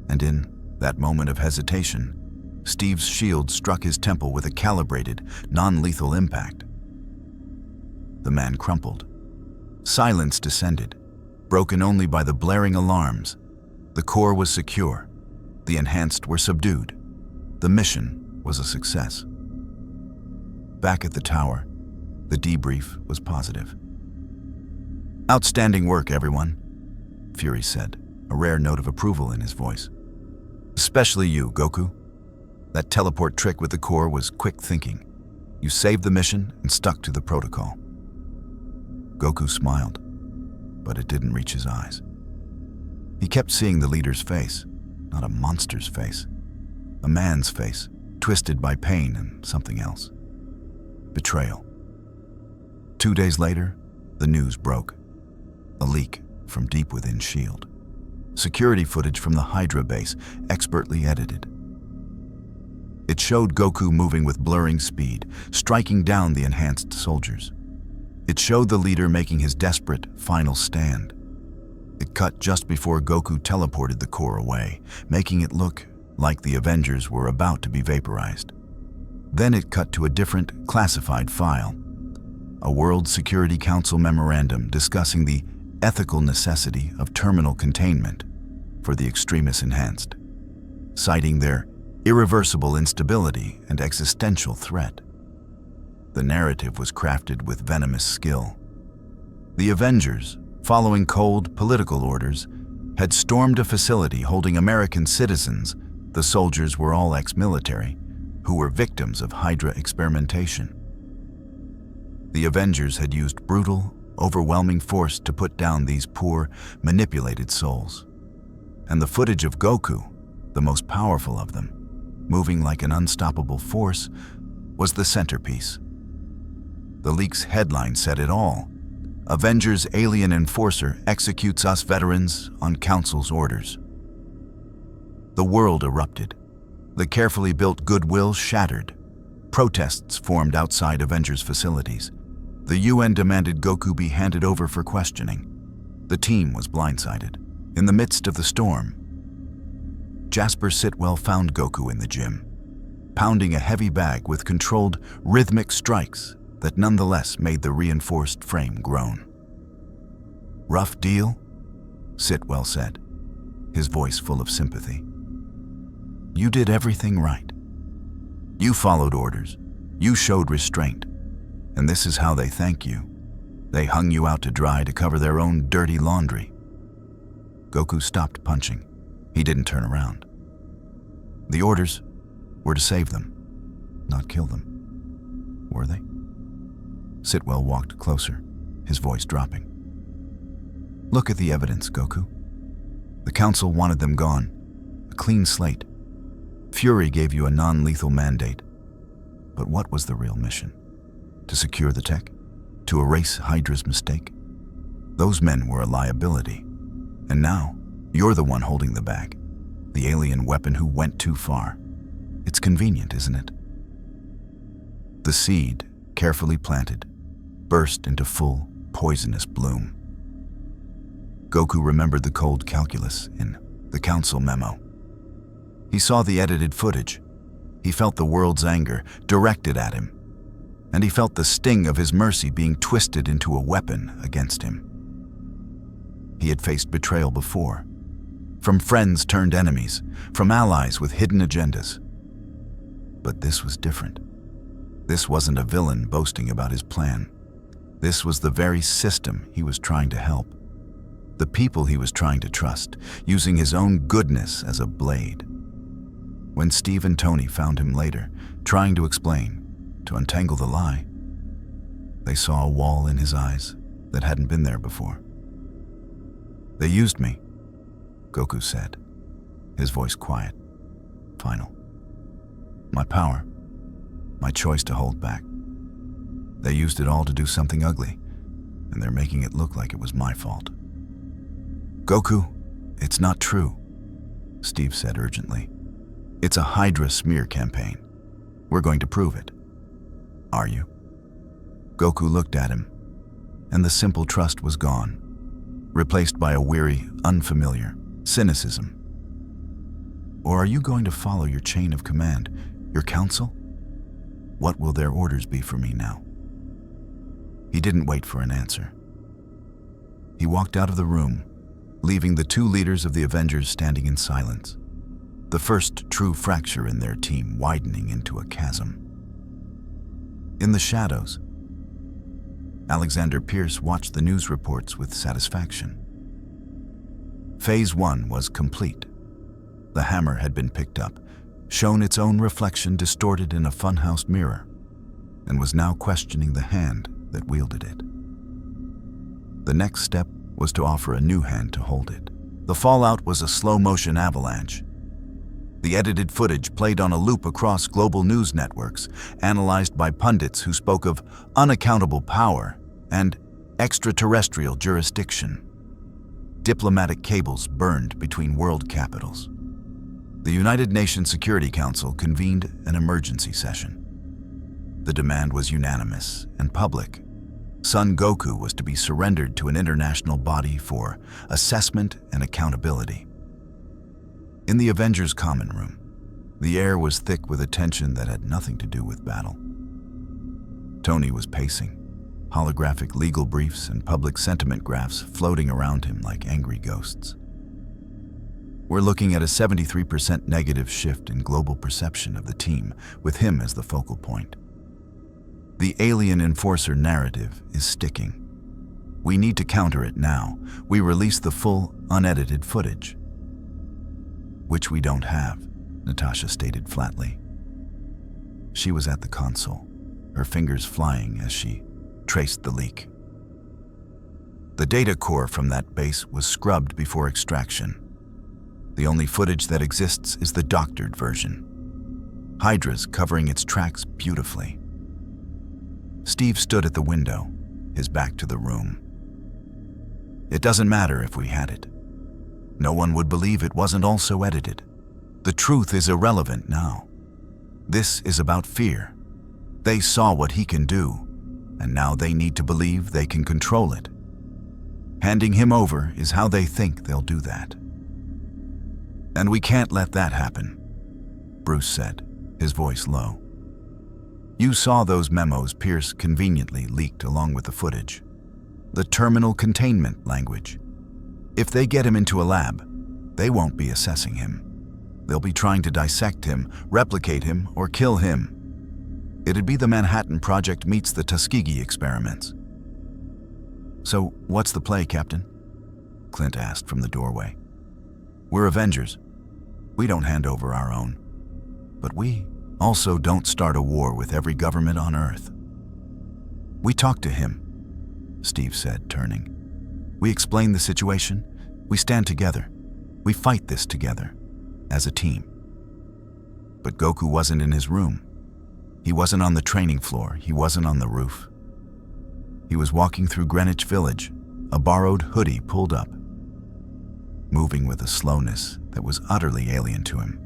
And in that moment of hesitation, Steve's shield struck his temple with a calibrated, non-lethal impact. The man crumpled. Silence descended, broken only by the blaring alarms. The core was secure. The enhanced were subdued. The mission was a success. Back at the tower, the debrief was positive. "Outstanding work, everyone," Fury said, a rare note of approval in his voice. "Especially you, Goku. That teleport trick with the core was quick thinking. You saved the mission and stuck to the protocol." Goku smiled, but it didn't reach his eyes. He kept seeing the leader's face, not a monster's face. A man's face, twisted by pain and something else. Betrayal. 2 days later, the news broke. A leak from deep within S.H.I.E.L.D. Security footage from the Hydra base, expertly edited. It showed Goku moving with blurring speed, striking down the enhanced soldiers. It showed the leader making his desperate final stand. It cut just before Goku teleported the core away, making it look like the Avengers were about to be vaporized. Then it cut to a different, classified file. A World Security Council memorandum discussing the ethical necessity of terminal containment for the extremists enhanced, citing their irreversible instability and existential threat. The narrative was crafted with venomous skill. The Avengers, following cold political orders, had stormed a facility holding American citizens. The soldiers were all ex-military, who were victims of Hydra experimentation. The Avengers had used brutal, overwhelming force to put down these poor, manipulated souls. And the footage of Goku, the most powerful of them, moving like an unstoppable force, was the centerpiece. The leak's headline said it all. "Avengers alien enforcer executes us veterans on Council's orders." The world erupted. The carefully built goodwill shattered. Protests formed outside Avengers facilities. The UN demanded Goku be handed over for questioning. The team was blindsided. In the midst of the storm, Jasper Sitwell found Goku in the gym, pounding a heavy bag with controlled, rhythmic strikes that nonetheless made the reinforced frame groan. "Rough deal?" Sitwell said, his voice full of sympathy. "You did everything right. You followed orders. You showed restraint. And this is how they thank you. They hung you out to dry to cover their own dirty laundry." Goku stopped punching. He didn't turn around. The orders were to save them, not kill them. Were they? Sitwell walked closer, his voice dropping. "Look at the evidence, Goku. The Council wanted them gone. A clean slate. Fury gave you a non-lethal mandate. But what was the real mission? To secure the tech? To erase Hydra's mistake? Those men were a liability. And now, you're the one holding the bag. The alien weapon who went too far. It's convenient, isn't it?" The seed, carefully planted, burst into full, poisonous bloom. Goku remembered the cold calculus in the Council memo. He saw the edited footage. He felt the world's anger directed at him. And he felt the sting of his mercy being twisted into a weapon against him. He had faced betrayal before. From friends turned enemies, from allies with hidden agendas. But this was different. This wasn't a villain boasting about his plan. This was the very system he was trying to help. The people he was trying to trust, using his own goodness as a blade. When Steve and Tony found him later, trying to explain, to untangle the lie, they saw a wall in his eyes that hadn't been there before. "They used me," Goku said, his voice quiet, final. "My power, my choice to hold back. They used it all to do something ugly, and they're making it look like it was my fault." "Goku, it's not true," Steve said urgently. "It's a Hydra smear campaign. We're going to prove it." "Are you?" Goku looked at him, and the simple trust was gone, replaced by a weary, unfamiliar cynicism. "Or are you going to follow your chain of command, your council? What will their orders be for me now?" He didn't wait for an answer. He walked out of the room, leaving the two leaders of the Avengers standing in silence, the first true fracture in their team widening into a chasm. In the shadows, Alexander Pierce watched the news reports with satisfaction. Phase 1 was complete. The hammer had been picked up, shown its own reflection distorted in a funhouse mirror, and was now questioning the hand that wielded it. The next step was to offer a new hand to hold it. The fallout was a slow-motion avalanche. The edited footage played on a loop across global news networks, analyzed by pundits who spoke of unaccountable power and extraterrestrial jurisdiction. Diplomatic cables burned between world capitals. The United Nations Security Council convened an emergency session. The demand was unanimous and public. Son Goku was to be surrendered to an international body for assessment and accountability. In the Avengers common room, the air was thick with a tension that had nothing to do with battle. Tony was pacing, holographic legal briefs and public sentiment graphs floating around him like angry ghosts. We're looking at a 73% negative shift in global perception of the team, with him as the focal point. The alien enforcer narrative is sticking. We need to counter it now. We release the full, unedited footage. Which we don't have, Natasha stated flatly. She was at the console, her fingers flying as she traced the leak. The data core from that base was scrubbed before extraction. The only footage that exists is the doctored version. Hydra's covering its tracks beautifully. Steve stood at the window, his back to the room. It doesn't matter if we had it. No one would believe it wasn't also edited. The truth is irrelevant now. This is about fear. They saw what he can do, and now they need to believe they can control it. Handing him over is how they think they'll do that. And we can't let that happen, Bruce said, his voice low. You saw those memos Pierce conveniently leaked along with the footage. The terminal containment language. If they get him into a lab, they won't be assessing him. They'll be trying to dissect him, replicate him, or kill him. It'd be the Manhattan Project meets the Tuskegee experiments. So, what's the play, Captain? Clint asked from the doorway. We're Avengers. We don't hand over our own. But we also don't start a war with every government on Earth. We talked to him, Steve said, turning. We explain the situation. We stand together. We fight this together, as a team. But Goku wasn't in his room. He wasn't on the training floor. He wasn't on the roof. He was walking through Greenwich Village, a borrowed hoodie pulled up, moving with a slowness that was utterly alien to him.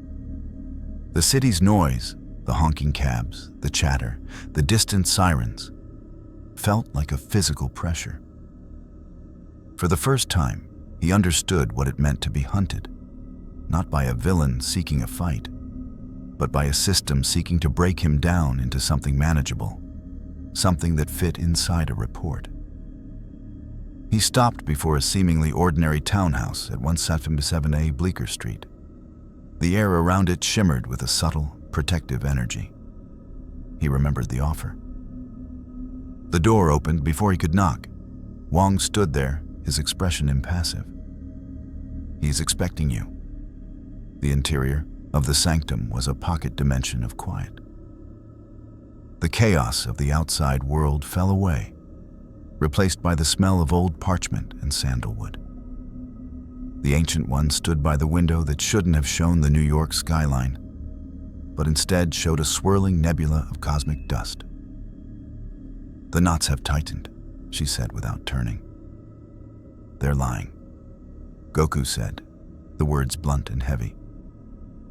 The city's noise, the honking cabs, the chatter, the distant sirens, felt like a physical pressure. For the first time, he understood what it meant to be hunted, not by a villain seeking a fight, but by a system seeking to break him down into something manageable, something that fit inside a report. He stopped before a seemingly ordinary townhouse at 177A Bleecker Street. The air around it shimmered with a subtle, protective energy. He remembered the offer. The door opened before he could knock. Wong stood there, his expression impassive. He's expecting you. The interior of the sanctum was a pocket dimension of quiet. The chaos of the outside world fell away, replaced by the smell of old parchment and sandalwood. The Ancient One stood by the window that shouldn't have shown the New York skyline, but instead showed a swirling nebula of cosmic dust. The knots have tightened, she said without turning. They're lying, Goku said, the words blunt and heavy.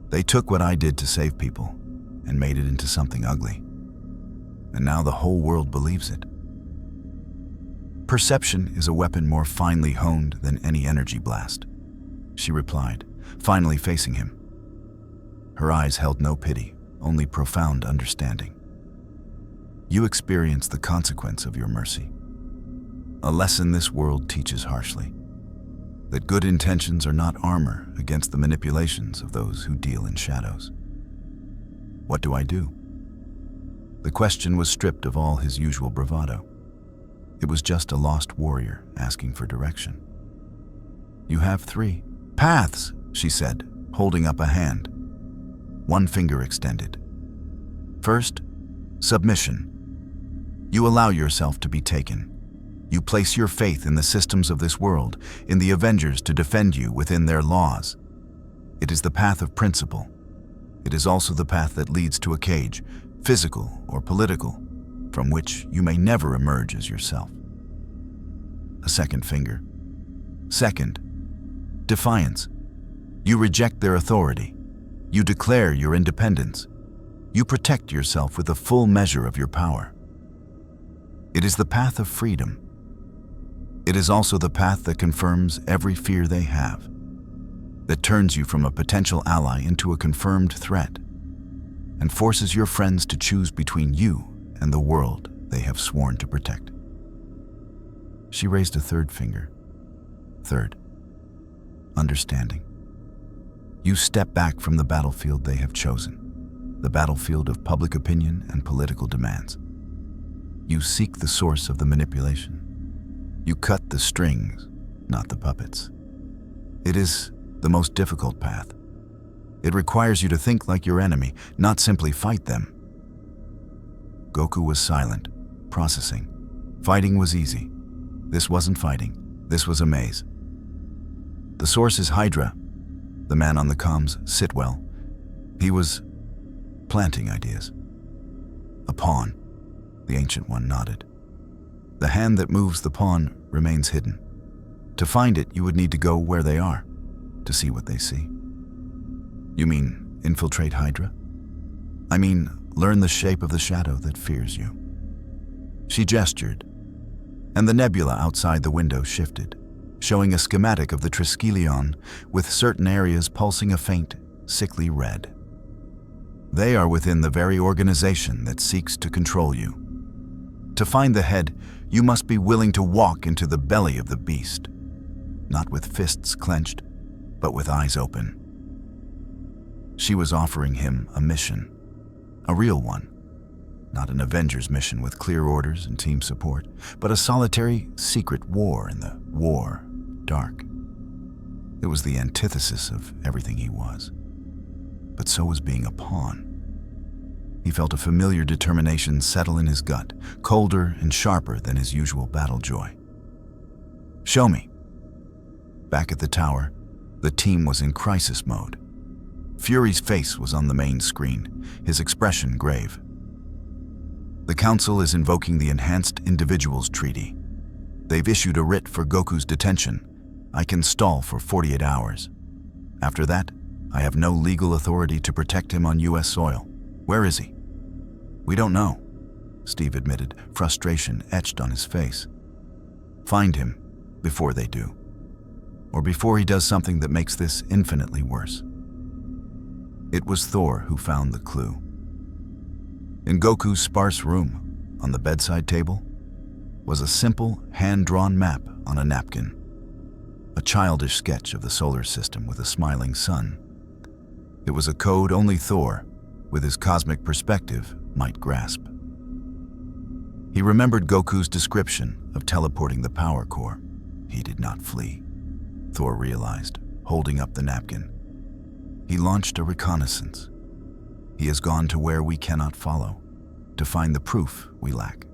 They took what I did to save people and made it into something ugly. And now the whole world believes it. Perception is a weapon more finely honed than any energy blast, she replied, finally facing him. Her eyes held no pity, only profound understanding. You experience the consequence of your mercy. A lesson this world teaches harshly, that good intentions are not armor against the manipulations of those who deal in shadows. What do I do? The question was stripped of all his usual bravado. It was just a lost warrior asking for direction. "You have 3 paths," she said, holding up a hand, one finger extended. "First, submission. You allow yourself to be taken. You place your faith in the systems of this world, in the Avengers to defend you within their laws. It is the path of principle. It is also the path that leads to a cage, physical or political, from which you may never emerge as yourself." A second finger. "Second, defiance. You reject their authority. You declare your independence. You protect yourself with the full measure of your power. It is the path of freedom. It is also the path that confirms every fear they have, that turns you from a potential ally into a confirmed threat, and forces your friends to choose between you and the world they have sworn to protect." She raised a third finger. "Third, understanding. You step back from the battlefield they have chosen, the battlefield of public opinion and political demands. You seek the source of the manipulation. You cut the strings, not the puppets. It is the most difficult path. It requires you to think like your enemy, not simply fight them." Goku was silent, processing. Fighting was easy. This wasn't fighting. This was a maze. "The source is Hydra." The man on the comms, S.H.I.E.L.D. He was planting ideas. "A pawn." The Ancient One nodded. "The hand that moves the pawn remains hidden. To find it, you would need to go where they are, to see what they see." "You mean infiltrate Hydra?" "I mean, learn the shape of the shadow that fears you." She gestured, and the nebula outside the window shifted, showing a schematic of the Triskelion with certain areas pulsing a faint, sickly red. They are within the very organization that seeks to control you. To find the head, you must be willing to walk into the belly of the beast, not with fists clenched, but with eyes open. She was offering him a mission, a real one, not an Avengers mission with clear orders and team support, but a solitary, secret war in the war dark. It was the antithesis of everything he was, but so was being a pawn. He felt a familiar determination settle in his gut, colder and sharper than his usual battle joy. "Show me." Back at the tower, the team was in crisis mode. Fury's face was on the main screen, his expression grave. "The Council is invoking the Enhanced Individuals Treaty. They've issued a writ for Goku's detention. I can stall for 48 hours. After that, I have no legal authority to protect him on U.S. soil. Where is he?" "We don't know," Steve admitted, frustration etched on his face. "Find him before they do, or before he does something that makes this infinitely worse." It was Thor who found the clue. In Goku's sparse room, on the bedside table, was a simple, hand-drawn map on a napkin. A childish sketch of the solar system with a smiling sun. It was a code only Thor, with his cosmic perspective, might grasp. He remembered Goku's description of teleporting the power core. He did not flee, Thor realized, holding up the napkin. He launched a reconnaissance. He has gone to where we cannot follow, to find the proof we lack.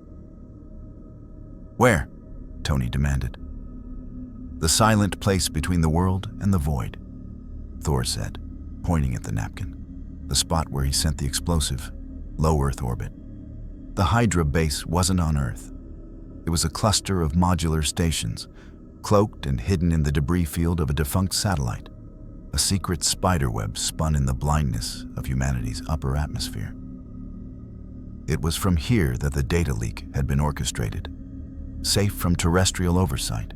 "Where?" Tony demanded. "The silent place between the world and the void," Thor said, pointing at the napkin, the spot where he sent the explosive, low Earth orbit. The Hydra base wasn't on Earth. It was a cluster of modular stations, cloaked and hidden in the debris field of a defunct satellite, a secret spiderweb spun in the blindness of humanity's upper atmosphere. It was from here that the data leak had been orchestrated, safe from terrestrial oversight.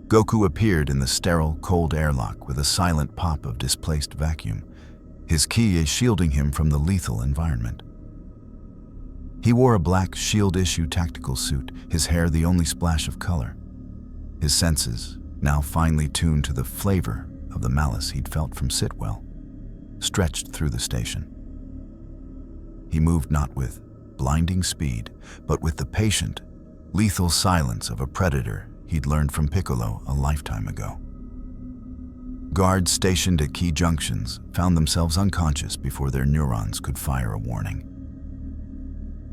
Goku appeared in the sterile, cold airlock with a silent pop of displaced vacuum, his ki shielding him from the lethal environment. He wore a black S.H.I.E.L.D. tactical suit, his hair the only splash of color. His senses, now finely tuned to the flavor of the malice he'd felt from S.H.I.E.L.D, stretched through the station. He moved not with blinding speed, but with the patient, lethal silence of a predator he'd learned from Piccolo a lifetime ago. Guards stationed at key junctions found themselves unconscious before their neurons could fire a warning.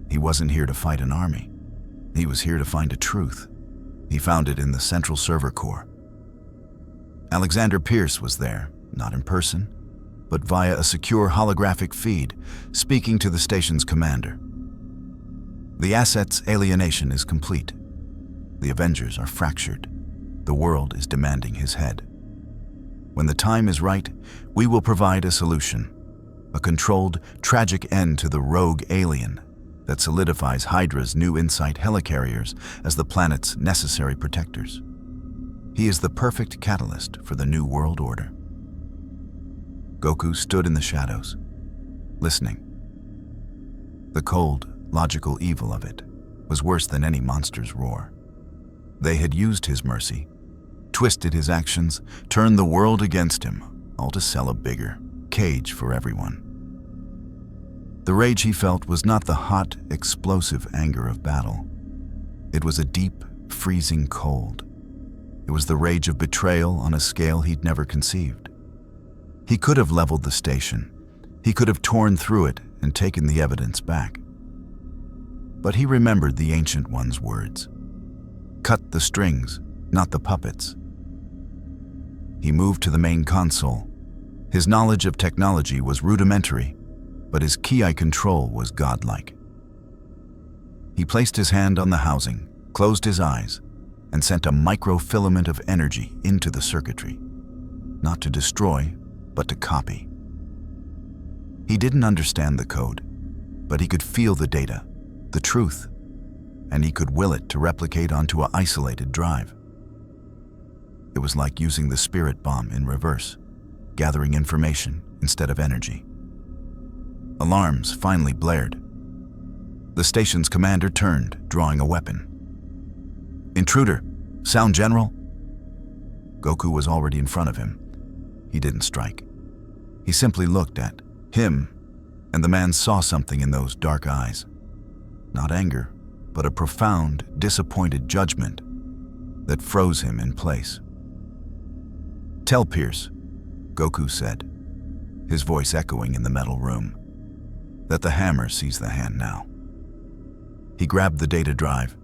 He wasn't here to fight an army. He was here to find a truth. He found it in the central server core. Alexander Pierce was there, not in person, but via a secure holographic feed, speaking to the station's commander. The asset's alienation is complete. The Avengers are fractured. The world is demanding his head. When the time is right, we will provide a solution, a controlled, tragic end to the rogue alien that solidifies Hydra's new Insight helicarriers as the planet's necessary protectors. He is the perfect catalyst for the new world order. Goku stood in the shadows, listening. The cold, logical evil of it was worse than any monster's roar. They had used his mercy, twisted his actions, turned the world against him, all to sell a bigger cage for everyone. The rage he felt was not the hot, explosive anger of battle. It was a deep, freezing cold. It was the rage of betrayal on a scale he'd never conceived. He could have leveled the station. He could have torn through it and taken the evidence back. But he remembered the Ancient One's words. Cut the strings, not the puppets. He moved to the main console. His knowledge of technology was rudimentary, but his ki control was godlike. He placed his hand on the housing, closed his eyes, and sent a microfilament of energy into the circuitry, not to destroy, but to copy. He didn't understand the code, but he could feel the data, the truth, and he could will it to replicate onto an isolated drive. It was like using the spirit bomb in reverse, gathering information instead of energy. Alarms finally blared. The station's commander turned, drawing a weapon. Intruder, sound general? Goku was already in front of him. He didn't strike. He simply looked at him, and the man saw something in those dark eyes. Not anger, but a profound, disappointed judgment that froze him in place. Tell Pierce, Goku said, his voice echoing in the metal room, that the hammer sees the hand now. He grabbed the data drive,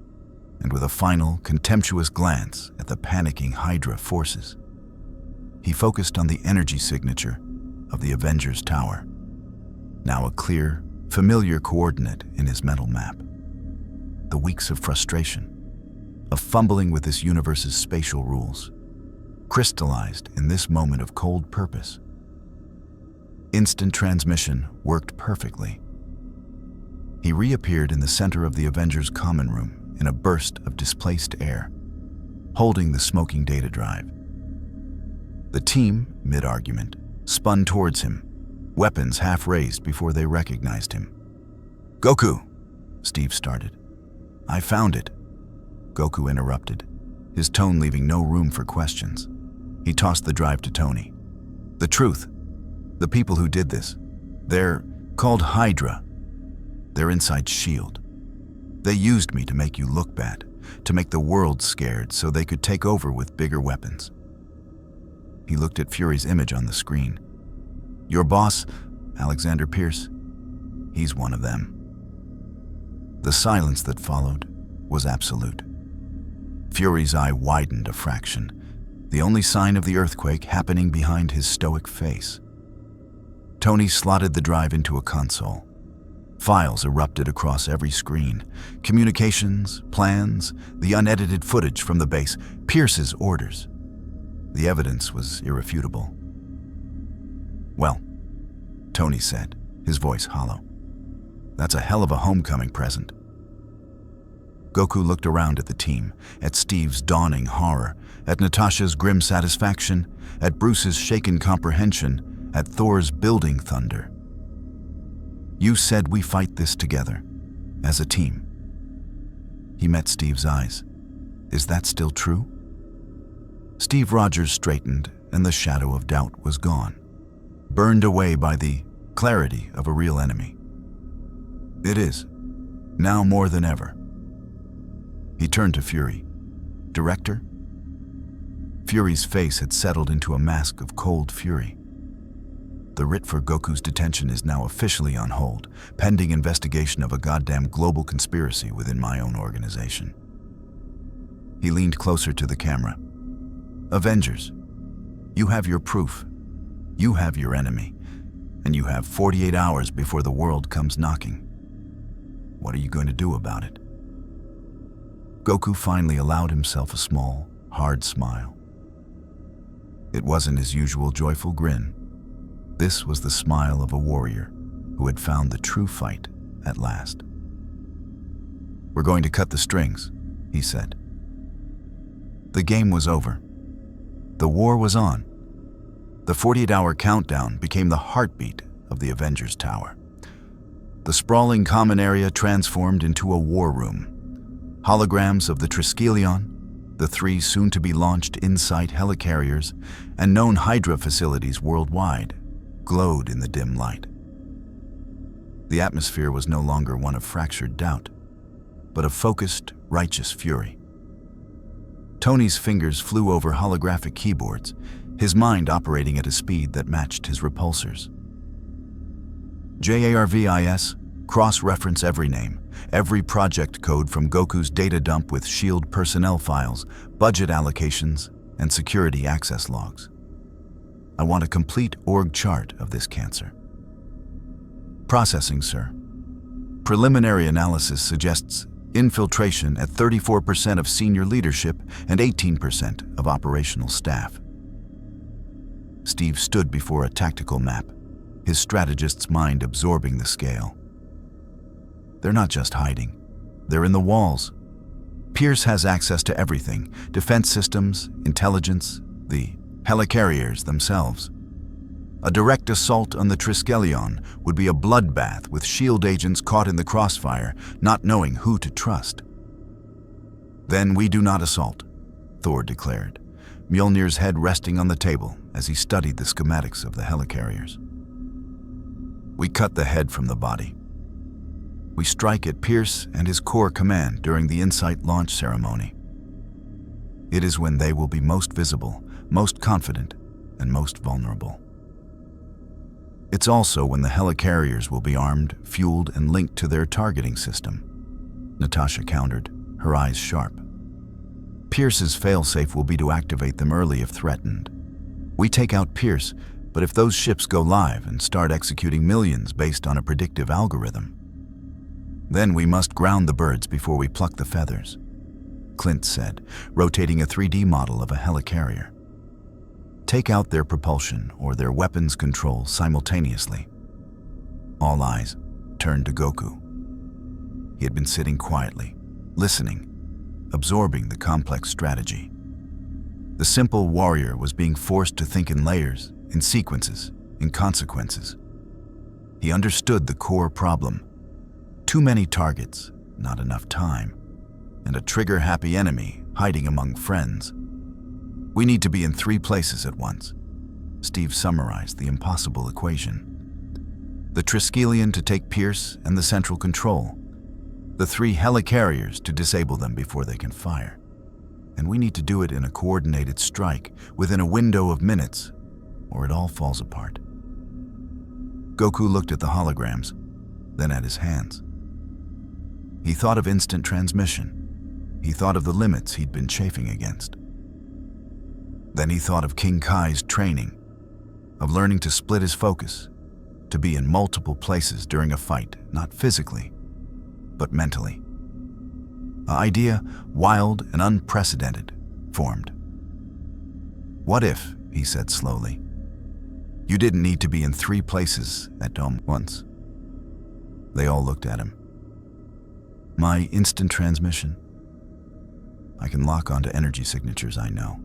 and with a final, contemptuous glance at the panicking Hydra forces, he focused on the energy signature of the Avengers Tower, now a clear, familiar coordinate in his mental map. The weeks of frustration, of fumbling with this universe's spatial rules, crystallized in this moment of cold purpose. Instant transmission worked perfectly. He reappeared in the center of the Avengers' common room in a burst of displaced air, holding the smoking data drive. The team, mid-argument, spun towards him, weapons half raised before they recognized him. Goku, Steve started. I found it. Goku interrupted, his tone leaving no room for questions. He tossed the drive to Tony. The truth. The people who did this. They're called Hydra. They're inside S.H.I.E.L.D. They used me to make you look bad, to make the world scared so they could take over with bigger weapons. He looked at Fury's image on the screen. Your boss, Alexander Pierce, he's one of them. The silence that followed was absolute. Fury's eye widened a fraction, the only sign of the earthquake happening behind his stoic face. Tony slotted the drive into a console. Files erupted across every screen. Communications, plans, the unedited footage from the base, Pierce's orders. The evidence was irrefutable. Well, Tony said, his voice hollow. That's a hell of a homecoming present. Goku looked around at the team, at Steve's dawning horror, at Natasha's grim satisfaction, at Bruce's shaken comprehension, at Thor's building thunder. You said we fight this together, as a team. He met Steve's eyes. Is that still true? Steve Rogers straightened, and the shadow of doubt was gone, burned away by the clarity of a real enemy. It is, now more than ever. He turned to Fury. "Director?" Fury's face had settled into a mask of cold fury. "The writ for Goku's detention is now officially on hold, pending investigation of a goddamn global conspiracy within my own organization." He leaned closer to the camera. "Avengers, you have your proof. You have your enemy, and you have 48 hours before the world comes knocking. What are you going to do about it?" Goku finally allowed himself a small, hard smile. It wasn't his usual joyful grin. This was the smile of a warrior who had found the true fight at last. "We're going to cut the strings," he said. The game was over. The war was on. The 48-hour countdown became the heartbeat of the Avengers Tower. The sprawling common area transformed into a war room. Holograms of the Triskelion, the 3 soon-to-be launched InSight helicarriers, and known Hydra facilities worldwide glowed in the dim light. The atmosphere was no longer one of fractured doubt, but of focused, righteous fury. Tony's fingers flew over holographic keyboards, his mind operating at a speed that matched his repulsors. JARVIS, cross-reference every name, every project code from Goku's data dump with S.H.I.E.L.D. personnel files, budget allocations, and security access logs. I want a complete org chart of this cancer. Processing, sir. Preliminary analysis suggests infiltration at 34% of senior leadership and 18% of operational staff. Steve stood before a tactical map, his strategist's mind absorbing the scale. They're not just hiding. They're in the walls. Pierce has access to everything: defense systems, intelligence, the helicarriers themselves. A direct assault on the Triskelion would be a bloodbath with S.H.I.E.L.D. agents caught in the crossfire, not knowing who to trust. "Then we do not assault," Thor declared, Mjolnir's head resting on the table as he studied the schematics of the helicarriers. "We cut the head from the body. We strike at Pierce and his core command during the InSight launch ceremony. It is when they will be most visible, most confident, and most vulnerable. It's also when the helicarriers will be armed, fueled, and linked to their targeting system," Natasha countered, her eyes sharp. "Pierce's failsafe will be to activate them early if threatened. We take out Pierce, but if those ships go live and start executing millions based on a predictive algorithm, then we must ground the birds before we pluck the feathers," Clint said, rotating a 3D model of a helicarrier. "Take out their propulsion or their weapons control simultaneously." All eyes turned to Goku. He had been sitting quietly, listening, absorbing the complex strategy. The simple warrior was being forced to think in layers, in sequences, in consequences. He understood the core problem: too many targets, not enough time, and a trigger-happy enemy hiding among friends. "We need to be in 3 places at once," Steve summarized the impossible equation. "The Triskelion to take Pierce and the central control. The 3 helicarriers to disable them before they can fire. And we need to do it in a coordinated strike within a window of minutes, or it all falls apart." Goku looked at the holograms, then at his hands. He thought of instant transmission. He thought of the limits he'd been chafing against. Then he thought of King Kai's training, of learning to split his focus, to be in multiple places during a fight, not physically, but mentally. An idea, wild and unprecedented, formed. "What if," he said slowly, "you didn't need to be in 3 places at once?" They all looked at him. "My instant transmission? I can lock onto energy signatures I know."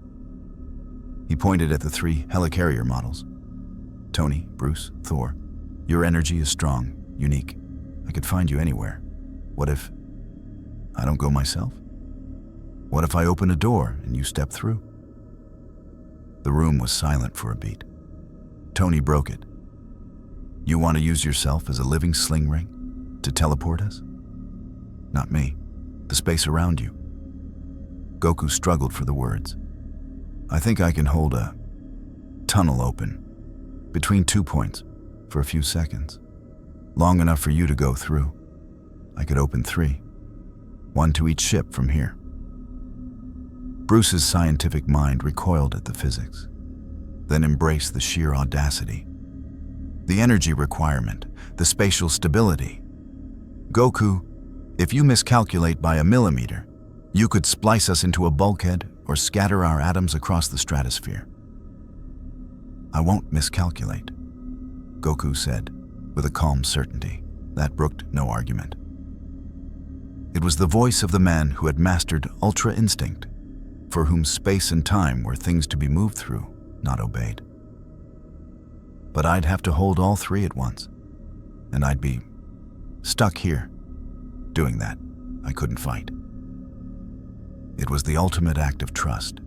He pointed at the 3 helicarrier models. "Tony, Bruce, Thor, your energy is strong, unique. I could find you anywhere. What if I don't go myself? What if I open a door and you step through?" The room was silent for a beat. Tony broke it. "You want to use yourself as a living sling ring to teleport us?" "Not me. The space around you. Goku struggled for the words. I think I can hold a tunnel open between 2 points for a few seconds. Long enough for you to go through. I could open 3, 1 to each ship from here. Bruce's scientific mind recoiled at the physics, then embraced the sheer audacity. The energy requirement, the spatial stability. Goku, if you miscalculate by a millimeter, you could splice us into a bulkhead or scatter our atoms across the stratosphere. I won't miscalculate, Goku said, with a calm certainty that brooked no argument. It was the voice of the man who had mastered ultra instinct, for whom space and time were things to be moved through, not obeyed. But I'd have to hold all 3 at once, and I'd be stuck here. Doing that, I couldn't fight. It was the ultimate act of trust.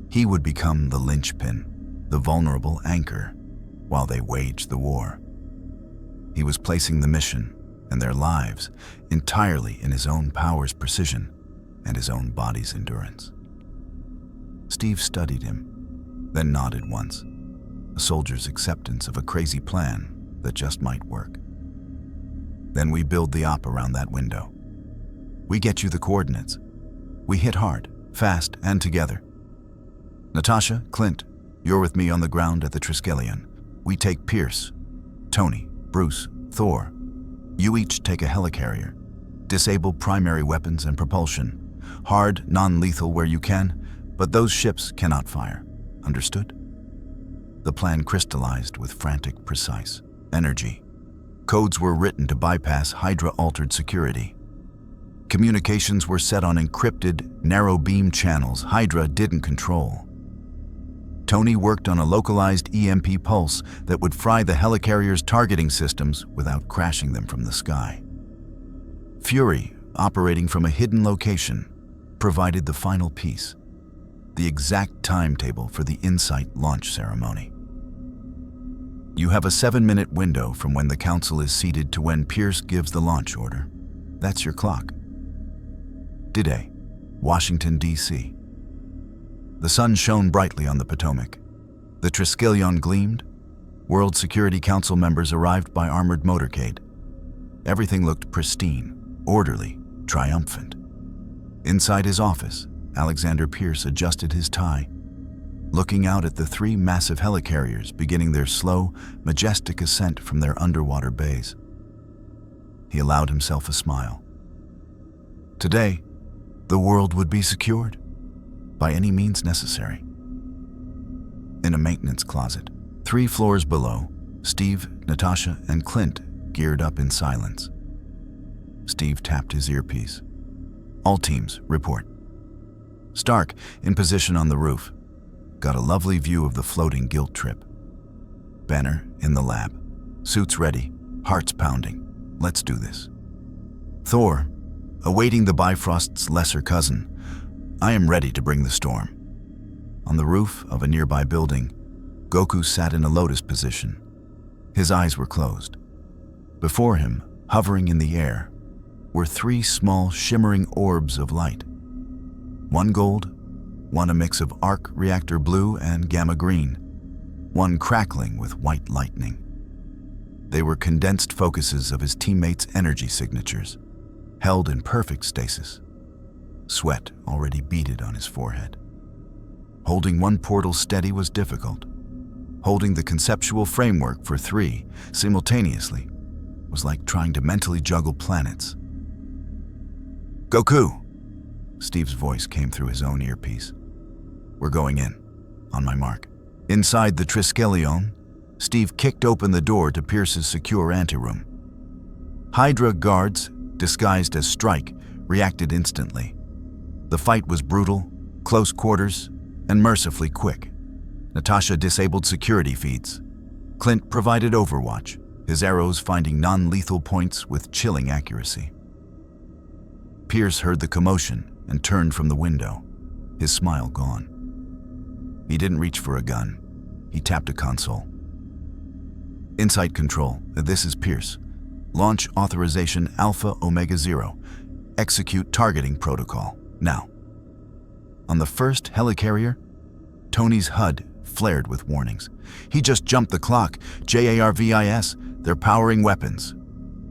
He would become the linchpin, the vulnerable anchor, while they waged the war. He was placing the mission and their lives entirely in his own power's precision and his own body's endurance. Steve studied him, then nodded once, a soldier's acceptance of a crazy plan that just might work. Then we build the op around that window. We get you the coordinates. We hit hard, fast, and together. Natasha, Clint, you're with me on the ground at the Triskelion. We take Pierce, Tony, Bruce, Thor. You each take a helicarrier. Disable primary weapons and propulsion. Hard, non-lethal where you can, but those ships cannot fire. Understood? The plan crystallized with frantic, precise energy. Codes were written to bypass Hydra-altered security. Communications were set on encrypted, narrow-beam channels Hydra didn't control. Tony worked on a localized EMP pulse that would fry the helicarrier's targeting systems without crashing them from the sky. Fury, operating from a hidden location, provided the final piece, the exact timetable for the InSight launch ceremony. You have a 7-minute window from when the Council is seated to when Pierce gives the launch order. That's your clock. D-Day, Washington, D.C. The sun shone brightly on the Potomac. The Triskelion gleamed. World Security Council members arrived by armored motorcade. Everything looked pristine, orderly, triumphant. Inside his office, Alexander Pierce adjusted his tie, looking out at the 3 massive helicarriers beginning their slow, majestic ascent from their underwater bays. He allowed himself a smile. Today, the world would be secured, by any means necessary. In a maintenance closet, 3 floors below, Steve, Natasha, and Clint geared up in silence. Steve tapped his earpiece. All teams, report. Stark, in position on the roof, got a lovely view of the floating guilt trip. Banner, in the lab. Suits ready, hearts pounding. Let's do this. Thor, awaiting the Bifrost's lesser cousin, I am ready to bring the storm. On the roof of a nearby building, Goku sat in a lotus position. His eyes were closed. Before him, hovering in the air, were 3 small shimmering orbs of light. 1 gold, 1 a mix of arc reactor blue and gamma green, 1 crackling with white lightning. They were condensed focuses of his teammates' energy signatures, held in perfect stasis. Sweat already beaded on his forehead. Holding 1 portal steady was difficult. Holding the conceptual framework for 3 simultaneously was like trying to mentally juggle planets. Goku! Steve's voice came through his own earpiece. We're going in. On my mark. Inside the Triskelion, Steve kicked open the door to Pierce's secure anteroom. Hydra guards, disguised as Strike, reacted instantly. The fight was brutal, close quarters, and mercifully quick. Natasha disabled security feeds. Clint provided overwatch, his arrows finding non-lethal points with chilling accuracy. Pierce heard the commotion and turned from the window, his smile gone. He didn't reach for a gun. He tapped a console. Insight Control, this is Pierce. Launch authorization Alpha Omega 0. Execute targeting protocol, now. On the first helicarrier, Tony's HUD flared with warnings. "He just jumped the clock. JARVIS, they're powering weapons."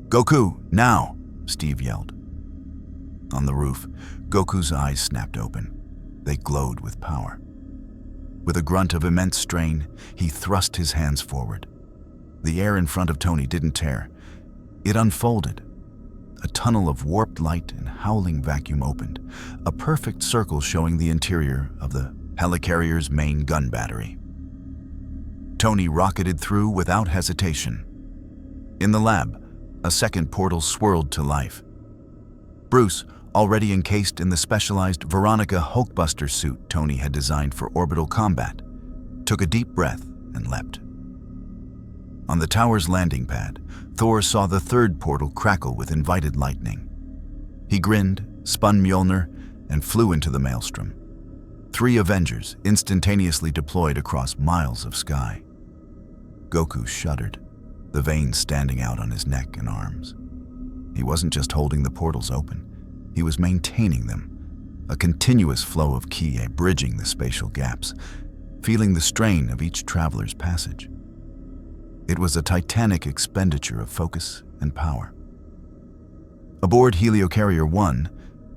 "Goku, now!" Steve yelled. On the roof, Goku's eyes snapped open. They glowed with power. With a grunt of immense strain, he thrust his hands forward. The air in front of Tony didn't tear. It unfolded. A tunnel of warped light and howling vacuum opened, a perfect circle showing the interior of the helicarrier's main gun battery. Tony rocketed through without hesitation. In the lab, a second portal swirled to life. Bruce, already encased in the specialized Veronica Hulkbuster suit Tony had designed for orbital combat, took a deep breath and leapt. On the tower's landing pad, Thor saw the third portal crackle with invited lightning. He grinned, spun Mjolnir, and flew into the maelstrom. 3 Avengers instantaneously deployed across miles of sky. Goku shuddered, the veins standing out on his neck and arms. He wasn't just holding the portals open, he was maintaining them, a continuous flow of ki bridging the spatial gaps, feeling the strain of each traveler's passage. It was a titanic expenditure of focus and power. Aboard Helicarrier 1,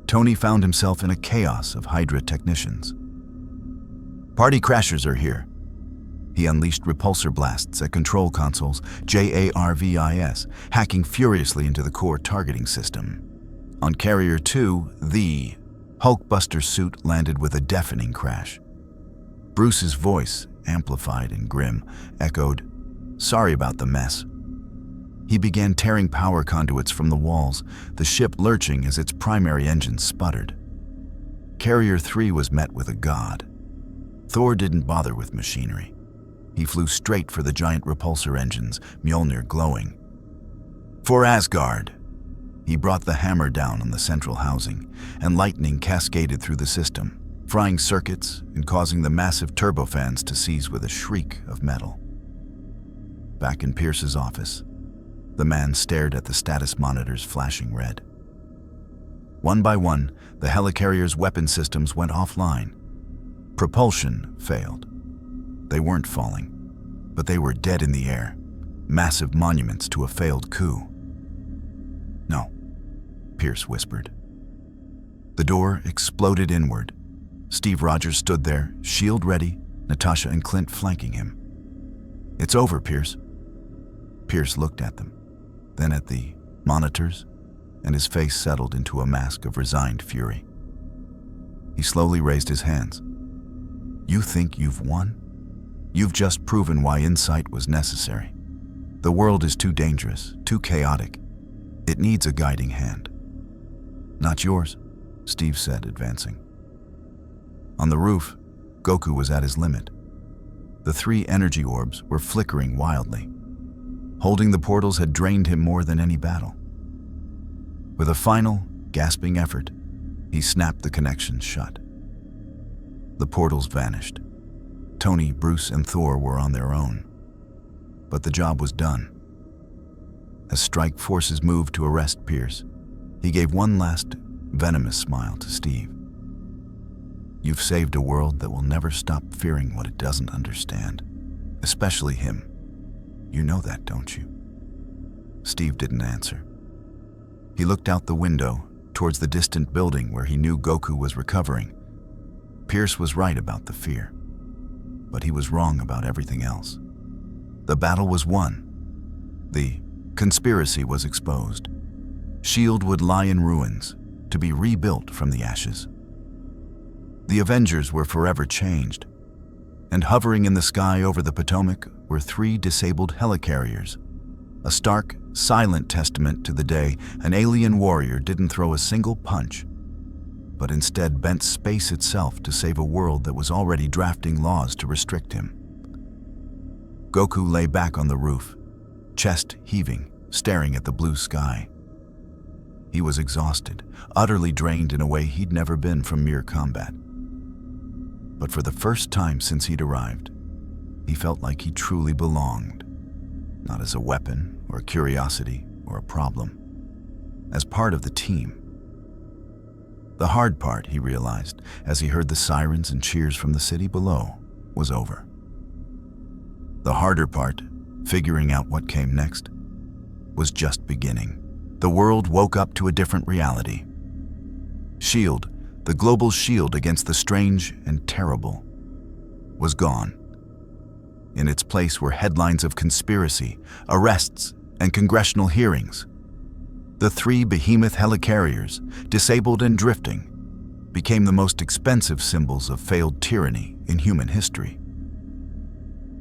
Tony found himself in a chaos of Hydra technicians. "Party crashers are here." He unleashed repulsor blasts at control consoles, JARVIS, hacking furiously into the core targeting system. On Carrier 2, the Hulkbuster suit landed with a deafening crash. Bruce's voice, amplified and grim, echoed, "Sorry about the mess." He began tearing power conduits from the walls, the ship lurching as its primary engine sputtered. Carrier 3 was met with a god. Thor didn't bother with machinery. He flew straight for the giant repulsor engines, Mjolnir glowing. "For Asgard!" He brought the hammer down on the central housing, and lightning cascaded through the system, frying circuits and causing the massive turbofans to seize with a shriek of metal. Back in Pierce's office, the man stared at the status monitors flashing red. One by one, the helicarrier's weapon systems went offline. Propulsion failed. They weren't falling, but they were dead in the air, massive monuments to a failed coup. "No," Pierce whispered. The door exploded inward. Steve Rogers stood there, shield ready, Natasha and Clint flanking him. "It's over, Pierce." Pierce looked at them, then at the monitors, and his face settled into a mask of resigned fury. He slowly raised his hands. "You think you've won? You've just proven why insight was necessary. The world is too dangerous, too chaotic. It needs a guiding hand." "Not yours," Steve said, advancing. On the roof, Goku was at his limit. The 3 energy orbs were flickering wildly. Holding the portals had drained him more than any battle. With a final, gasping effort, he snapped the connections shut. The portals vanished. Tony, Bruce, and Thor were on their own. But the job was done. As strike forces moved to arrest Pierce, he gave one last, venomous smile to Steve. "You've saved a world that will never stop fearing what it doesn't understand, especially him. You know that, don't you?" Steve didn't answer. He looked out the window towards the distant building where he knew Goku was recovering. Pierce was right about the fear, but he was wrong about everything else. The battle was won. The conspiracy was exposed. S.H.I.E.L.D. would lie in ruins, to be rebuilt from the ashes. The Avengers were forever changed, and hovering in the sky over the Potomac were 3 disabled helicarriers, a stark, silent testament to the day an alien warrior didn't throw a single punch, but instead bent space itself to save a world that was already drafting laws to restrict him. Goku lay back on the roof, chest heaving, staring at the blue sky. He was exhausted, utterly drained in a way he'd never been from mere combat. But for the first time since he'd arrived, he felt like he truly belonged, not as a weapon or a curiosity or a problem, as part of the team. The hard part, he realized, as he heard the sirens and cheers from the city below, was over. The harder part, figuring out what came next, was just beginning. The world woke up to a different reality. S.H.I.E.L.D, the global shield against the strange and terrible, was gone. In its place were headlines of conspiracy, arrests, and congressional hearings. The 3 behemoth helicarriers, disabled and drifting, became the most expensive symbols of failed tyranny in human history.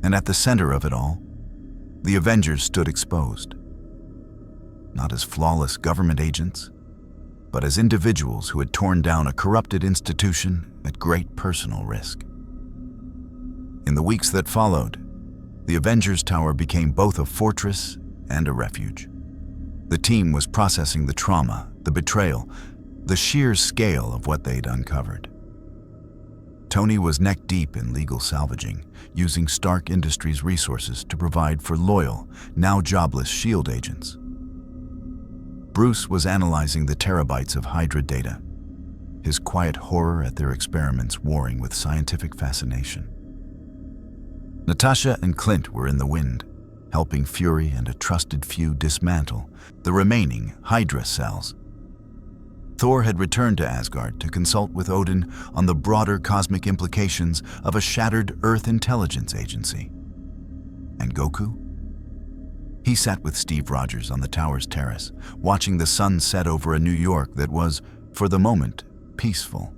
And at the center of it all, the Avengers stood exposed. Not as flawless government agents, but as individuals who had torn down a corrupted institution at great personal risk. In the weeks that followed, the Avengers Tower became both a fortress and a refuge. The team was processing the trauma, the betrayal, the sheer scale of what they'd uncovered. Tony was neck-deep in legal salvaging, using Stark Industries' resources to provide for loyal, now jobless S.H.I.E.L.D. agents. Bruce was analyzing the terabytes of Hydra data, his quiet horror at their experiments warring with scientific fascination. Natasha and Clint were in the wind, helping Fury and a trusted few dismantle the remaining Hydra cells. Thor had returned to Asgard to consult with Odin on the broader cosmic implications of a shattered Earth intelligence agency. And Goku? He sat with Steve Rogers on the tower's terrace, watching the sun set over a New York that was, for the moment, peaceful.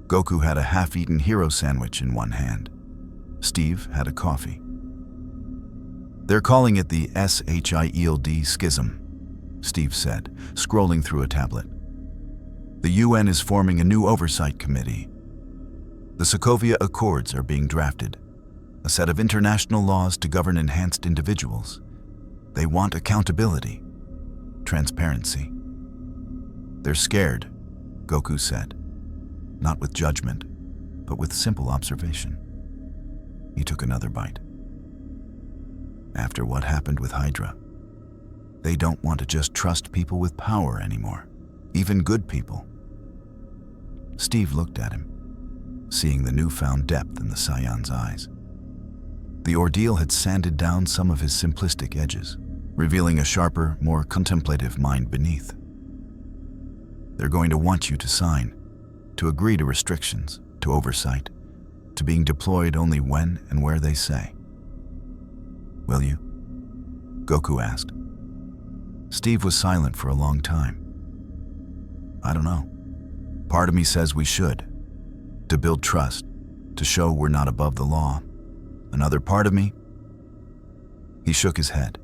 Goku had a half-eaten hero sandwich in one hand. Steve had a coffee. "They're calling it the S.H.I.E.L.D. schism," Steve said, scrolling through a tablet. "The UN is forming a new oversight committee. The Sokovia Accords are being drafted, a set of international laws to govern enhanced individuals. They want accountability, transparency." "They're scared," Goku said, not with judgment, but with simple observation. He took another bite. "After what happened with Hydra, they don't want to just trust people with power anymore, even good people." Steve looked at him, seeing the newfound depth in the Saiyan's eyes. The ordeal had sanded down some of his simplistic edges, revealing a sharper, more contemplative mind beneath. "They're going to want you to sign, to agree to restrictions, to oversight, to being deployed only when and where they say." "Will you?" Goku asked. Steve was silent for a long time. "I don't know. Part of me says we should, to build trust, to show we're not above the law. Another part of me..." He shook his head.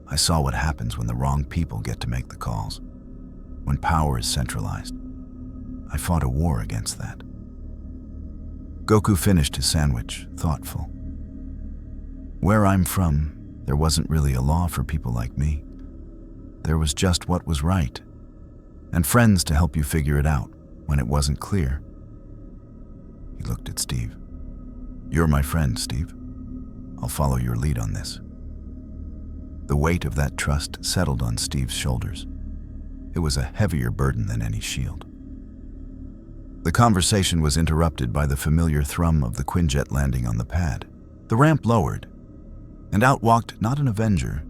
"I saw what happens when the wrong people get to make the calls, when power is centralized. I fought a war against that." Goku finished his sandwich, thoughtful. "Where I'm from, there wasn't really a law for people like me. There was just what was right, and friends to help you figure it out when it wasn't clear." He looked at Steve. "You're my friend, Steve. I'll follow your lead on this." The weight of that trust settled on Steve's shoulders. It was a heavier burden than any shield. The conversation was interrupted by the familiar thrum of the Quinjet landing on the pad. The ramp lowered, and out walked not an Avenger,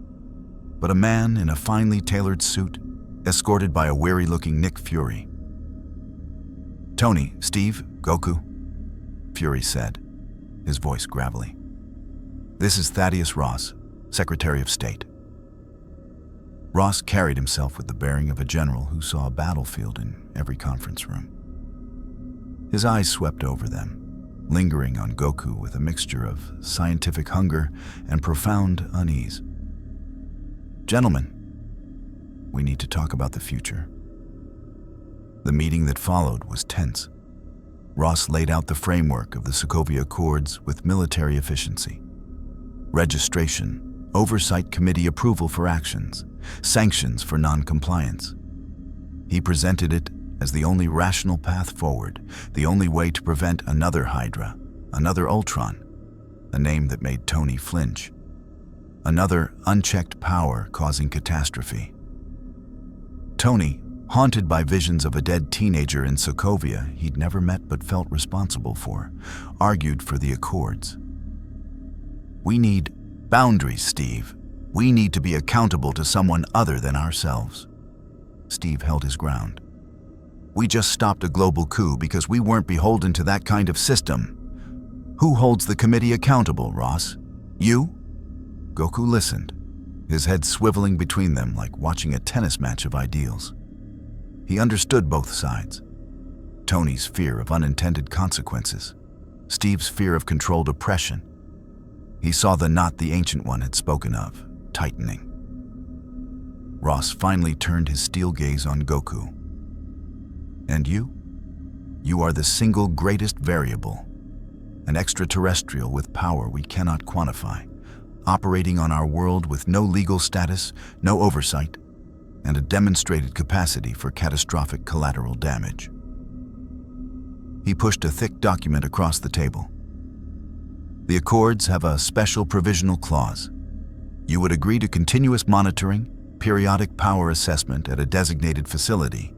but a man in a finely tailored suit, escorted by a weary-looking Nick Fury. "Tony, Steve, Goku," Fury said, his voice gravelly. "This is Thaddeus Ross, Secretary of State." Ross carried himself with the bearing of a general who saw a battlefield in every conference room. His eyes swept over them, lingering on Goku with a mixture of scientific hunger and profound unease. "Gentlemen, we need to talk about the future." The meeting that followed was tense. Ross laid out the framework of the Sokovia Accords with military efficiency. Registration, oversight committee approval for actions, sanctions for non-compliance. He presented it as the only rational path forward, the only way to prevent another Hydra, another Ultron, a name that made Tony flinch, another unchecked power causing catastrophe. Tony, haunted by visions of a dead teenager in Sokovia he'd never met but felt responsible for, argued for the Accords. "We need boundaries, Steve. We need to be accountable to someone other than ourselves." Steve held his ground. "We just stopped a global coup because we weren't beholden to that kind of system. Who holds the committee accountable, Ross? You?" Goku listened, his head swiveling between them like watching a tennis match of ideals. He understood both sides. Tony's fear of unintended consequences, Steve's fear of controlled oppression. He saw the knot the Ancient One had spoken of, tightening. Ross finally turned his steel gaze on Goku. "And you? You are the single greatest variable, an extraterrestrial with power we cannot quantify, operating on our world with no legal status, no oversight, and a demonstrated capacity for catastrophic collateral damage." He pushed a thick document across the table. "The Accords have a special provisional clause. You would agree to continuous monitoring, periodic power assessment at a designated facility,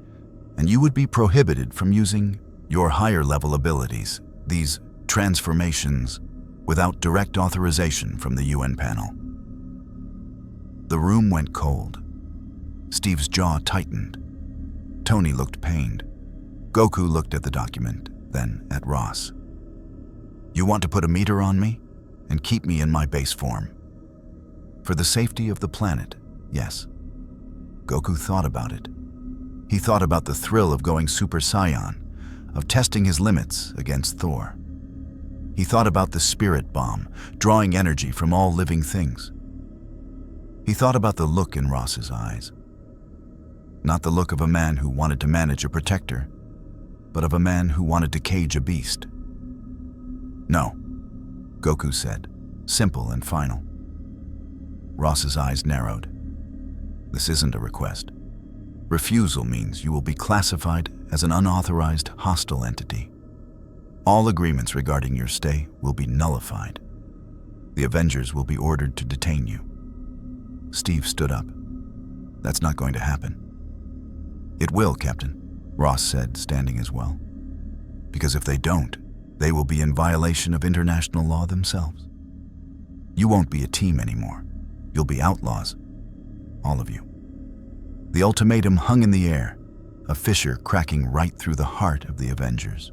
and you would be prohibited from using your higher-level abilities, these transformations, without direct authorization from the UN panel." The room went cold. Steve's jaw tightened. Tony looked pained. Goku looked at the document, then at Ross. "You want to put a meter on me and keep me in my base form?" "For the safety of the planet, yes." Goku thought about it. He thought about the thrill of going Super Saiyan, of testing his limits against Thor. He thought about the spirit bomb, drawing energy from all living things. He thought about the look in Ross's eyes. Not the look of a man who wanted to manage a protector, but of a man who wanted to cage a beast. "No," Goku said, simple and final. Ross's eyes narrowed. "This isn't a request. Refusal means you will be classified as an unauthorized hostile entity. All agreements regarding your stay will be nullified. The Avengers will be ordered to detain you." Steve stood up. "That's not going to happen." "It will, Captain," Ross said, standing as well. "Because if they don't, they will be in violation of international law themselves. You won't be a team anymore. You'll be outlaws. All of you." The ultimatum hung in the air, a fissure cracking right through the heart of the Avengers.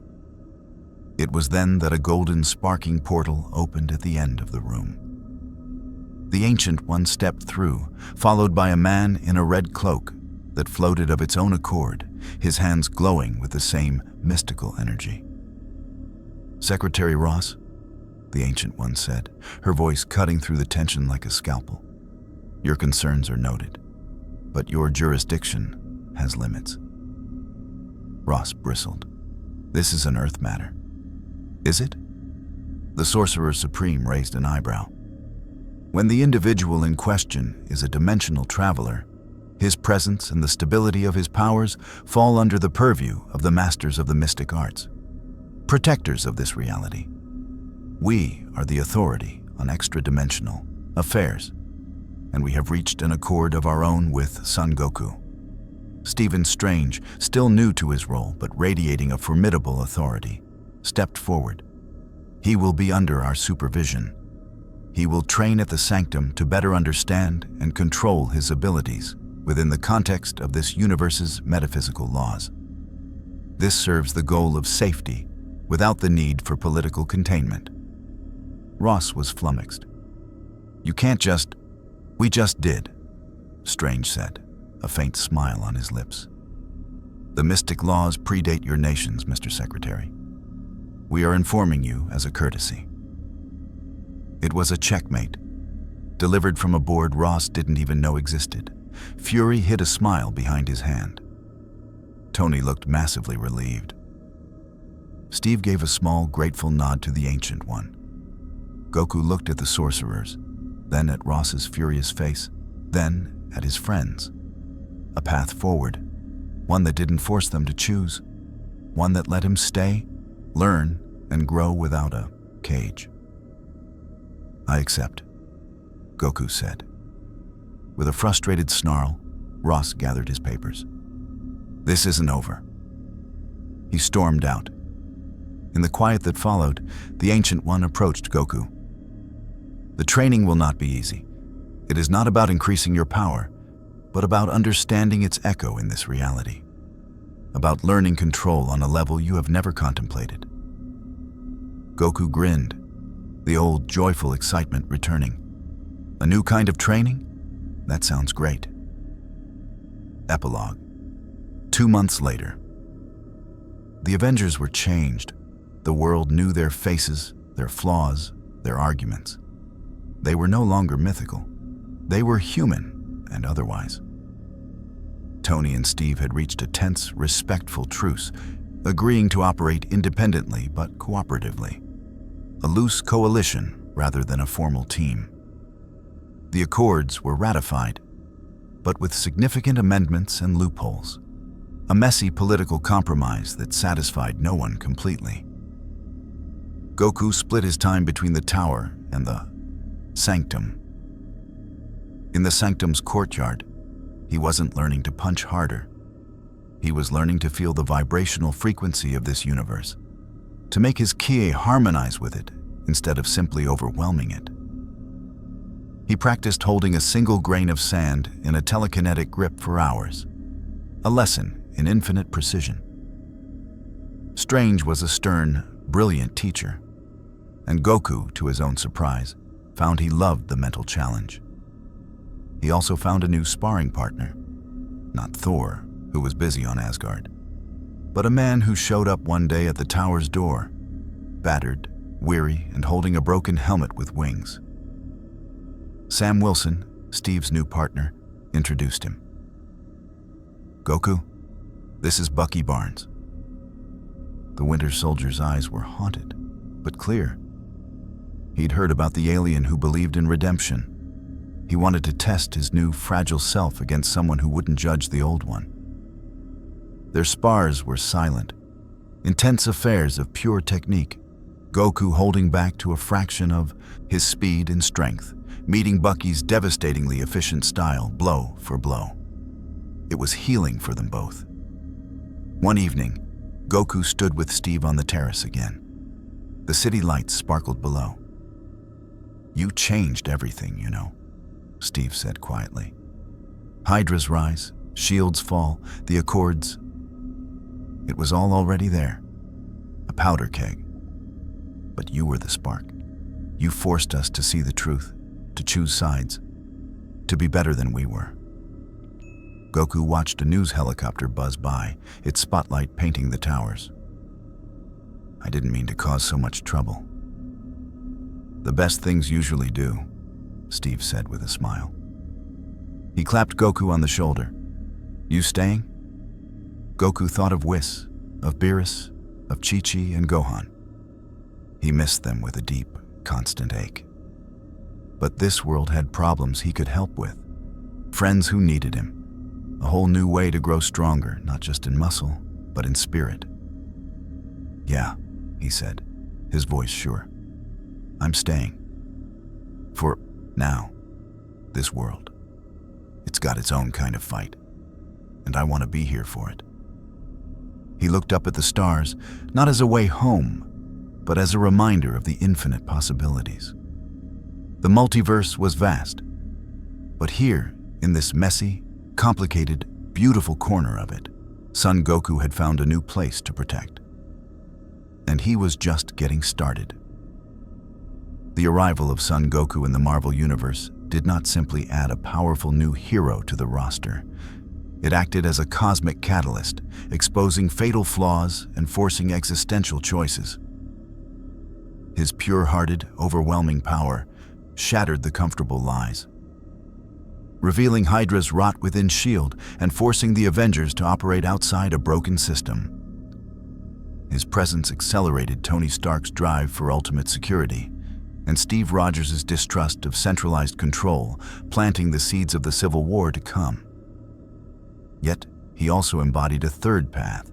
It was then that a golden sparking portal opened at the end of the room. The Ancient One stepped through, followed by a man in a red cloak that floated of its own accord, his hands glowing with the same mystical energy. "Secretary Ross," the Ancient One said, her voice cutting through the tension like a scalpel. "Your concerns are noted, but your jurisdiction has limits." Ross bristled. "This is an Earth matter." "Is it?" The Sorcerer Supreme raised an eyebrow. "When the individual in question is a dimensional traveler, his presence and the stability of his powers fall under the purview of the masters of the mystic arts, protectors of this reality. We are the authority on extra-dimensional affairs, and we have reached an accord of our own with Son Goku." Stephen Strange, still new to his role but radiating a formidable authority, stepped forward. "He will be under our supervision. He will train at the Sanctum to better understand and control his abilities within the context of this universe's metaphysical laws. This serves the goal of safety without the need for political containment." Ross was flummoxed. "You can't just—" "We just did," Strange said, a faint smile on his lips. "The mystic laws predate your nations, Mr. Secretary. We are informing you as a courtesy." It was a checkmate, delivered from a board Ross didn't even know existed. Fury hid a smile behind his hand. Tony looked massively relieved. Steve gave a small, grateful nod to the Ancient One. Goku looked at the sorcerers, then at Ross's furious face, then at his friends. A path forward, one that didn't force them to choose, one that let him stay, learn, and grow without a cage. "I accept," Goku said. With a frustrated snarl, Ross gathered his papers. This isn't over. He stormed out. In the quiet that followed, the Ancient One approached Goku. The training will not be easy. It is not about increasing your power, but about understanding its echo in this reality. About learning control on a level you have never contemplated. Goku grinned, the old joyful excitement returning. A new kind of training? That sounds great. Epilogue. 2 months later. The Avengers were changed. The world knew their faces, their flaws, their arguments. They were no longer mythical. They were human and otherwise. Tony and Steve had reached a tense, respectful truce, agreeing to operate independently but cooperatively. A loose coalition rather than a formal team. The Accords were ratified, but with significant amendments and loopholes. A messy political compromise that satisfied no one completely. Goku split his time between the tower and the sanctum. In the sanctum's courtyard, he wasn't learning to punch harder. He was learning to feel the vibrational frequency of this universe, to make his ki harmonize with it instead of simply overwhelming it. He practiced holding a single grain of sand in a telekinetic grip for hours, a lesson in infinite precision. Strange was a stern, brilliant teacher, and Goku, to his own surprise, found he loved the mental challenge. He also found a new sparring partner, not Thor, who was busy on Asgard, but a man who showed up one day at the tower's door, battered, weary, and holding a broken helmet with wings. Sam Wilson, Steve's new partner, introduced him. Goku, this is Bucky Barnes. The Winter Soldier's eyes were haunted, but clear. He'd heard about the alien who believed in redemption. He wanted to test his new fragile self against someone who wouldn't judge the old one. Their spars were silent, intense affairs of pure technique, Goku holding back to a fraction of his speed and strength, meeting Bucky's devastatingly efficient style, blow for blow. It was healing for them both. One evening, Goku stood with Steve on the terrace again. The city lights sparkled below. "You changed everything, you know," Steve said quietly. "Hydra's rise, S.H.I.E.L.D's fall, the Accords. It was all already there. A powder keg. But you were the spark. You forced us to see the truth, to choose sides, to be better than we were." Goku watched a news helicopter buzz by, its spotlight painting the towers. "I didn't mean to cause so much trouble." "The best things usually do," Steve said with a smile. He clapped Goku on the shoulder. "You staying?" Goku thought of Whis, of Beerus, of Chi-Chi and Gohan. He missed them with a deep, constant ache. But this world had problems he could help with. Friends who needed him. A whole new way to grow stronger, not just in muscle, but in spirit. "Yeah," he said, his voice sure. "I'm staying. For now, this world. It's got its own kind of fight, and I want to be here for it." He looked up at the stars, not as a way home, but as a reminder of the infinite possibilities. The multiverse was vast, but here, in this messy, complicated, beautiful corner of it, Son Goku had found a new place to protect. And he was just getting started. The arrival of Son Goku in the Marvel Universe did not simply add a powerful new hero to the roster. It acted as a cosmic catalyst, exposing fatal flaws and forcing existential choices. His pure-hearted, overwhelming power shattered the comfortable lies, revealing Hydra's rot within S.H.I.E.L.D. and forcing the Avengers to operate outside a broken system. His presence accelerated Tony Stark's drive for ultimate security, and Steve Rogers' distrust of centralized control, planting the seeds of the Civil War to come. Yet, he also embodied a third path.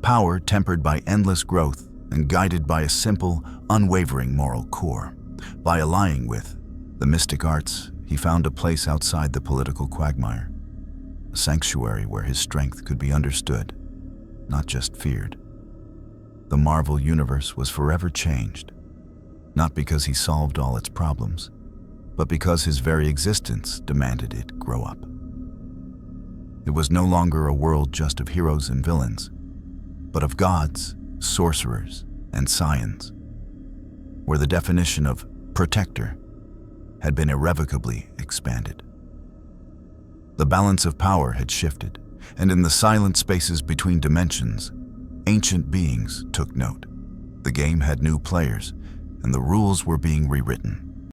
Power tempered by endless growth and guided by a simple, unwavering moral core. By allying with the mystic arts, he found a place outside the political quagmire. a sanctuary where his strength could be understood, not just feared. The Marvel Universe was forever changed, not because he solved all its problems, but because his very existence demanded it grow up. It was no longer a world just of heroes and villains, but of gods, sorcerers, and Saiyans, where the definition of protector had been irrevocably expanded. The balance of power had shifted, and in the silent spaces between dimensions, ancient beings took note. The game had new players, and the rules were being rewritten.